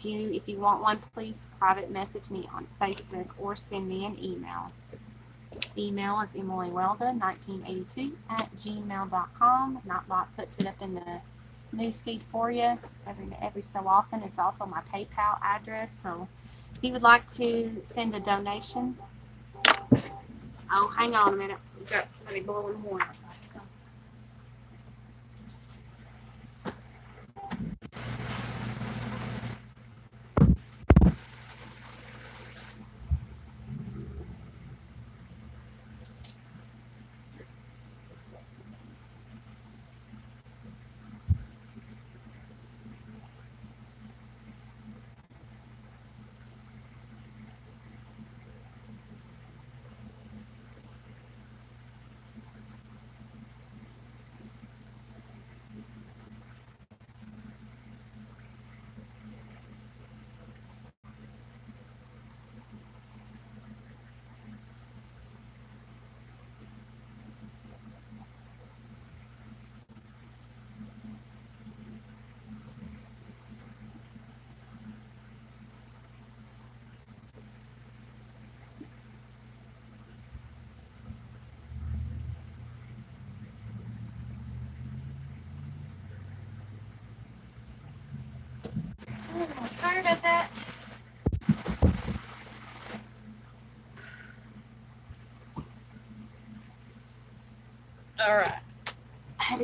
If you want one, please private message me on Facebook or send me an email. Email is emilywelda1982@gmail.com. Nightbot puts it up in the newsfeed for you every so often. It's also my PayPal address. So if you would like to send a donation. Oh, hang on a minute. We've got somebody blowing horn.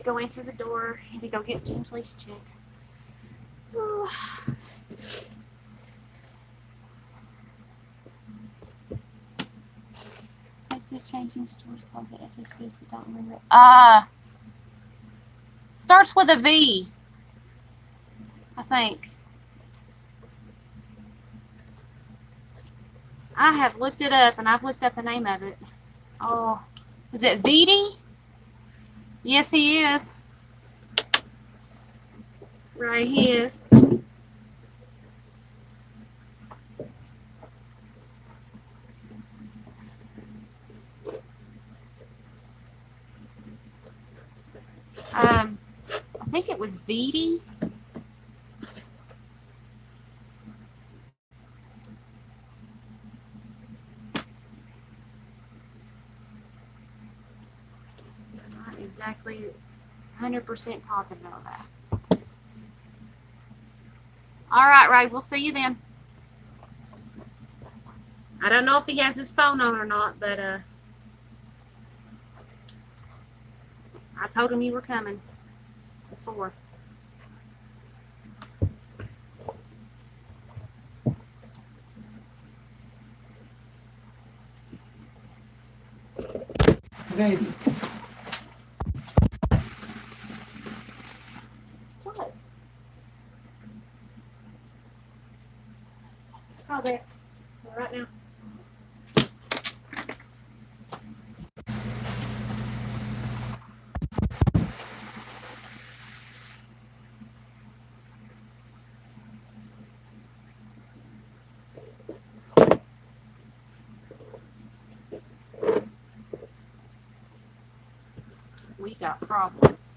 go answer the door. I had to go get James Lee's check. Oh. It says changing stores closet. It says this, but don't remember it. Starts with a V, I think. I have looked it up, and I've looked up the name of it. Oh, is it VD? Yes, he is. Right, he is. I think it was VD. Not exactly 100% positive of that. All right, Ray, we'll see you then. I don't know if he has his phone on or not, but I told him you were coming before. Baby. What? Oh, there. Right now. We got problems.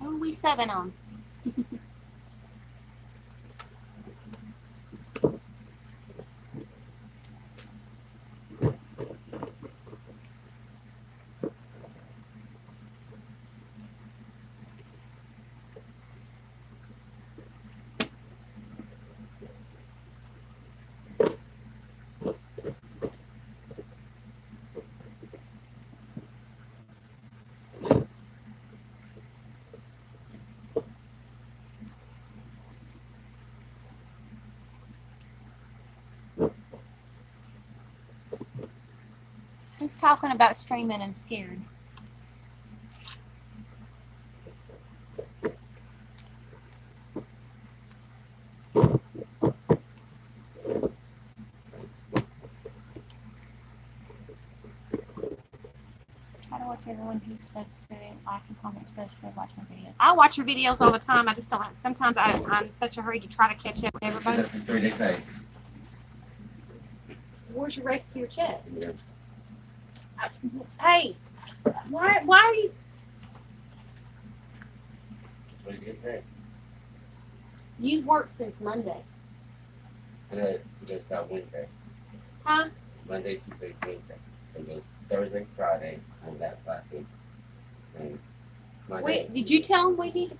Who are we 7 on? Who's talking about streaming and scared? Try to watch everyone who's subscribed, like, and comment, especially watch my videos. I watch your videos all the time. I just don't. Sometimes I'm in such a hurry to try to catch up with everybody. That's a 3-day pay. Where's your race to your check? Yeah. Hey, why are you? What did you say? You've worked since Monday. It's about Wednesday. Huh? Monday, Tuesday, Wednesday. So it goes Thursday, Friday, and that last week. And Monday. Wait, did you tell him we need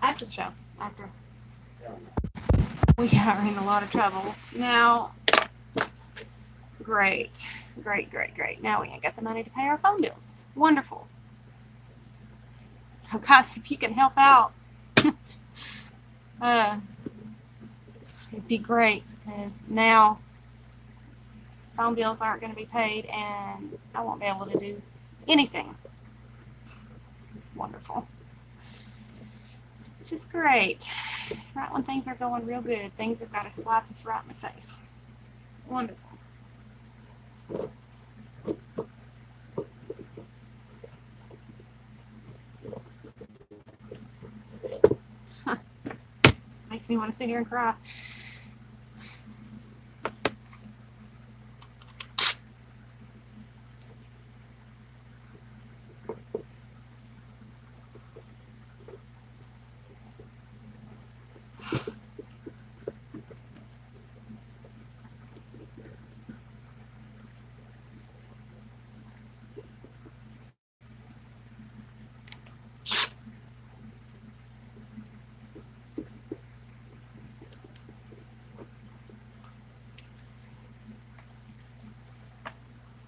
after the show? After. We are in a lot of trouble. Now, great. Now we ain't got the money to pay our phone bills. Wonderful. So guys, if you can help out, it'd be great, because now phone bills aren't going to be paid and I won't be able to do anything. Wonderful. Which is great. Right when things are going real good, things have got to slap us right in the face. Wonderful. Huh. makes me want to sit here and cry.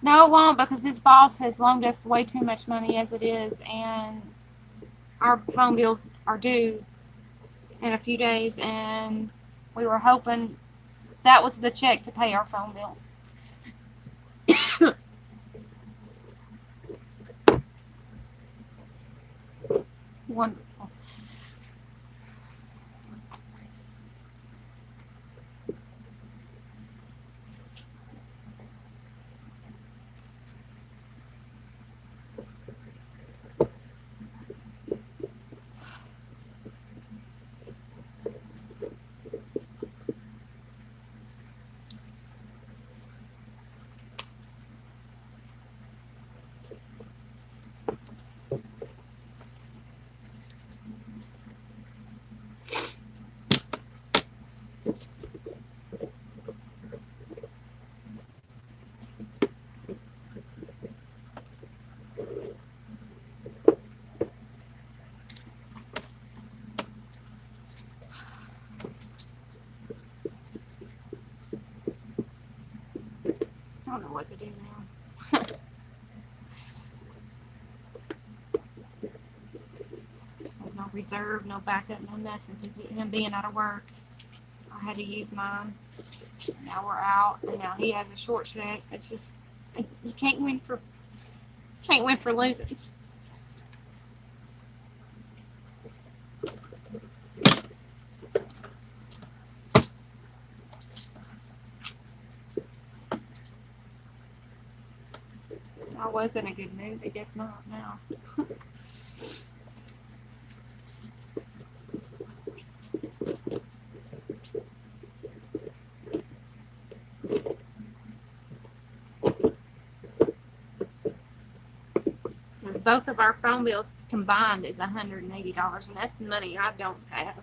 No, it won't, because his boss has loaned us way too much money as it is, and our phone bills are due in a few days, and we were hoping that was the check to pay our phone bills. Wonderful. I don't know what to do now. No reserve, no backup, no nothing. Because him being out of work, I had to use mine. Now we're out, and now he has a short check. It's just, you can't win for losing. I was in a good mood. I guess not now. Both of our phone bills combined is $180, and that's money I don't have.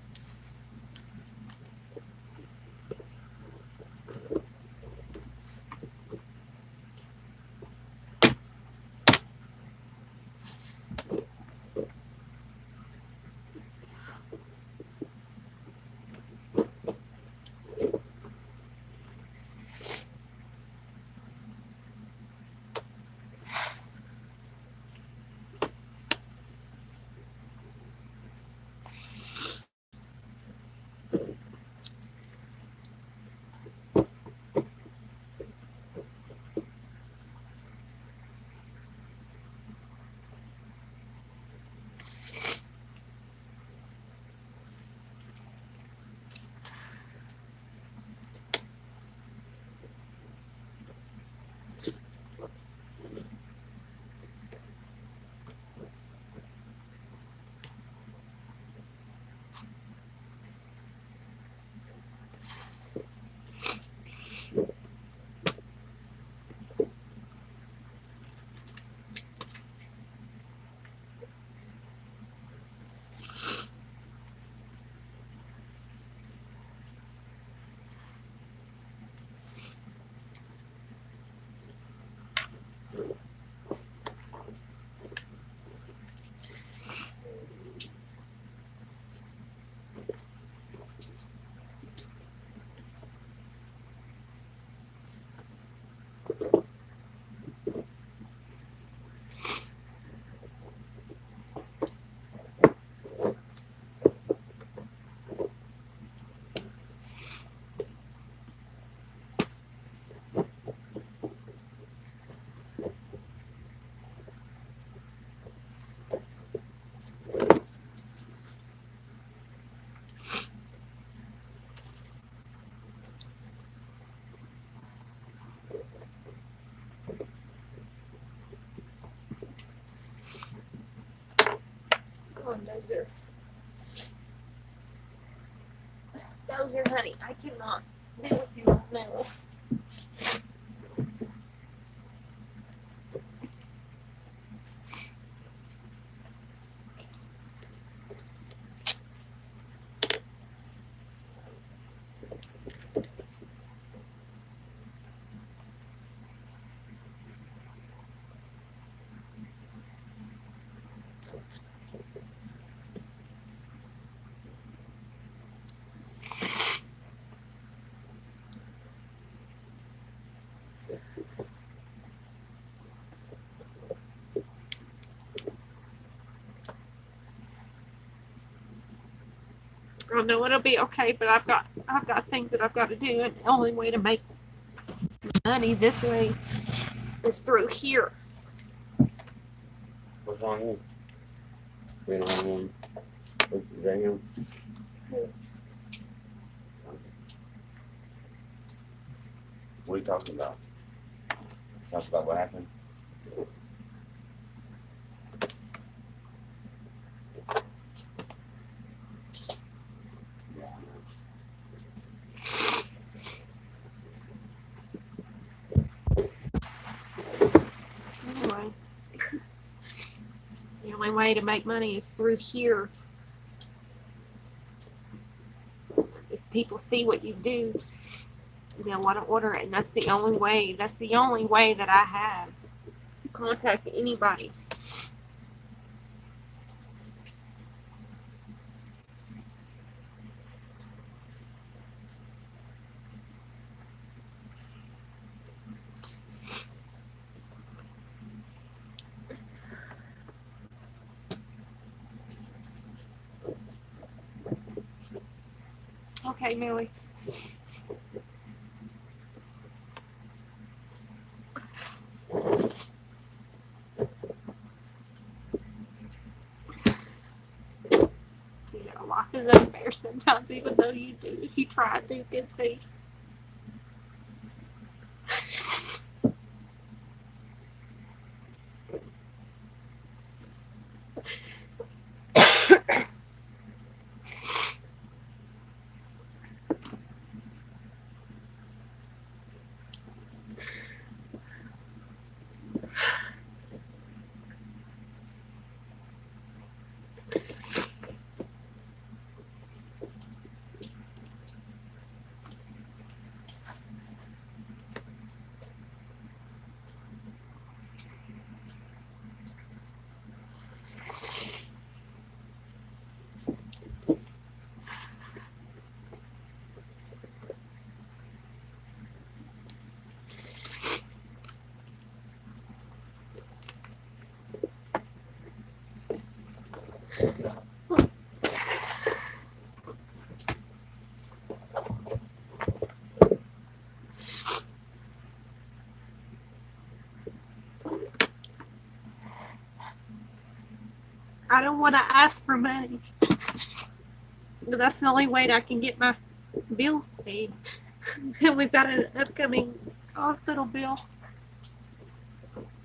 Oh, those are here, honey. I cannot deal with you right now. I know it'll be okay, but I've got things that I've got to do, and the only way to make money this way is through here. What's wrong with him? We don't have one. Is that him? What are you talking about? Talk about what happened? Anyway, the only way to make money is through here. If people see what you do, they'll want to order it, and that's the only way. That's the only way that I have to contact anybody. Okay, Millie. You know, life is unfair sometimes, even though you try to do good things. I don't want to ask for money. But that's the only way that I can get my bills paid. And we've got an upcoming hospital bill.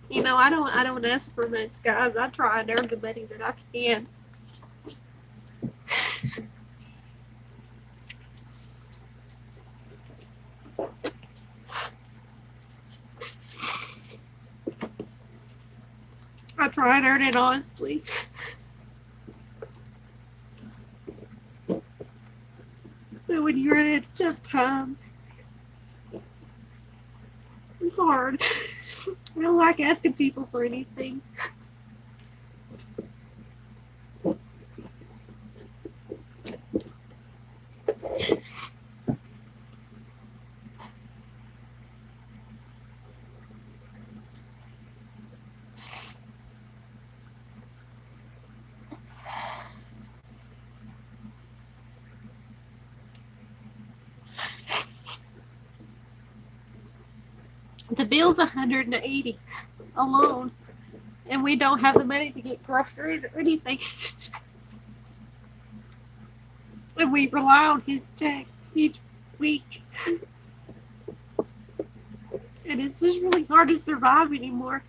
You know, I don't ask for much, guys. I try and earn the money that I can. I try and earn it honestly. But when you're in a tough time, it's hard. I don't like asking people for anything. The bill's $180 alone, and we don't have the money to get groceries or anything. And we rely on his check each week. And it's just really hard to survive anymore.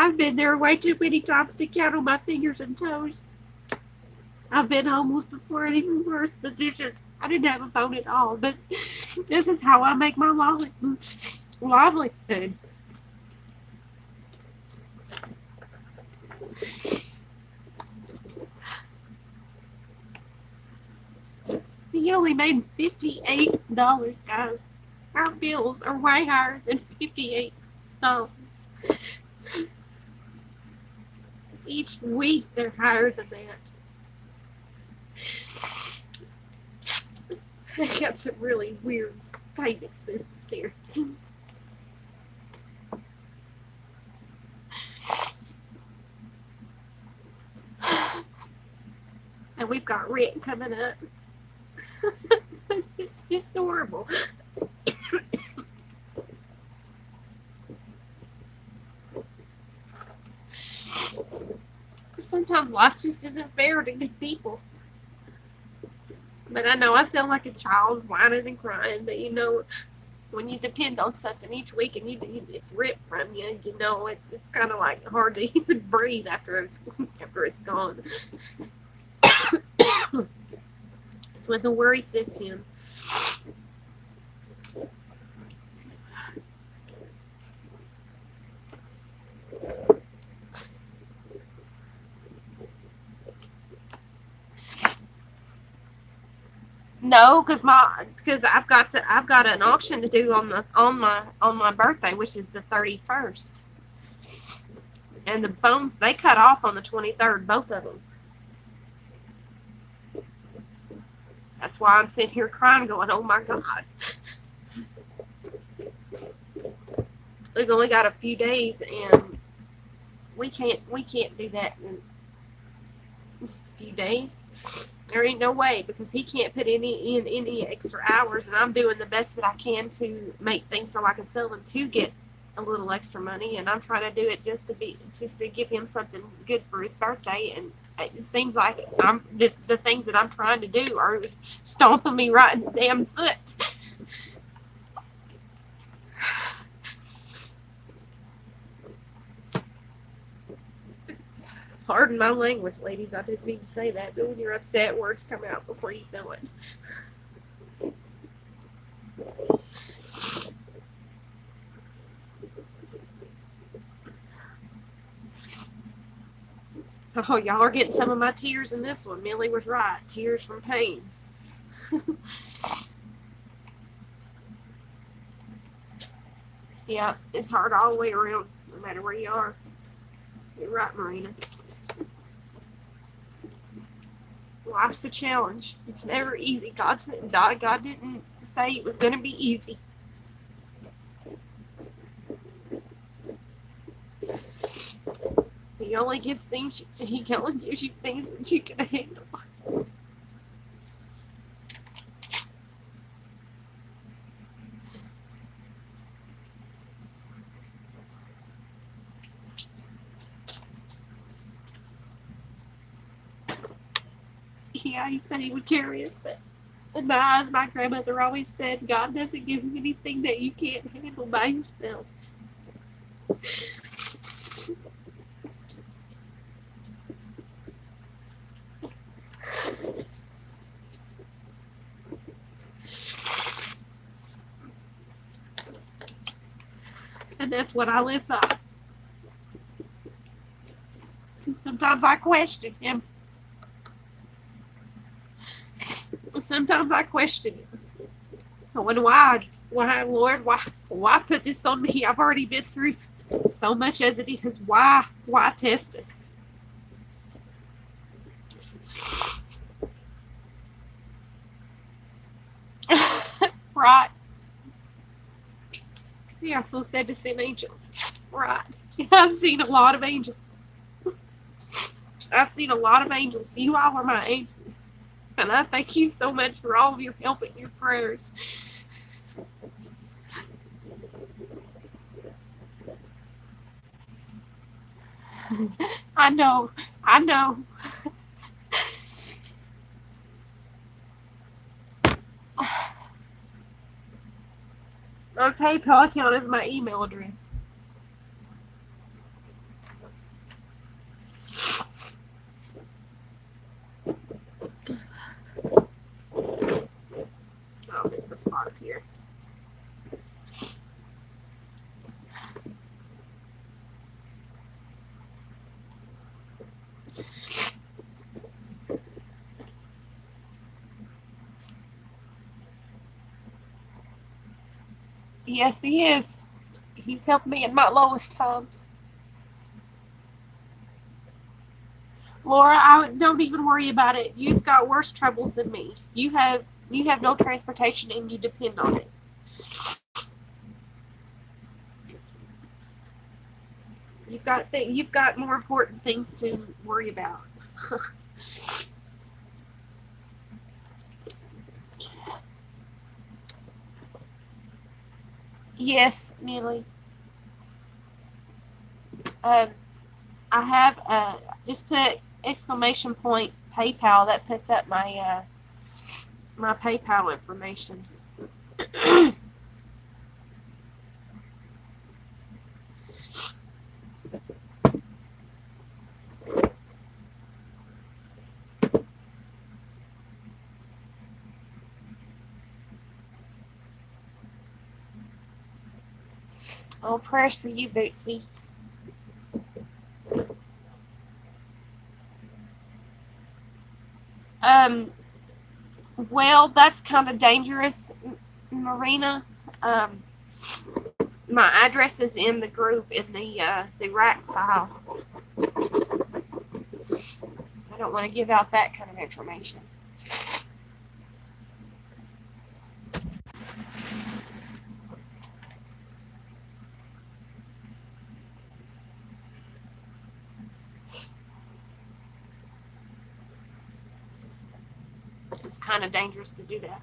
I've been there way too many times to count on my fingers and toes. I've been homeless before and even worse, but I didn't have a phone at all. But this is how I make my livelihood. He only made $58, guys. Our bills are way higher than $58. Each week they're higher than that. I got some really weird payment systems here. And we've got rent coming up. It's just horrible. Sometimes life just isn't fair to good people. But I know I sound like a child whining and crying, but you know, when you depend on something each week and it's ripped from you, you know, it's kind of like hard to even breathe after it's gone. It's when the worry sets in. No, because I've got an auction to do on my birthday, which is the 31st. And the phones, they cut off on the 23rd, both of them. That's why I'm sitting here crying, going, "Oh my God, we've only got a few days, and we can't do that in just a few days. There ain't no way, because he can't put any extra hours, and I'm doing the best that I can to make things so I can sell them to get a little extra money, and I'm trying to do it just to give him something good for his birthday, and it seems like the things that I'm trying to do are stomping me right in the damn foot." Pardon my language, ladies. I didn't mean to say that, but when you're upset, words come out before you know it. Oh, y'all are getting some of my tears in this one. Millie was right. Tears from pain. Yeah, it's hard all the way around, no matter where you are. You're right, Marina. Life's a challenge. It's never easy. God didn't say it was going to be easy. He only gives you things that you can handle. Yeah, he said he would carry us, but in my eyes, my grandmother always said, God doesn't give you anything that you can't handle by yourself. And that's what I live by. And sometimes I question him. Sometimes I question him. I wonder why, Lord, why put this on me? I've already been through so much as it is. Why test us? Right. He also said to send angels. Right. I've seen a lot of angels. I've seen a lot of angels. You all are my angels. And I thank you so much for all of your help and your prayers. I know. My PayPal account is my email address. spot up here. Yes, he is. He's helped me in my lowest times. Laura, don't even worry about it. You've got worse troubles than me. You have no transportation and you depend on it. You've got more important things to worry about. Yes, Millie. Um, I have just put exclamation point PayPal. That puts up my PayPal information. Oh, prayers for you, Bootsy. Um, well, that's kind of dangerous, Marina. Um, my address is in the group in the rack file. I don't want to give out that kind of information. It's kind of dangerous to do that.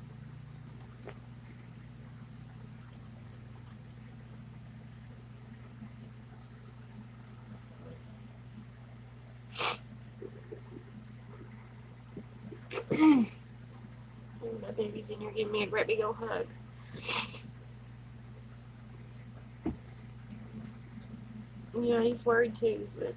My baby's in here giving me a great big old hug. Yeah, he's worried too, but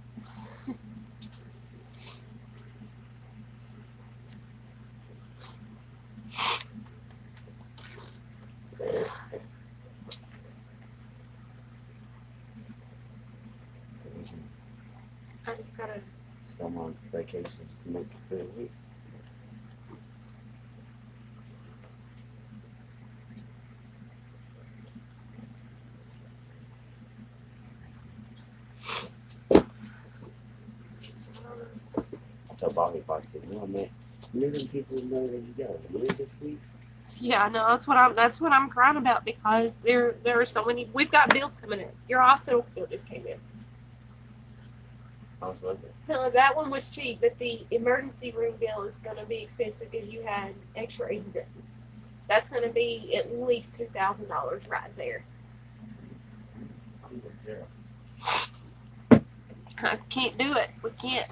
I just gotta. Someone vacation just to make you feel weak. I told Bobby, if I said, no, man, them people know that you go. You this week? Yeah, no, that's what I'm crying about because there are so many. We've got bills coming in. Your hospital bill just came in. How much was it? No, that one was cheap, but the emergency room bill is going to be expensive because you had X-rays. That's going to be at least $2,000 right there. I can't do it. We can't.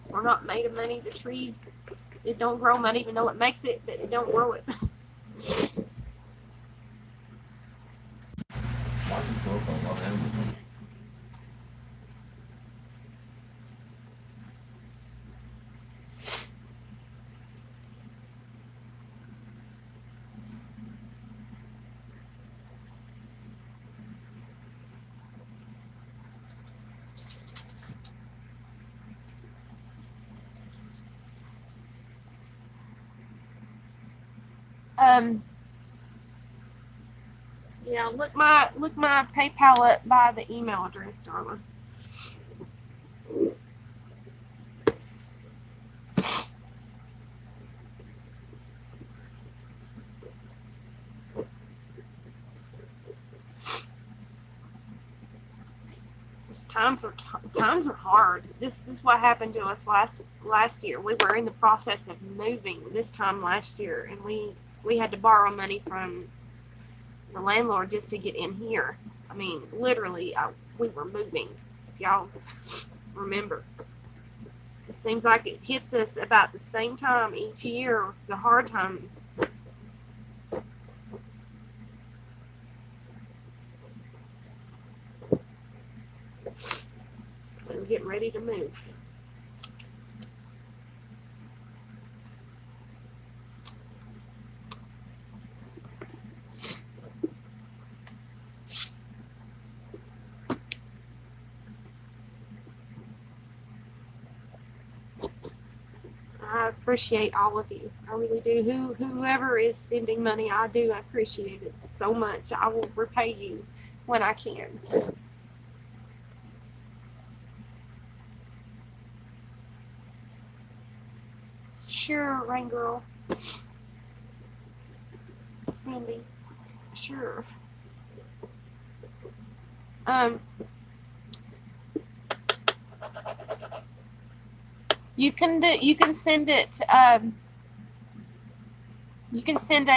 We're not made of money. The trees, it don't grow money, even though it makes it, but it don't grow it. Yeah, look my PayPal up by the email address, darling. Times are hard. This is what happened to us last year. We were in the process of moving this time last year, and we had to borrow money from the landlord just to get in here. I mean, literally, we were moving. If y'all remember, it seems like it hits us about the same time each year. The hard times. We're getting ready to move. appreciate all of you. I really do. Whoever is sending money, I do appreciate it so much. I will repay you when I can. Sure, Rain Girl. Sandy. Sure. You can do. You can send it. You can send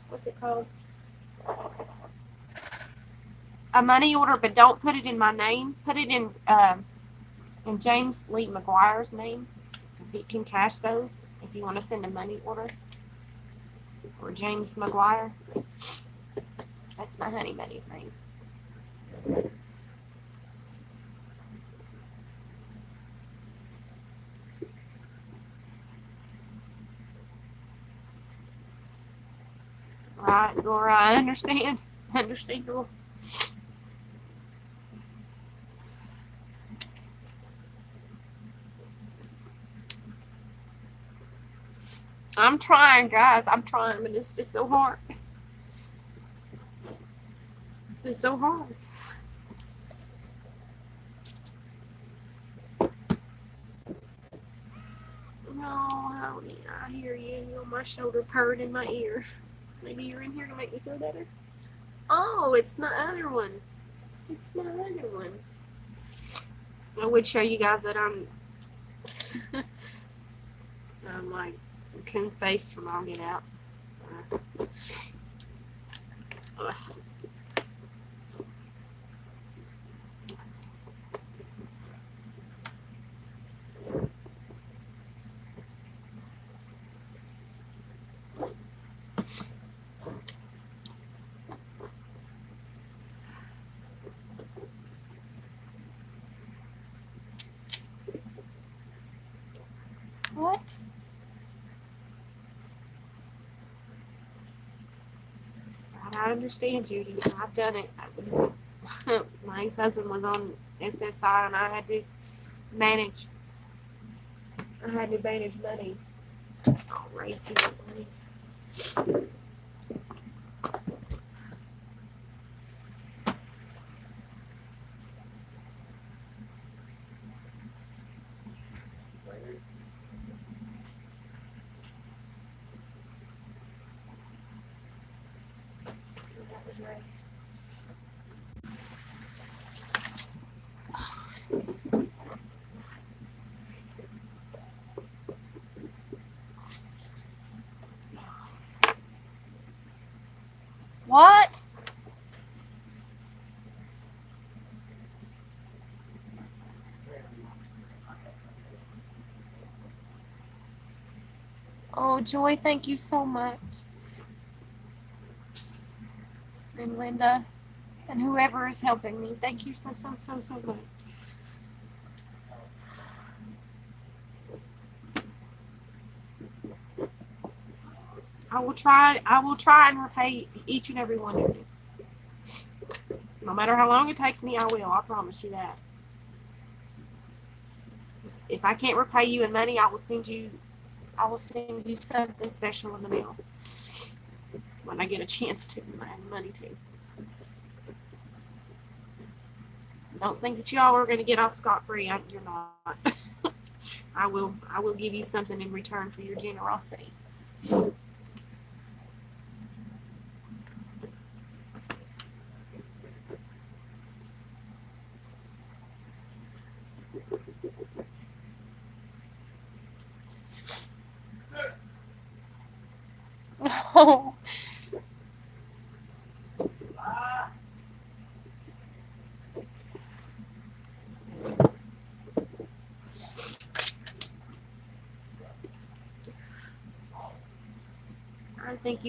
what's it called? A money order, but don't put it in my name. Put it in James Lee McGuire's name, because he can cash those if you want to send a money order. Or James McGuire. That's my honey buddy's name. Right, Laura, I understand. Understandable. I'm trying, guys. I'm trying, but it's just so hard. It's so hard. No, honey, I hear you. You're on my shoulder, purring in my ear. Maybe you're in here to make me feel better. Oh, it's my other one. It's my other one. I would show you guys that I'm like coon face from all get out. What? I understand, Judy. I've done it. My ex-husband was on SSI, and I had to manage. Money. Crazy money. What? Oh, Joy, thank you so much. And Linda, and whoever is helping me, thank you so much. I will try and repay each and every one of you. No matter how long it takes me, I will. I promise you that. If I can't repay you in money, I will send you something special in the mail when I get a chance to, and I have money to. Don't think that y'all are going to get off scot-free. You're not. I will give you something in return for your generosity. Oh. I think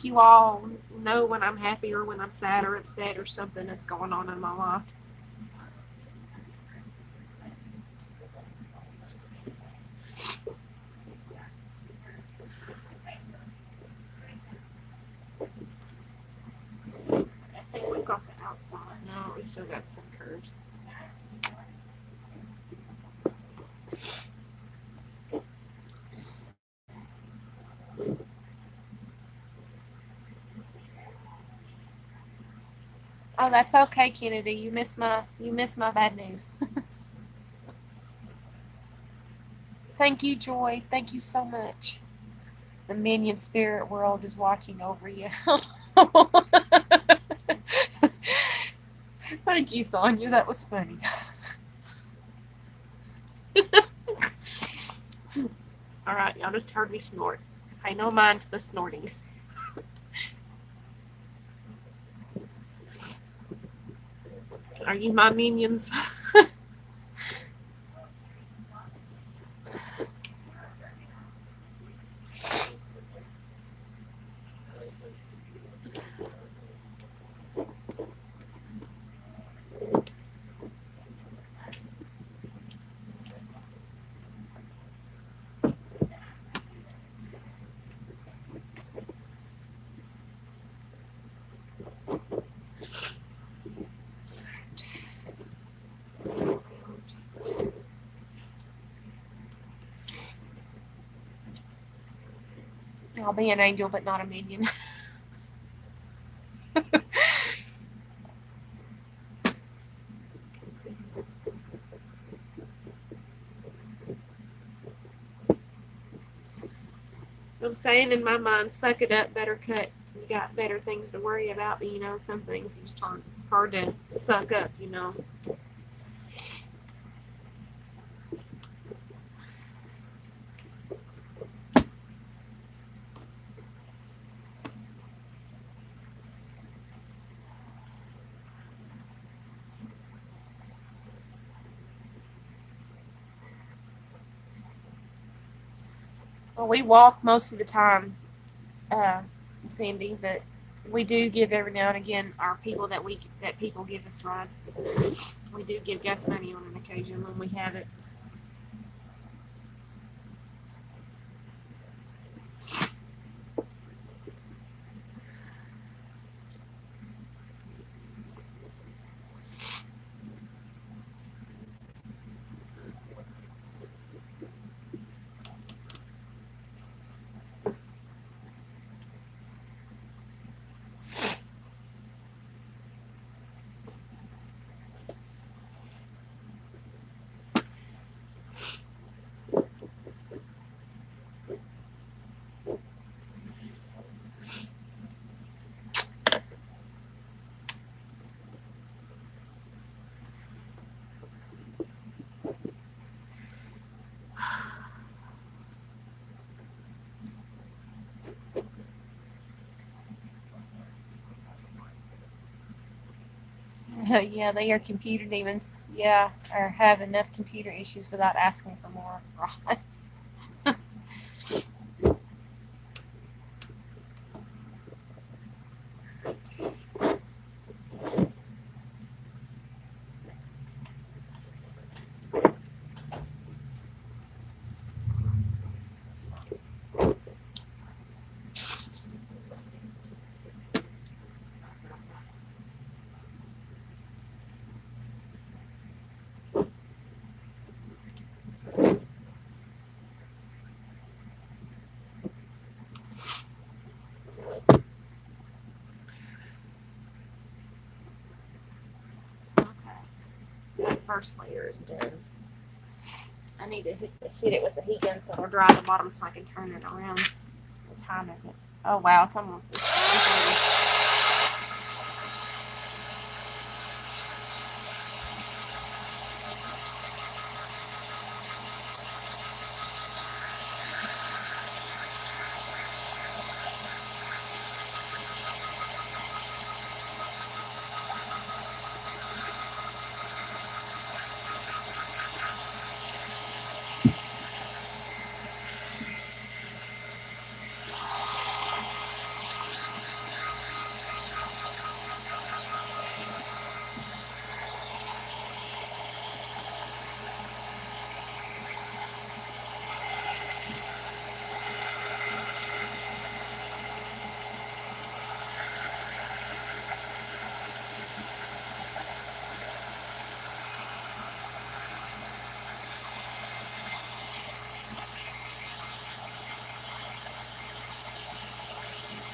you all know when I'm happy or when I'm sad or upset or something that's going on in my life. I think we've got the outside. No, we still got some curves. Oh, that's okay, Kennedy. You missed my bad news. Thank you, Joy. Thank you so much. The minion spirit world is watching over you. Thank you, Sonia. That was funny. All right, y'all just heard me snort. Pay no mind to the snorting. Are you my minions? I'll be an angel, but not a minion. I'm saying in my mind, suck it up, Buttercut. You got better things to worry about, but some things are just hard to suck up. Well, we walk most of the time, uh, Cindy, but we do give every now and again our people that people give us rides. We do give gas money on an occasion when we have it. Yeah, they are computer demons. Yeah, or have enough computer issues without asking for more. Right. Okay, that first layer is done. I need to hit it with the heat gun so it'll dry the bottom so I can turn it around. What time is it? Oh wow, it's almost.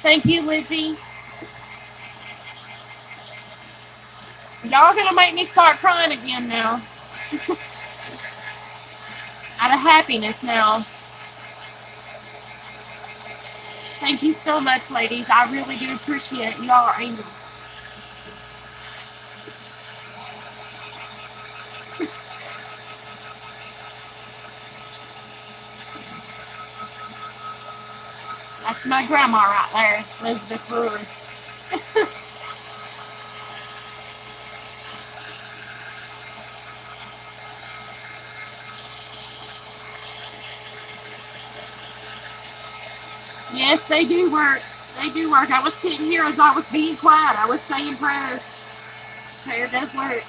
Thank you, Lizzie. Y'all gonna make me start crying again now. Out of happiness now. Thank you so much, ladies. I really do appreciate it. Y'all are angels. That's my grandma right there, Elizabeth Brewer. Yes, they do work. They do work. I was sitting here as I was being quiet. I was saying prayers. Prayer does work.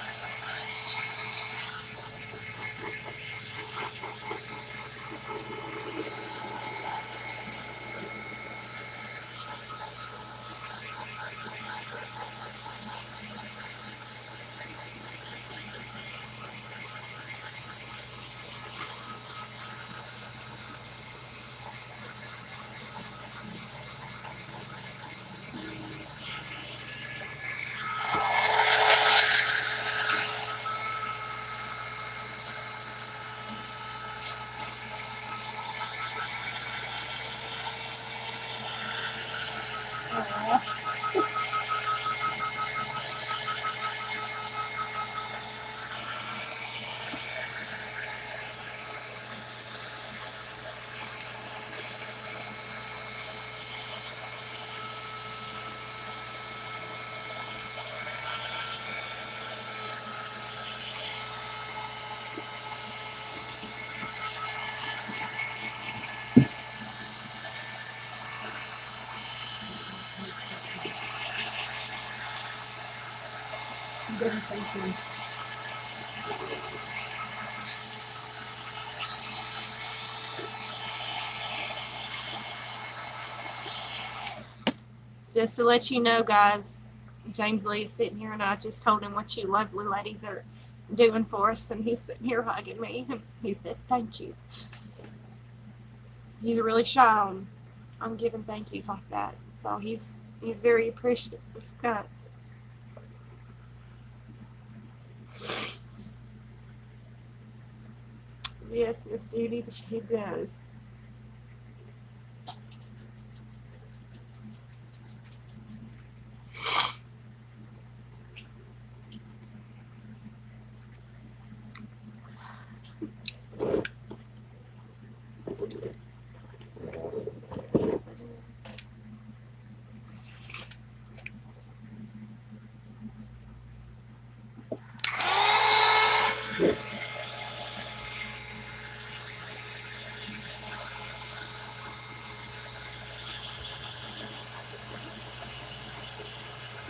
Good, thank you. Just to let you know, guys, James Lee is sitting here, and I just told him what you lovely ladies are doing for us, and he's sitting here hugging me. And he said, "Thank you." He's really shy on giving thank yous like that, so he's very appreciative, guys. Yes, Miss Judy, she does.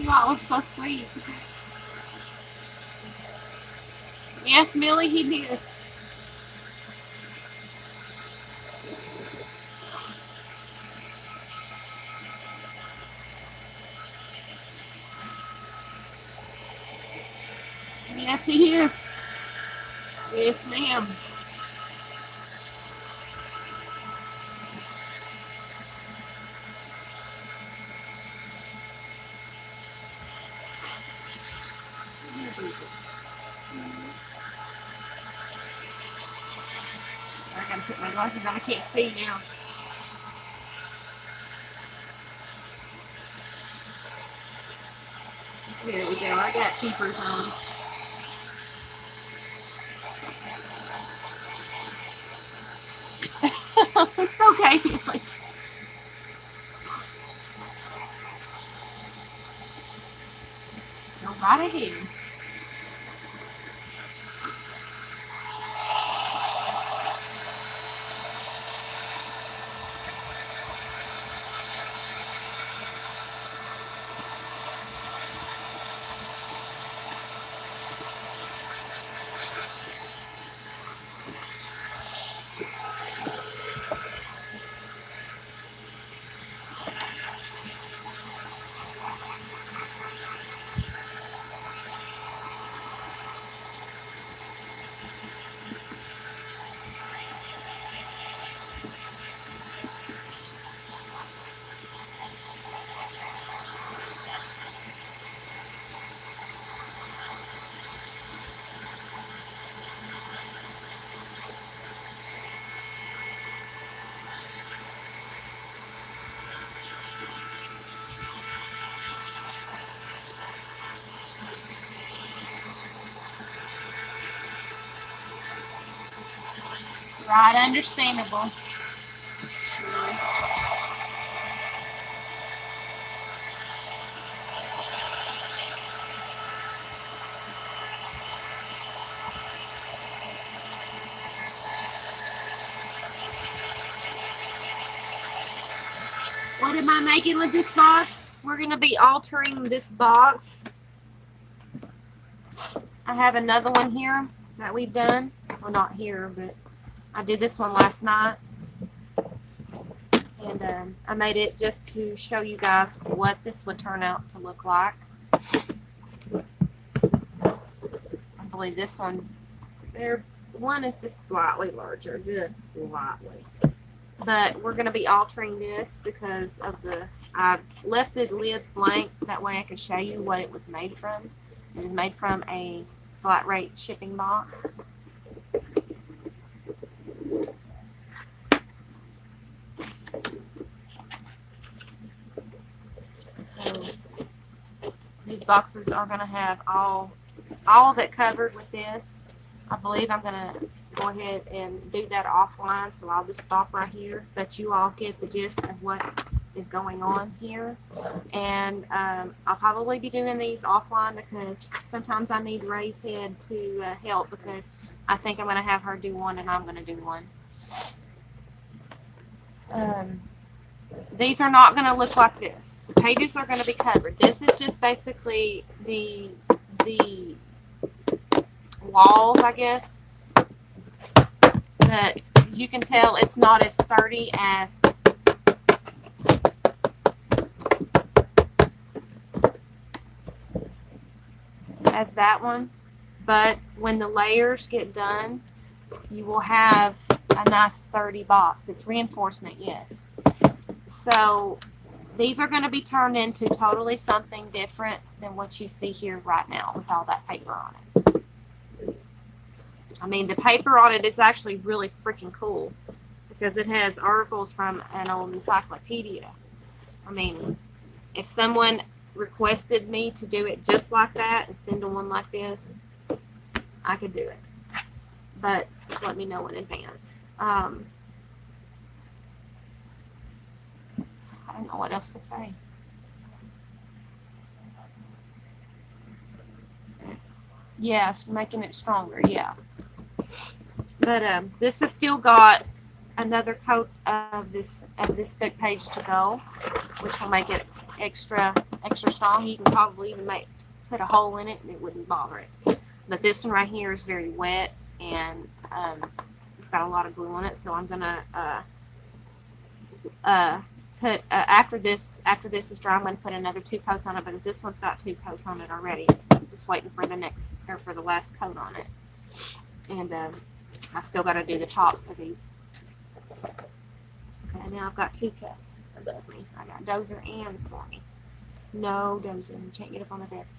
Wow, so sweet. Yes, Millie, he did. Yes, he is. Yes, ma'am. I gotta put my glasses on. I can't see now. There we go. I got keepers on. It's okay. Like, go right ahead. Right, understandable. What am I making with this box? We're going to be altering this box. I have another one here that we've done. Well, not here, but I did this one last night. And I made it just to show you guys what this would turn out to look like. I believe this one, one is just slightly larger, just slightly. But we're going to be altering this because of I left the lids blank. That way I could show you what it was made from. It was made from a flat rate shipping box. So these boxes are going to have all of it covered with this. I believe I'm going to go ahead and do that offline, so I'll just stop right here, but you all get the gist of what is going on here. And I'll probably be doing these offline because sometimes I need Ray's head to help, because I think I'm going to have her do one and I'm going to do one. These are not going to look like this. The pages are going to be covered. This is just basically the walls, I guess. But you can tell it's not as sturdy as that one. But when the layers get done, you will have a nice sturdy box. It's reinforcement, yes. So these are going to be turned into totally something different than what you see here right now with all that paper on it. I mean, the paper on it is actually really freaking cool because it has articles from an old encyclopedia. I mean, if someone requested me to do it just like that and send them one like this, I could do it. But just let me know in advance. I don't know what else to say. Yes, making it stronger, yeah. But this has still got another coat of this book page to go, which will make it extra strong. You can probably even put a hole in it and it wouldn't bother it. But this one right here is very wet and it's got a lot of glue on it, so I'm gonna put after this is dry, I'm gonna put another 2 coats on it because this one's got 2 coats on it already. Just waiting for the last coat on it. And I still got to do the tops to these. Okay, now I've got 2 cups above me. I got Dozer and Stormy. No, Dozer, you can't get up on the desk.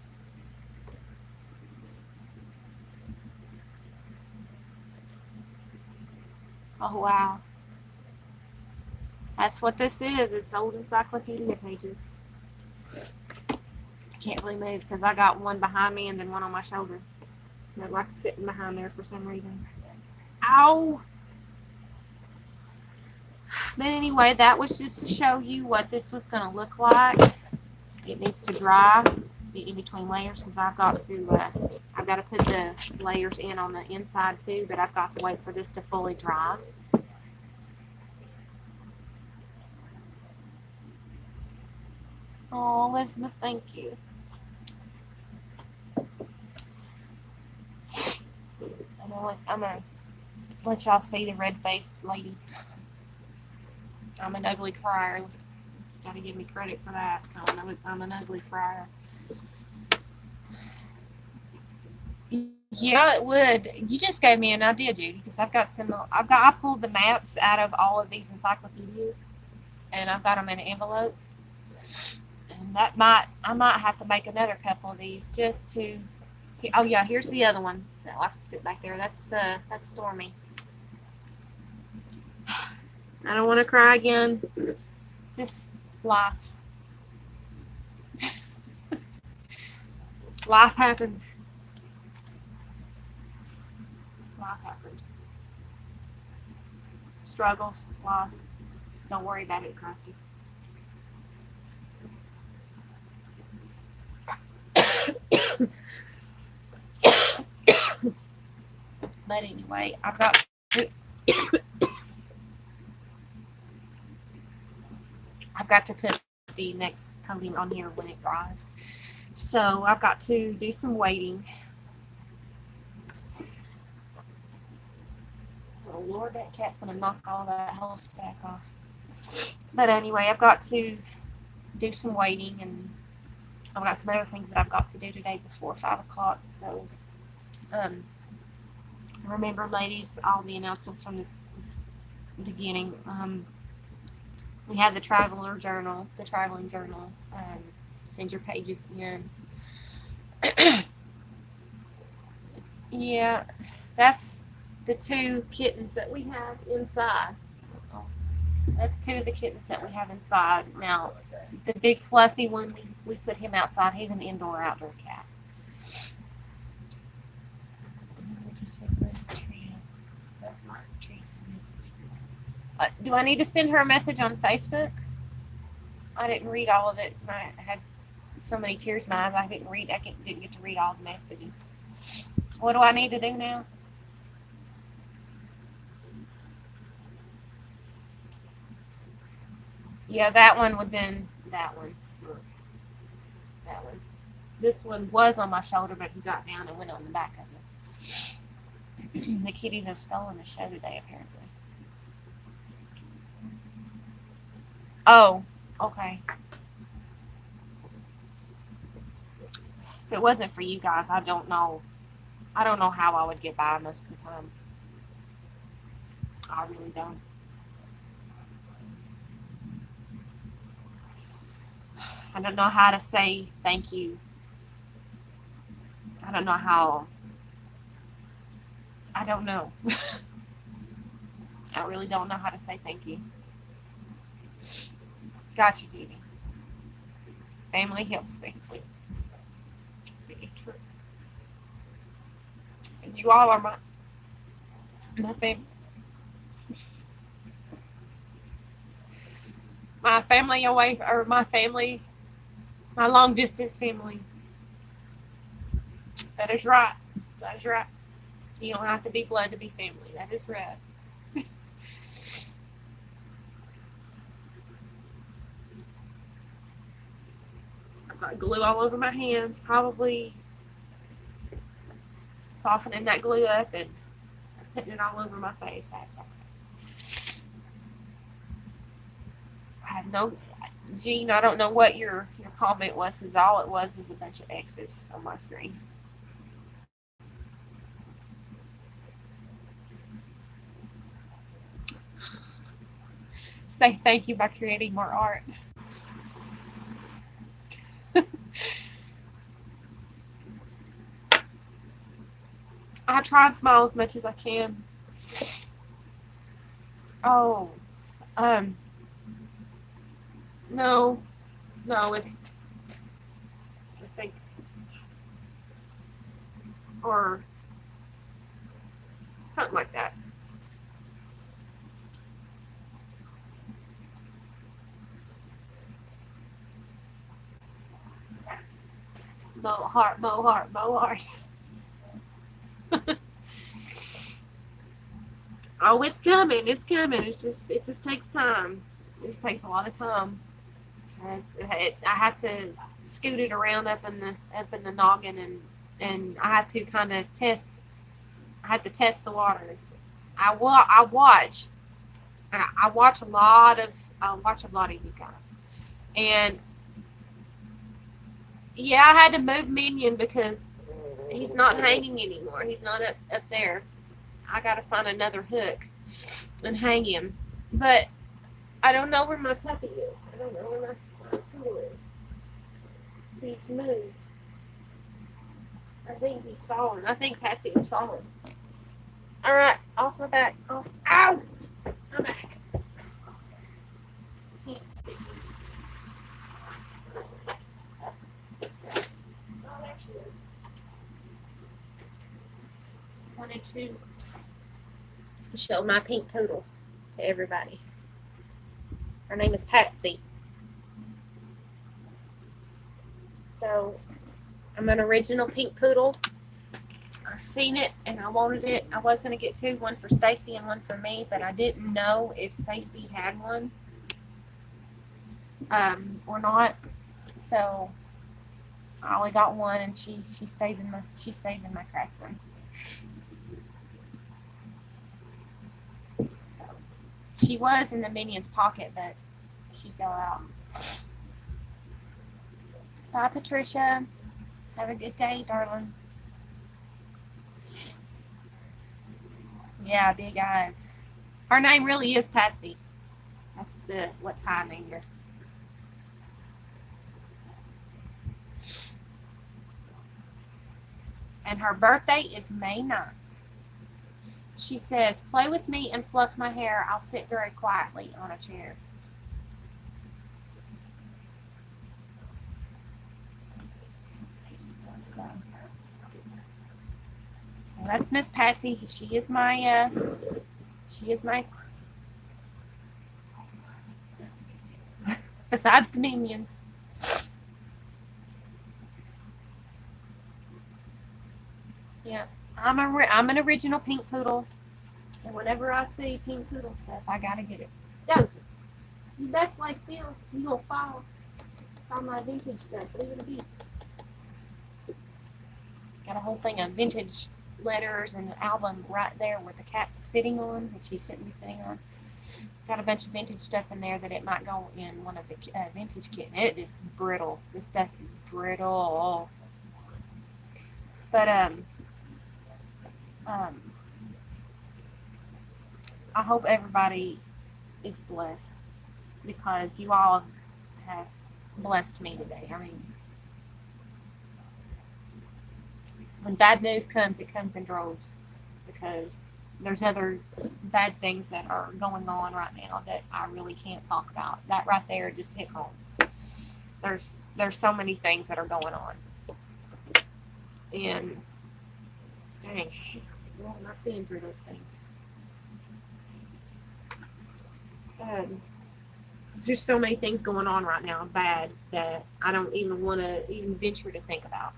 Oh, wow. That's what this is. It's old encyclopedia pages. I can't really move because I got one behind me and then one on my shoulder. They're like sitting behind there for some reason. Ow! But anyway, that was just to show you what this was going to look like. It needs to dry in between layers because I've got to put the layers in on the inside too, but I've got to wait for this to fully dry. Oh, Elizabeth, thank you. I'm gonna let y'all see the red-faced lady. I'm an ugly crier. Gotta give me credit for that. I'm an ugly crier. Yeah, it would. You just gave me an idea, Judy, because I pulled the maps out of all of these encyclopedias, and I've got them in an envelope. And I might have to make another couple of these just to. Oh yeah, here's the other one that likes to sit back there. That's Stormy. I don't want to cry again. Just life. Life happened. Life happened. struggles. Well, don't worry about it, Crafty. But anyway, I've got to put the next coating on here when it dries. So I've got to do some waiting. Oh Lord, that cat's gonna knock all that whole stack off. But anyway, I've got to do some waiting, and I've got some other things that I've got to do today before 5 o'clock. So remember, ladies, all the announcements from this beginning. We have the traveling journal. Send your pages in. Yeah, that's the 2 kittens that we have inside. That's 2 of the kittens that we have inside. Now, the big fluffy one, we put him outside. He's an indoor-outdoor cat. Do I need to send her a message on Facebook? I didn't read all of it. I had so many tears in my eyes. I didn't get to read all the messages. What do I need to do now? Yeah, that one would have been that one. That one. This one was on my shoulder, but he got down and went on the back of it. The kitties have stolen the show today, apparently. Oh, okay. If it wasn't for you guys, I don't know how I would get by most of the time. I really don't. I don't know how to say thank you. I don't know how. I don't know. I really don't know how to say thank you. Got you, Judy. Family helps me. And you all are my family. My family away, or my family, my long distance family. That is right. That is right. You don't have to be blood to be family. That is right. I've got glue all over my hands, probably softening that glue up and putting it all over my face. I have no, Jean, I don't know what your comment was, because all it was is a bunch of X's on my screen. Say thank you by creating more art. I try and smile as much as I can. Oh, no, it's, I think, or something like that. Mo heart. Oh, it's coming. It just takes time. It just takes a lot of time. I have to scoot it around up in the noggin, and I have to kind of test. I have to test the waters. I watch a lot of you guys, and yeah, I had to move Minion because he's not hanging anymore. He's not up there. I gotta find another hook and hang him. But I don't know where my puppy is. I don't know where my poodle is. He's moved. I think he's fallen. I think Patsy is fallen. Alright, off my back. Off. Ow! I'm back. Can't stick. Oh, there she is. Wanted to show my pink poodle. to everybody. Her name is Patsy. So I'm an original pink poodle. I seen it and I wanted it. I was gonna get two, one for Stacy and one for me, but I didn't know if Stacy had one or not. So I only got one, and she stays in my craft room. So she was in the Minion's pocket, but she fell out. Bye, Patricia. Have a good day, darling. Yeah, big eyes. Her name really is Patsy. That's what's hiding her. And her birthday is May 9th. She says, play with me and fluff my hair. I'll sit very quietly on a chair. So that's Miss Patsy. She is my besides the Minions. Yeah, I'm an original pink poodle, and whenever I see pink poodle stuff, I gotta get it. Go, you best lay still. You gonna fall. It's all my vintage stuff. Leave it be. Got a whole thing of vintage letters and an album right there where the cat's sitting on, which he shouldn't be sitting on. Got a bunch of vintage stuff in there that it might go in one of the vintage kit. It is brittle. This stuff is brittle. But I hope everybody is blessed, because you all have blessed me today. I mean, when bad news comes, it comes in droves, because there's other bad things that are going on right now that I really can't talk about. That right there just hit home. There's so many things that are going on. And dang, well, I'm not seeing through those things. There's just so many things going on right now, bad, that I don't even want to even venture to think about.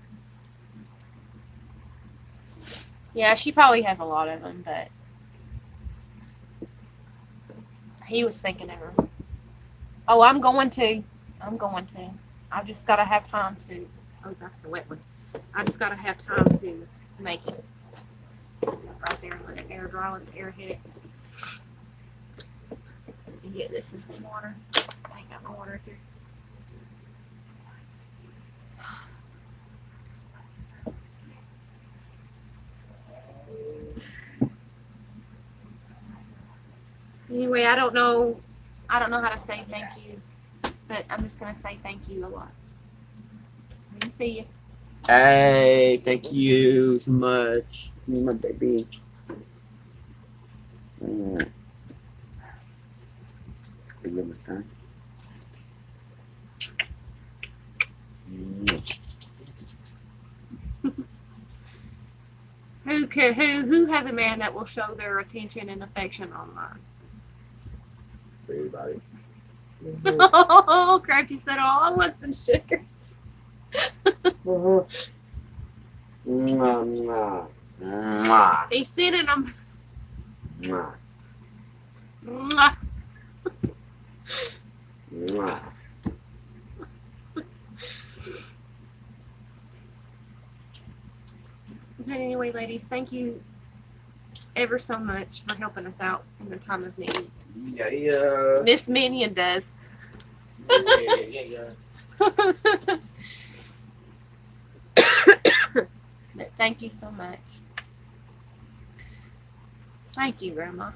Yeah, she probably has a lot of them, but he was thinking of her. Oh, I'm going to. I just got to have time to. Oh, that's the wet one. I just got to have time to make it. Right there, let it air dry, let the air hit it. And get this is some water. I ain't got my water here. Anyway, I don't know how to say thank you, but I'm just gonna say thank you a lot. Good to see you. Hey, thank you so much. My baby. Who has a man that will show their attention and affection online? Everybody. Oh, Crouchy said, "Oh, I want some sugars." He's sending them. But anyway, ladies, thank you ever so much for helping us out in the time of need. Yeah. Miss Minion does. Yeah. But thank you so much. Thank you, Grandma.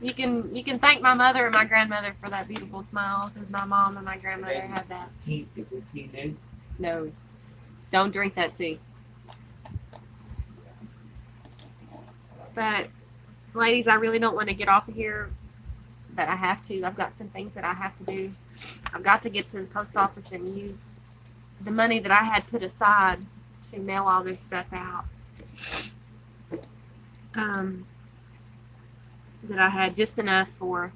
You can thank my mother and my grandmother for that beautiful smile, since my mom and my grandmother had that. Is this tea new? No, don't drink that tea. But, ladies, I really don't want to get off of here, but I have to. I've got some things that I have to do. I've got to get to the post office and use the money that I had put aside to mail all this stuff out. that I had just enough for.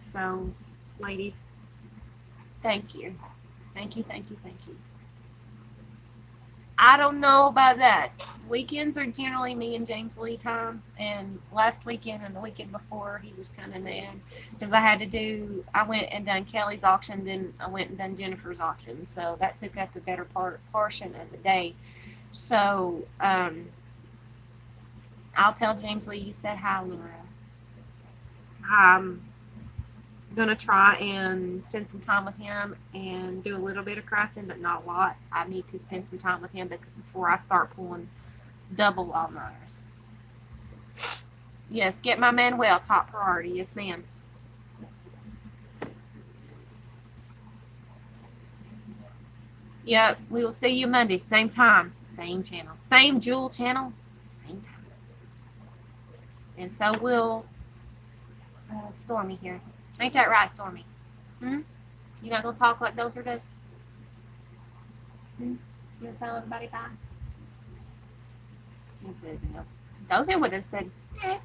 So, ladies, thank you. Thank you, thank you, thank you. I don't know about that. Weekends are generally me and James Lee time, and last weekend and the weekend before he was kind of mad because I went and done Kelly's auction, then I went and done Jennifer's auction, so that took up the better portion of the day. So I'll tell James Lee you said hi, Laura. I'm gonna try and spend some time with him and do a little bit of crafting, but not a lot. I need to spend some time with him before I start pulling double all-nighters. Yes, get my Manuel top priority. Yes, ma'am. Yep, we will see you Monday, same time, same channel, same Jewel channel, same time. And so will Stormy here. Ain't that right, Stormy? You not gonna talk like Dozer does? You gonna tell everybody bye? He said no. Dozer would have said, eh.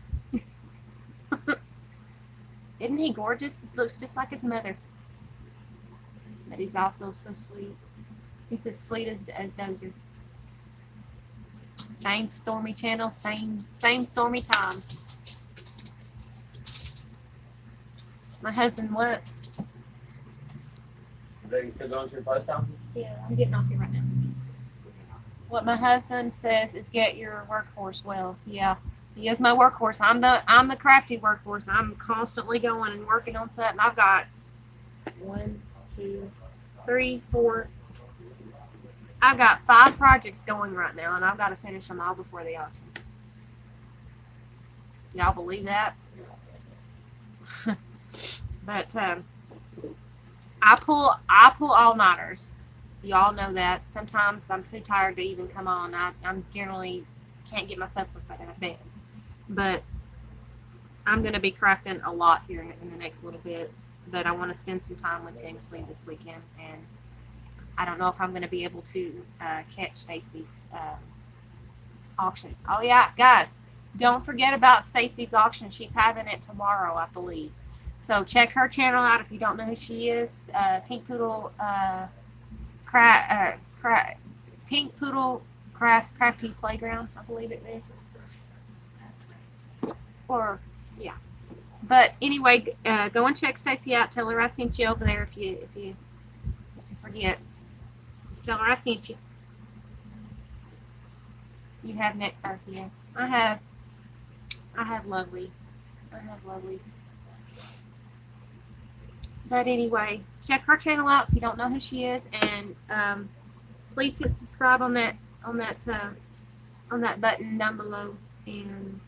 Isn't he gorgeous? He looks just like his mother. But he's also so sweet. He's as sweet as Dozer. Same Stormy channel, same Stormy time. My husband what? Are you still going to the post office? Yeah, I'm getting off here right now. What my husband says is get your workhorse well. Yeah, he is my workhorse. I'm the crafty workhorse. I'm constantly going and working on something. I've got 1, 2, 3, 4. I've got 5 projects going right now, and I've got to finish them all before the auction. Y'all believe that? But I pull all-nighters. You all know that. Sometimes I'm too tired to even come on. I'm generally can't get myself up out of bed. But I'm going to be crafting a lot here in the next little bit. But I want to spend some time with James Lee this weekend. And I don't know if I'm going to be able to catch Stacy's auction. Oh, yeah, guys. Don't forget about Stacy's auction. She's having it tomorrow, I believe. So check her channel out if you don't know who she is. Pink Poodle Pink Poodle Crafty Playground, I believe it is. Or yeah. But anyway, go and check Stacy out. Tell her I sent you over there if you forget. Just tell her I sent you. You have nectar here. I have lovelies. But anyway, check her channel out if you don't know who she is, and please hit subscribe on that button down below. And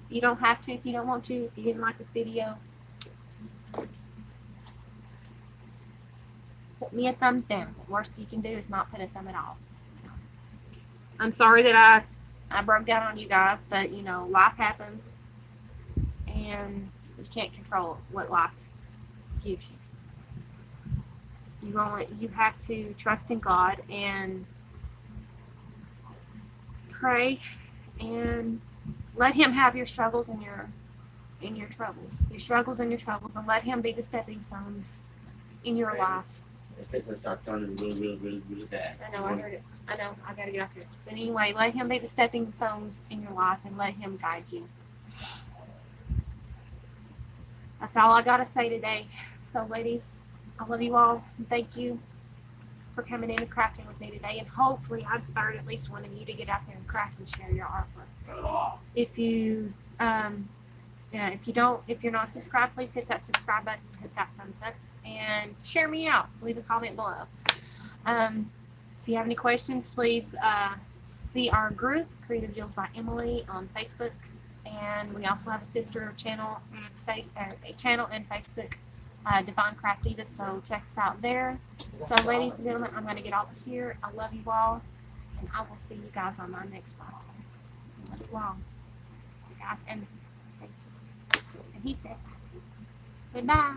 you don't have to if you don't want to. If you didn't like this video, put me a thumbs down. The worst you can do is not put a thumb at all. So, I'm sorry that I broke down on you guys, but you know, life happens, and you can't control what life gives you. You have to trust in God and pray and let Him have your struggles and your struggles and your troubles, and let Him be the stepping stones in your life. It's going to start turning really bad. I know, I heard it. I know, I gotta get off here. But anyway, let Him be the stepping stones in your life and let Him guide you. That's all I gotta say today. So, ladies, I love you all. And thank you for coming in and crafting with me today. And hopefully, I inspired at least one of you to get out there and craft and share your artwork. If you, if you're not subscribed, please hit that subscribe button, hit that thumbs up, and share me out. Leave a comment below. If you have any questions, please see our group, Creative Deals by Emily, on Facebook. And we also have a sister channel and Facebook, Divine Craft Diva, so check us out there. So, ladies and gentlemen, I'm going to get off of here. I love you all, and I will see you guys on my next podcast. I love you all, guys, and he said that too. Goodbye.